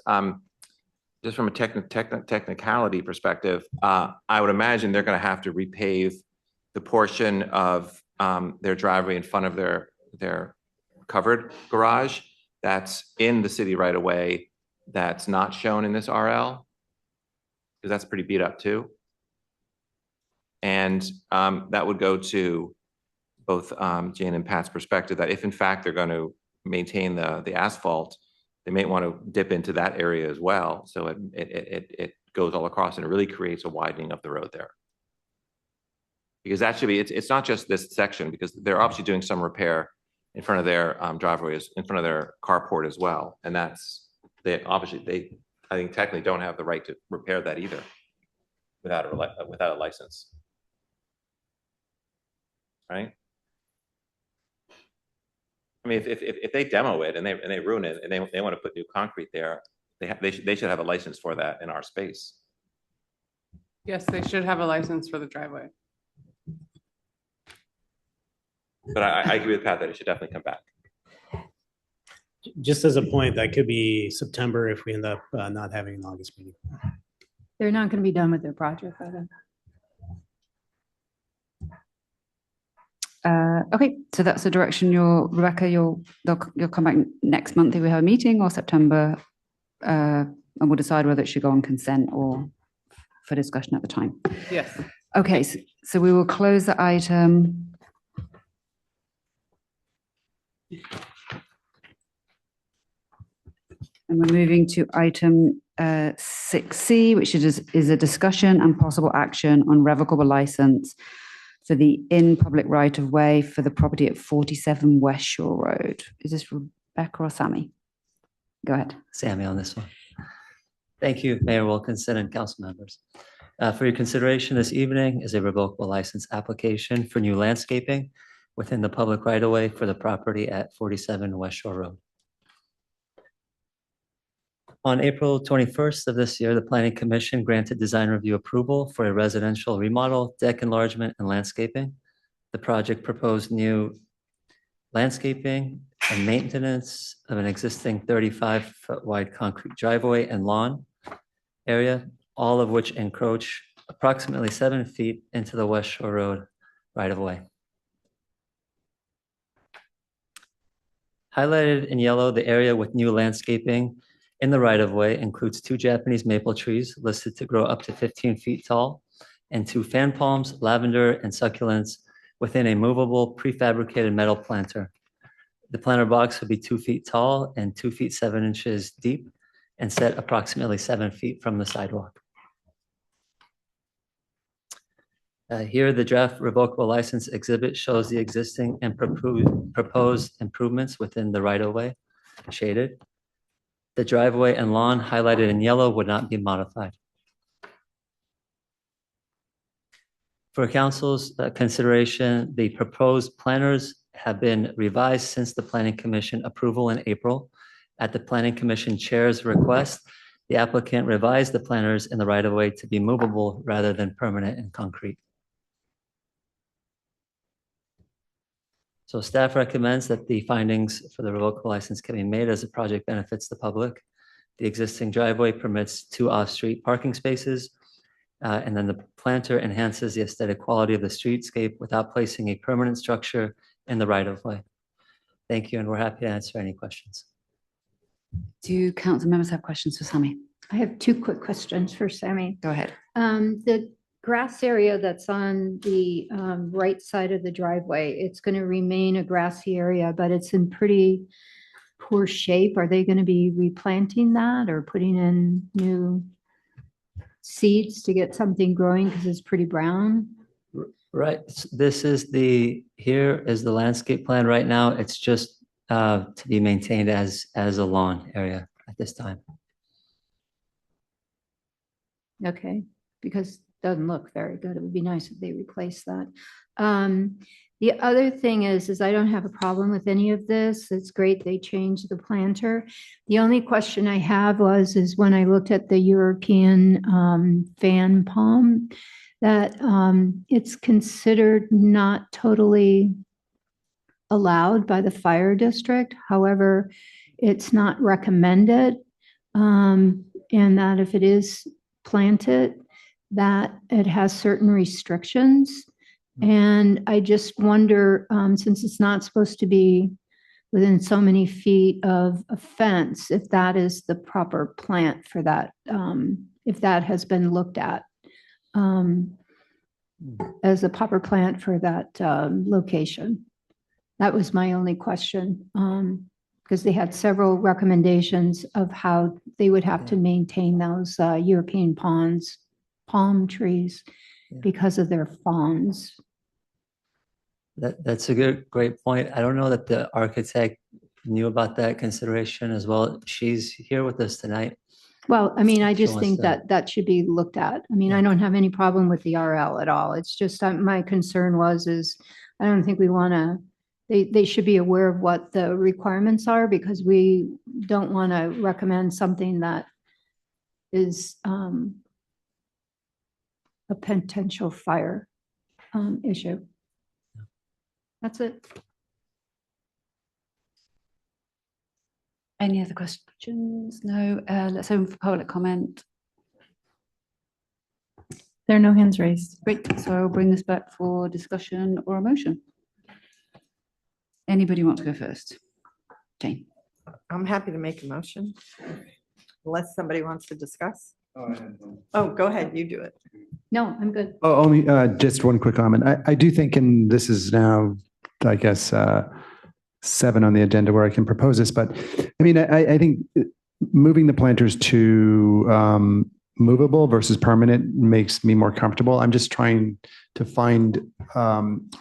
just from a technicality perspective, I would imagine they're going to have to repave the portion of their driveway in front of their covered garage that's in the city right away, that's not shown in this RL, because that's pretty beat up too. And that would go to both Jane and Pat's perspective that if in fact they're going to maintain the asphalt, they may want to dip into that area as well. So it goes all across and it really creates a widening of the road there. Because that should be, it's not just this section, because they're obviously doing some repair in front of their driveways, in front of their carport as well. And that's, I think technically don't have the right to repair that either without a license. Right? I mean, if they demo it and they ruin it and they want to put new concrete there, they should have a license for that in our space. Yes, they should have a license for the driveway. But I agree with Pat that it should definitely come back. Just as a point, that could be September if we end up not having an August meeting. They're not going to be done with their project by then. Okay, so that's the direction Rebecca, you'll come back next month if we have a meeting, or September, and we'll decide whether it should go on consent or for discussion at the time. Yes. Okay, so we will close the item. And we're moving to item 6C, which is a discussion and possible action on revocable license for the in-public right-of-way for the property at 47 West Shore Road. Is this Rebecca or Sammy? Go ahead. Sammy on this one. Thank you, Mayor Wilkinson and council members. For your consideration this evening is a revocable license application for new landscaping within the public right-of-way for the property at 47 West Shore Road. On April 21st of this year, the Planning Commission granted design review approval for a residential remodel, deck enlargement, and landscaping. The project proposed new landscaping and maintenance of an existing 35-foot wide concrete driveway and lawn area, all of which encroach approximately 7 feet into the West Shore Road right-of-way. Highlighted in yellow, the area with new landscaping in the right-of-way includes 2 Japanese maple trees listed to grow up to 15 feet tall and 2 fan palms, lavender, and succulents within a movable prefabricated metal planter. The planter box would be 2 feet tall and 2 feet 7 inches deep and set approximately 7 feet from the sidewalk. Here, the draft revocable license exhibit shows the existing and proposed improvements within the right-of-way, shaded. The driveway and lawn highlighted in yellow would not be modified. For council's consideration, the proposed planners have been revised since the Planning Commission approval in April. At the Planning Commission Chair's request, the applicant revised the planners in the right-of-way to be movable rather than permanent and concrete. So staff recommends that the findings for the revocable license can be made as the project benefits the public. The existing driveway permits 2 off-street parking spaces, and then the planter enhances the aesthetic quality of the streetscape without placing a permanent structure in the right-of-way. Thank you, and we're happy to answer any questions. Do council members have questions for Sammy? I have 2 quick questions for Sammy. Go ahead. The grass area that's on the right side of the driveway, it's going to remain a grassy area, but it's in pretty poor shape. Are they going to be replanting that or putting in new seeds to get something growing because it's pretty brown? Right. This is here is the landscape plan right now. It's just to be maintained as a lawn area. at this time. Okay, because it doesn't look very good. It would be nice if they replace that. The other thing is I don't have a problem with any of this. It's great they changed the planter. The only question I have is when I looked at the European fan palm, that it's considered not totally allowed by the fire district. However, it's not recommended. And that if it is planted, that it has certain restrictions. And I just wonder, since it's not supposed to be within so many feet of a fence, if that is the proper plant for that, if that has been looked at as a proper plant for that location. That was my only question, because they had several recommendations of how they would have to maintain those European palm trees because of their fawns. That's a great point. I don't know that the architect knew about that consideration as well. She's here with us tonight. Well, I mean, I She just wants think to- that should be looked at. I mean, I don't have any problem with the RL at all. It's just my concern is I don't think we want to, they should be aware of what the requirements are, because we don't want to recommend something that is a potential fire issue. That's it. Any other questions? No. Let's open for public comment. There are no hands raised. Great. So I'll bring this back for discussion or a motion. Anybody want to go first? Jane. I'm happy to make a motion unless somebody wants to discuss. Oh, go ahead, you do it. No, I'm good. Oh, only just one quick comment. I do think, and this is now, I guess, 7 on the agenda where I can propose this, but I mean, I think moving the planters to movable versus permanent makes me more comfortable. I'm just trying to find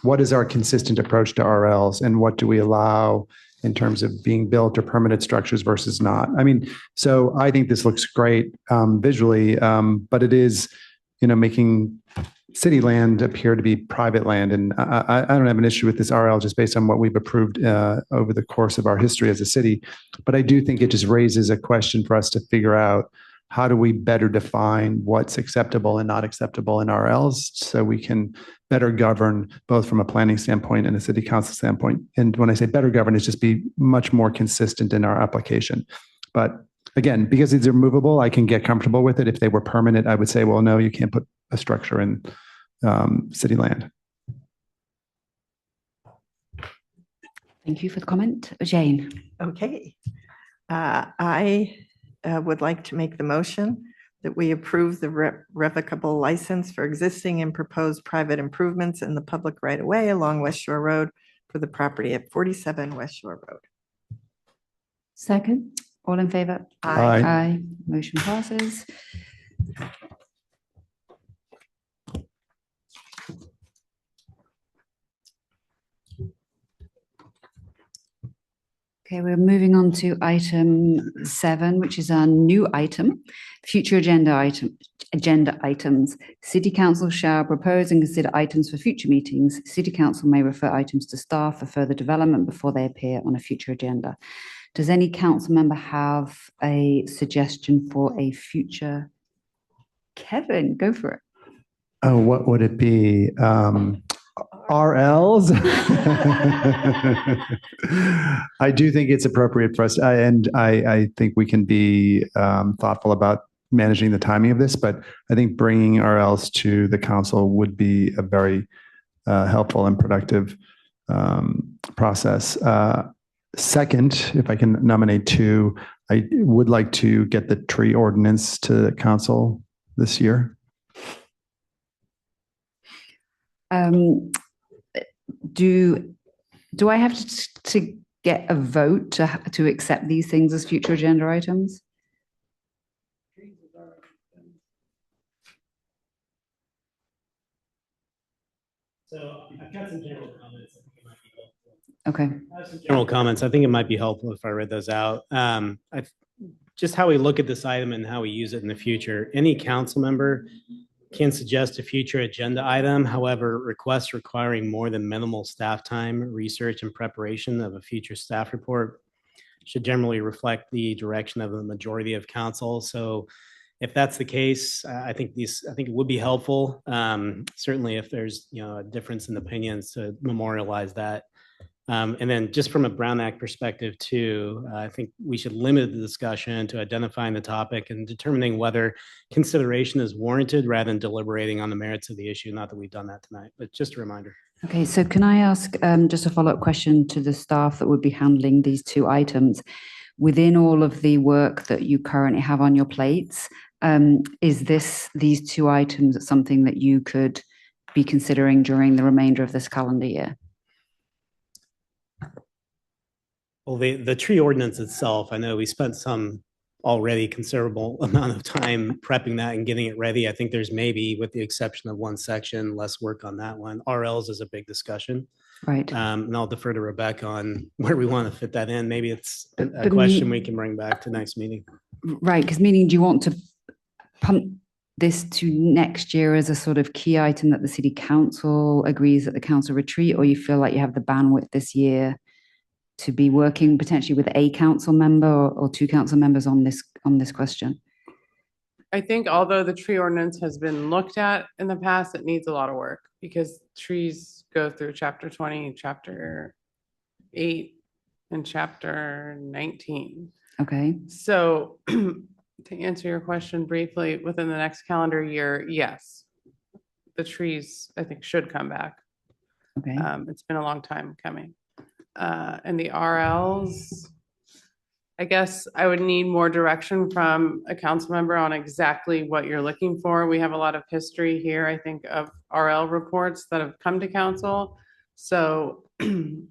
what is our consistent approach to RLs and what do we allow in terms of being built or permanent structures versus not. I mean, so I think this looks great visually, but it is, making city land appear to be private land. And I don't have an issue with this RL just based on what we've approved over the course of our history as a city. But I do think it just raises a question for us to figure out, how do we better define what's acceptable and not acceptable in RLs so we can better govern both from a planning standpoint and a city council standpoint. And when I say better govern, it's just be much more consistent in our application. But again, because these are movable, I can get comfortable with it. If they were permanent, I would say, well, no, you can't put a structure in city land. Thank you for the comment. Jane. Okay. I would like to make the motion that we approve the revocable license for existing and proposed private improvements in the public right-of-way along West Shore Road for the property at 47 West Shore Road. Second. All in favor? Aye. Aye. Motion passes. Okay, we're moving on to item 7, which is our new item, future agenda items. City Council shall propose and consider items for future meetings. City Council may refer items to staff for further development before they appear on a future agenda. Does any council member have a suggestion for a future? Kevin, go for it. Oh, what would it be? RLs. I do think it's appropriate for us, and I think we can be thoughtful about managing the timing of this, but I think bringing RLs to the council would be a very helpful and productive process. Second, if I can nominate 2, I would like to get the tree ordinance to the council this year. Do I have to get a vote to accept these things as future agenda items? So I've got some general comments. Okay. General comments. I think it might be helpful if I read those out. just how we look at this item and how we use it in the future. Any council member can suggest a future agenda item. However, requests requiring more than minimal staff time, research, and preparation of a future staff report should generally reflect the direction of the majority of council. So if that's the case, I think it would be helpful. Certainly if there's, a difference in opinions, to memorialize that. And then just from a Brown Act perspective too, I think we should limit the discussion to identifying the topic and determining whether consideration is warranted rather than deliberating on the merits of the issue. Not that we've done that tonight, but just a reminder. Okay, so can I ask just a follow-up question to the staff that would be handling these two items? Within all of the work that you currently have on your plates, is these two items something that you could be considering during the remainder of this calendar year? Well, the tree ordinance itself, I know we spent some already considerable amount of time prepping that and getting it ready. I think there's maybe, with the exception of one section, less work on that one. RLs is a big discussion. Right. And I'll defer to Rebecca on where we want to fit that in. Maybe it's a question we can bring back to next meeting. Right, because meaning, do you want to pump this to next year as a sort of key item that the city council agrees at the council retreat, or you feel like you have the bandwidth this year to be working potentially with a council member or two council members on this question? I think although the tree ordinance has been looked at in the past, it needs a lot of work because trees go through chapter 20, chapter 8, and chapter 19. Okay. So to answer your question briefly, within the next calendar year, yes, the trees I think should come back. Okay. It's been a long time coming. And the RLs, I guess I would need more direction from a council member on exactly what you're looking for. We have a lot of history here, I think, of RL reports that have come to council. So I think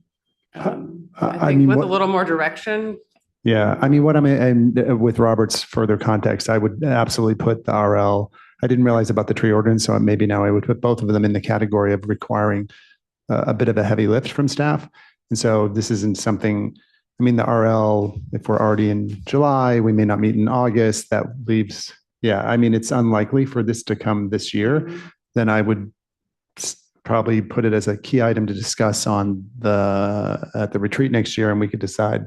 with a little more direction. Yeah, with Robert's further context, I would absolutely put the RL. I didn't realize about the tree ordinance, so maybe now I would put both of them in the category of requiring a bit of a heavy lift from staff. And so this isn't something, the RL, if we're already in July, we may not meet in August. That leaves, it's unlikely for this to come this year. Then I would probably put it as a key item to discuss at the retreat next year, and we could decide,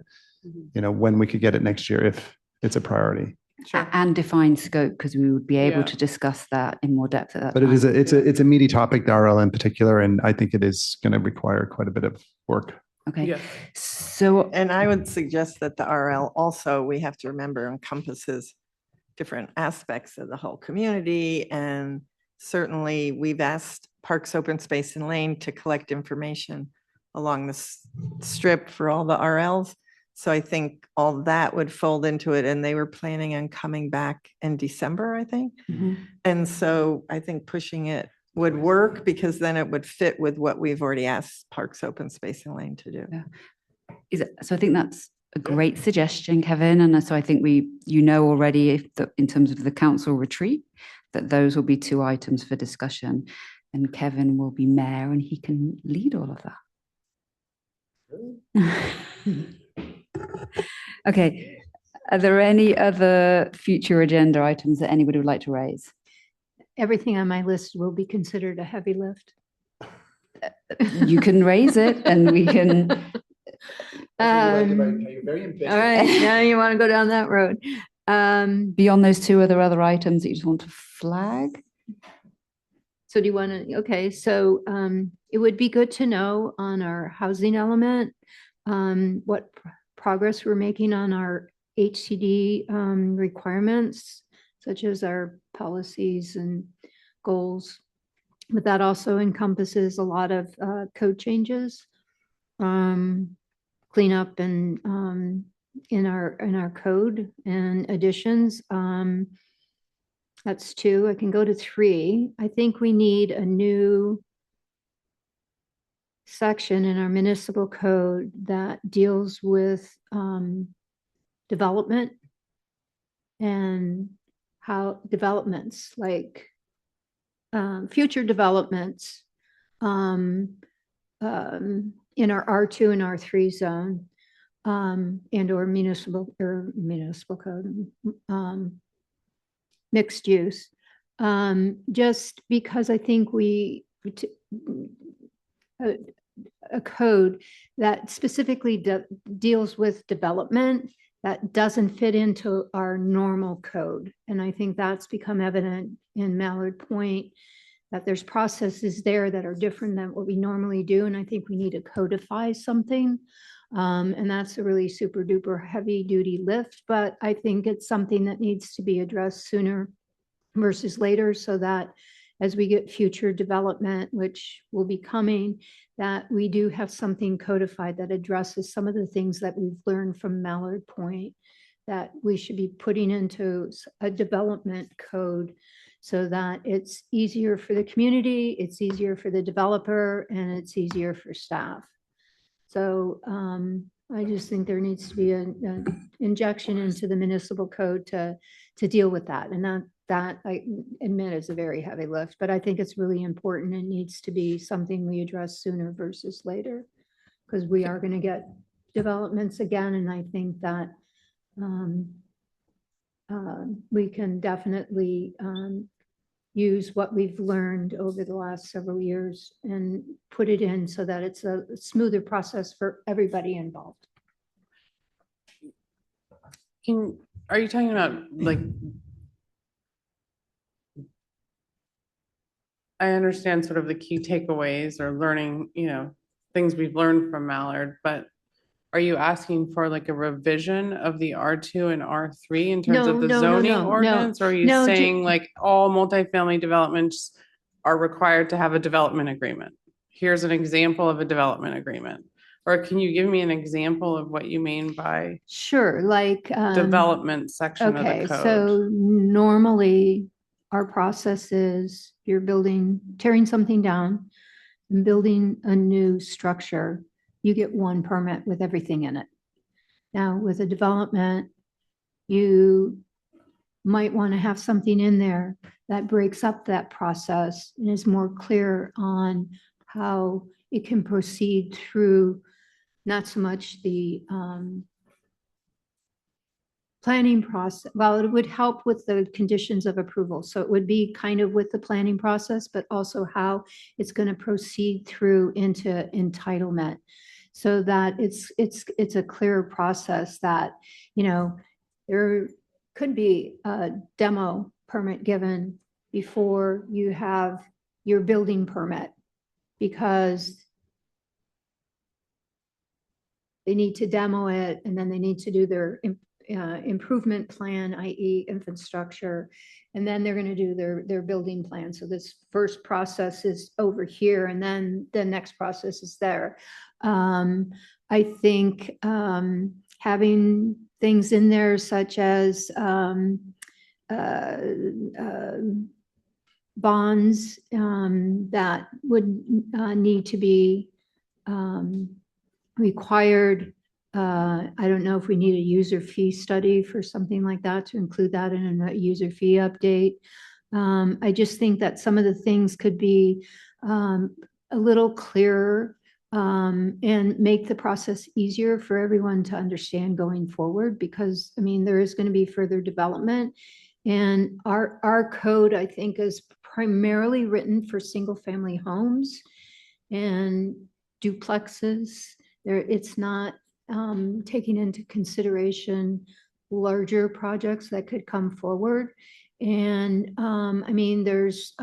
when we could get it next year if it's a priority. Sure. And define scope, because we would be able to discuss that in more depth at that But time. it's a meaty topic, the RL in particular, and I think it is going to require quite a bit of work. Okay. Yeah. So, And I would suggest that the RL also, we have to remember, encompasses different aspects of the whole community. And certainly we've asked Parks, Open Space and Lane to collect information along the strip for all the RLs. So I think all that would fold into it. And they were planning on coming back in December, I think. And so I think pushing it would work, because then it would fit with what we've already asked Parks, Open Space and Lane to do. Yeah. So I think that's a great suggestion, Kevin. And so I think already in terms of the council retreat, that those will be two items for discussion, and Kevin will be mayor and he can lead all of that. Okay. Are there any other future agenda items that anybody would like to raise? Everything on my list will be considered a heavy lift. You can raise it and we can. All right, now you want to go down that road. Beyond those two, are there other items that you just want to flag? So do you want to, okay, so it would be good to know on our housing element, what progress we're making on our HCD requirements, such as our policies and goals. But that also encompasses a lot of code changes, cleanup and in our code and additions. That's 2. I can go to 3. I think we need a new section in our municipal code that deals with development and how developments, like future developments in our R2 and R3 zone. and or municipal code, mixed use. Just because I think a code that specifically deals with development that doesn't fit into our normal code. And I think that's become evident in Mallard Point, that there's processes there that are different than what we normally do. And I think we need to codify something. And that's a really super duper heavy duty lift, but I think it's something that needs to be addressed sooner versus later, so that as we get future development, which will be coming, that we do have something codified that addresses some of the things that we've learned from Mallard Point that we should be putting into a development code, so that it's easier for the community, it's easier for the developer, and it's easier for staff. So I just think there needs to be an injection into the municipal code to deal with that. And that I admit is a very heavy lift, but I think it's really important. It needs to be something we address sooner versus later, because we are going to get developments again. And I think that we can definitely use what we've learned over the last several years and put it in so that it's a smoother process for everybody involved. Are you talking about, like, I understand sort of the key takeaways or learning, things we've learned from Mallard, but are you asking for like a revision of the R2 and R3 in terms of the zoning ordinance? Or are you saying like all multifamily developments are required to have a development agreement? Here's an example of a development agreement. Or can you give me an example of what you mean by sure, like development section of the code? So normally our process is you're tearing something down and building a new structure. You get one permit with everything in it. Now with a development, you might want to have something in there that breaks up that process and is more clear on how it can proceed through not so much the planning process. Well, it would help with the conditions of approval. So it would be kind of with the planning process, but also how it's going to proceed through into entitlement, so that it's a clear process that, there could be a demo permit given before you have your building permit, because they need to demo it and then they need to do their improvement plan, i.e. infrastructure, and then they're going to do their building plan. So this first process is over here and then the next process is there. I think having things in there such as bonds that would need to be required. I don't know if we need a user fee study for something like that, to include that in a user fee update. I just think that some of the things could be a little clearer and make the process easier for everyone to understand going forward, because there is going to be further development, and our code, I think, is primarily written for single family homes and duplexes. It's not taking into consideration larger projects that could come forward. And there's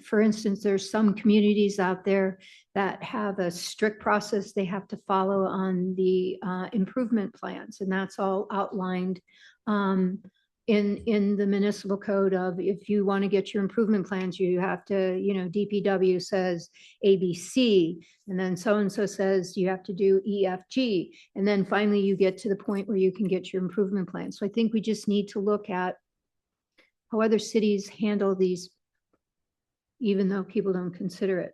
for instance, there's some communities out there that have a strict process they have to follow on the improvement plans, and that's all outlined in the municipal code of, if you want to get your improvement plans, you have to, DPW says ABC, and then so-and-so says you have to do EFG. And then finally you get to the point where you can get your improvement plan. So I think we just need to look at how other cities handle these, even though people don't consider it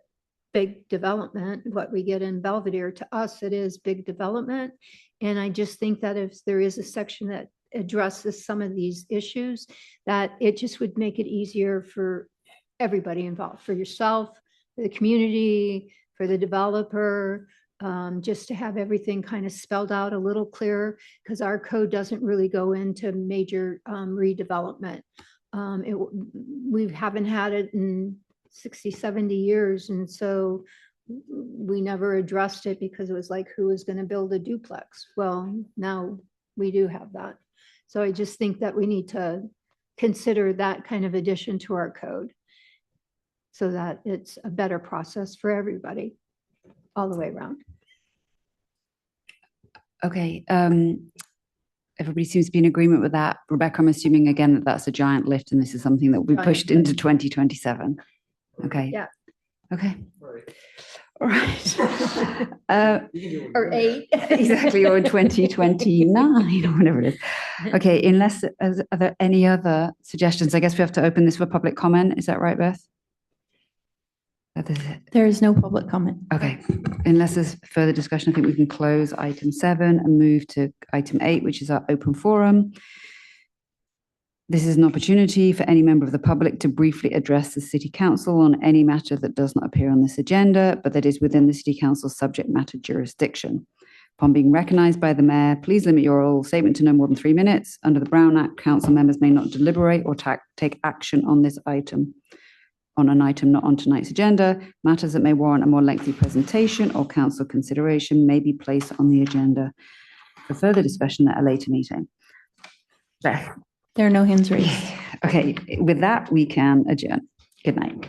big development. What we get in Belvedere, to us, it is big development. And I just think that if there is a section that addresses some of these issues, that it just would make it easier for everybody involved, for yourself, for the community, for the developer, just to have everything kind of spelled out a little clearer, because our code doesn't really go into major redevelopment. We haven't had it in 60, 70 years, and so we never addressed it because it was like, who is going to build a duplex? Well, now we do have that. So I just think that we need to consider that kind of addition to our code so that it's a better process for everybody all the way around. Okay. Everybody seems to be in agreement with that. Rebecca, I'm assuming again that that's a giant lift and this is something that will be pushed into 2027. Okay. Yeah. Okay. All right. Or 8. Exactly, or 2029 or whatever it is. Okay, unless, are there any other suggestions? I guess we have to open this for public comment. Is that right, Beth? That is it. There is no public comment. Okay, unless there's further discussion, I think we can close item 7 and move to item 8, which is our open forum. This is an opportunity for any member of the public to briefly address the City Council on any matter that does not appear on this agenda, but that is within the City Council's subject matter jurisdiction. Upon being recognised by the Mayor, please limit your oral statement to no more than 3 minutes. Under the Brown Act, council members may not deliberate or take action on this item. On an item not on tonight's agenda, matters that may warrant a more lengthy presentation or council consideration may be placed on the agenda for further discussion at a later meeting. Beth. There are no hands raised. Okay, with that, we can adjourn. Good night.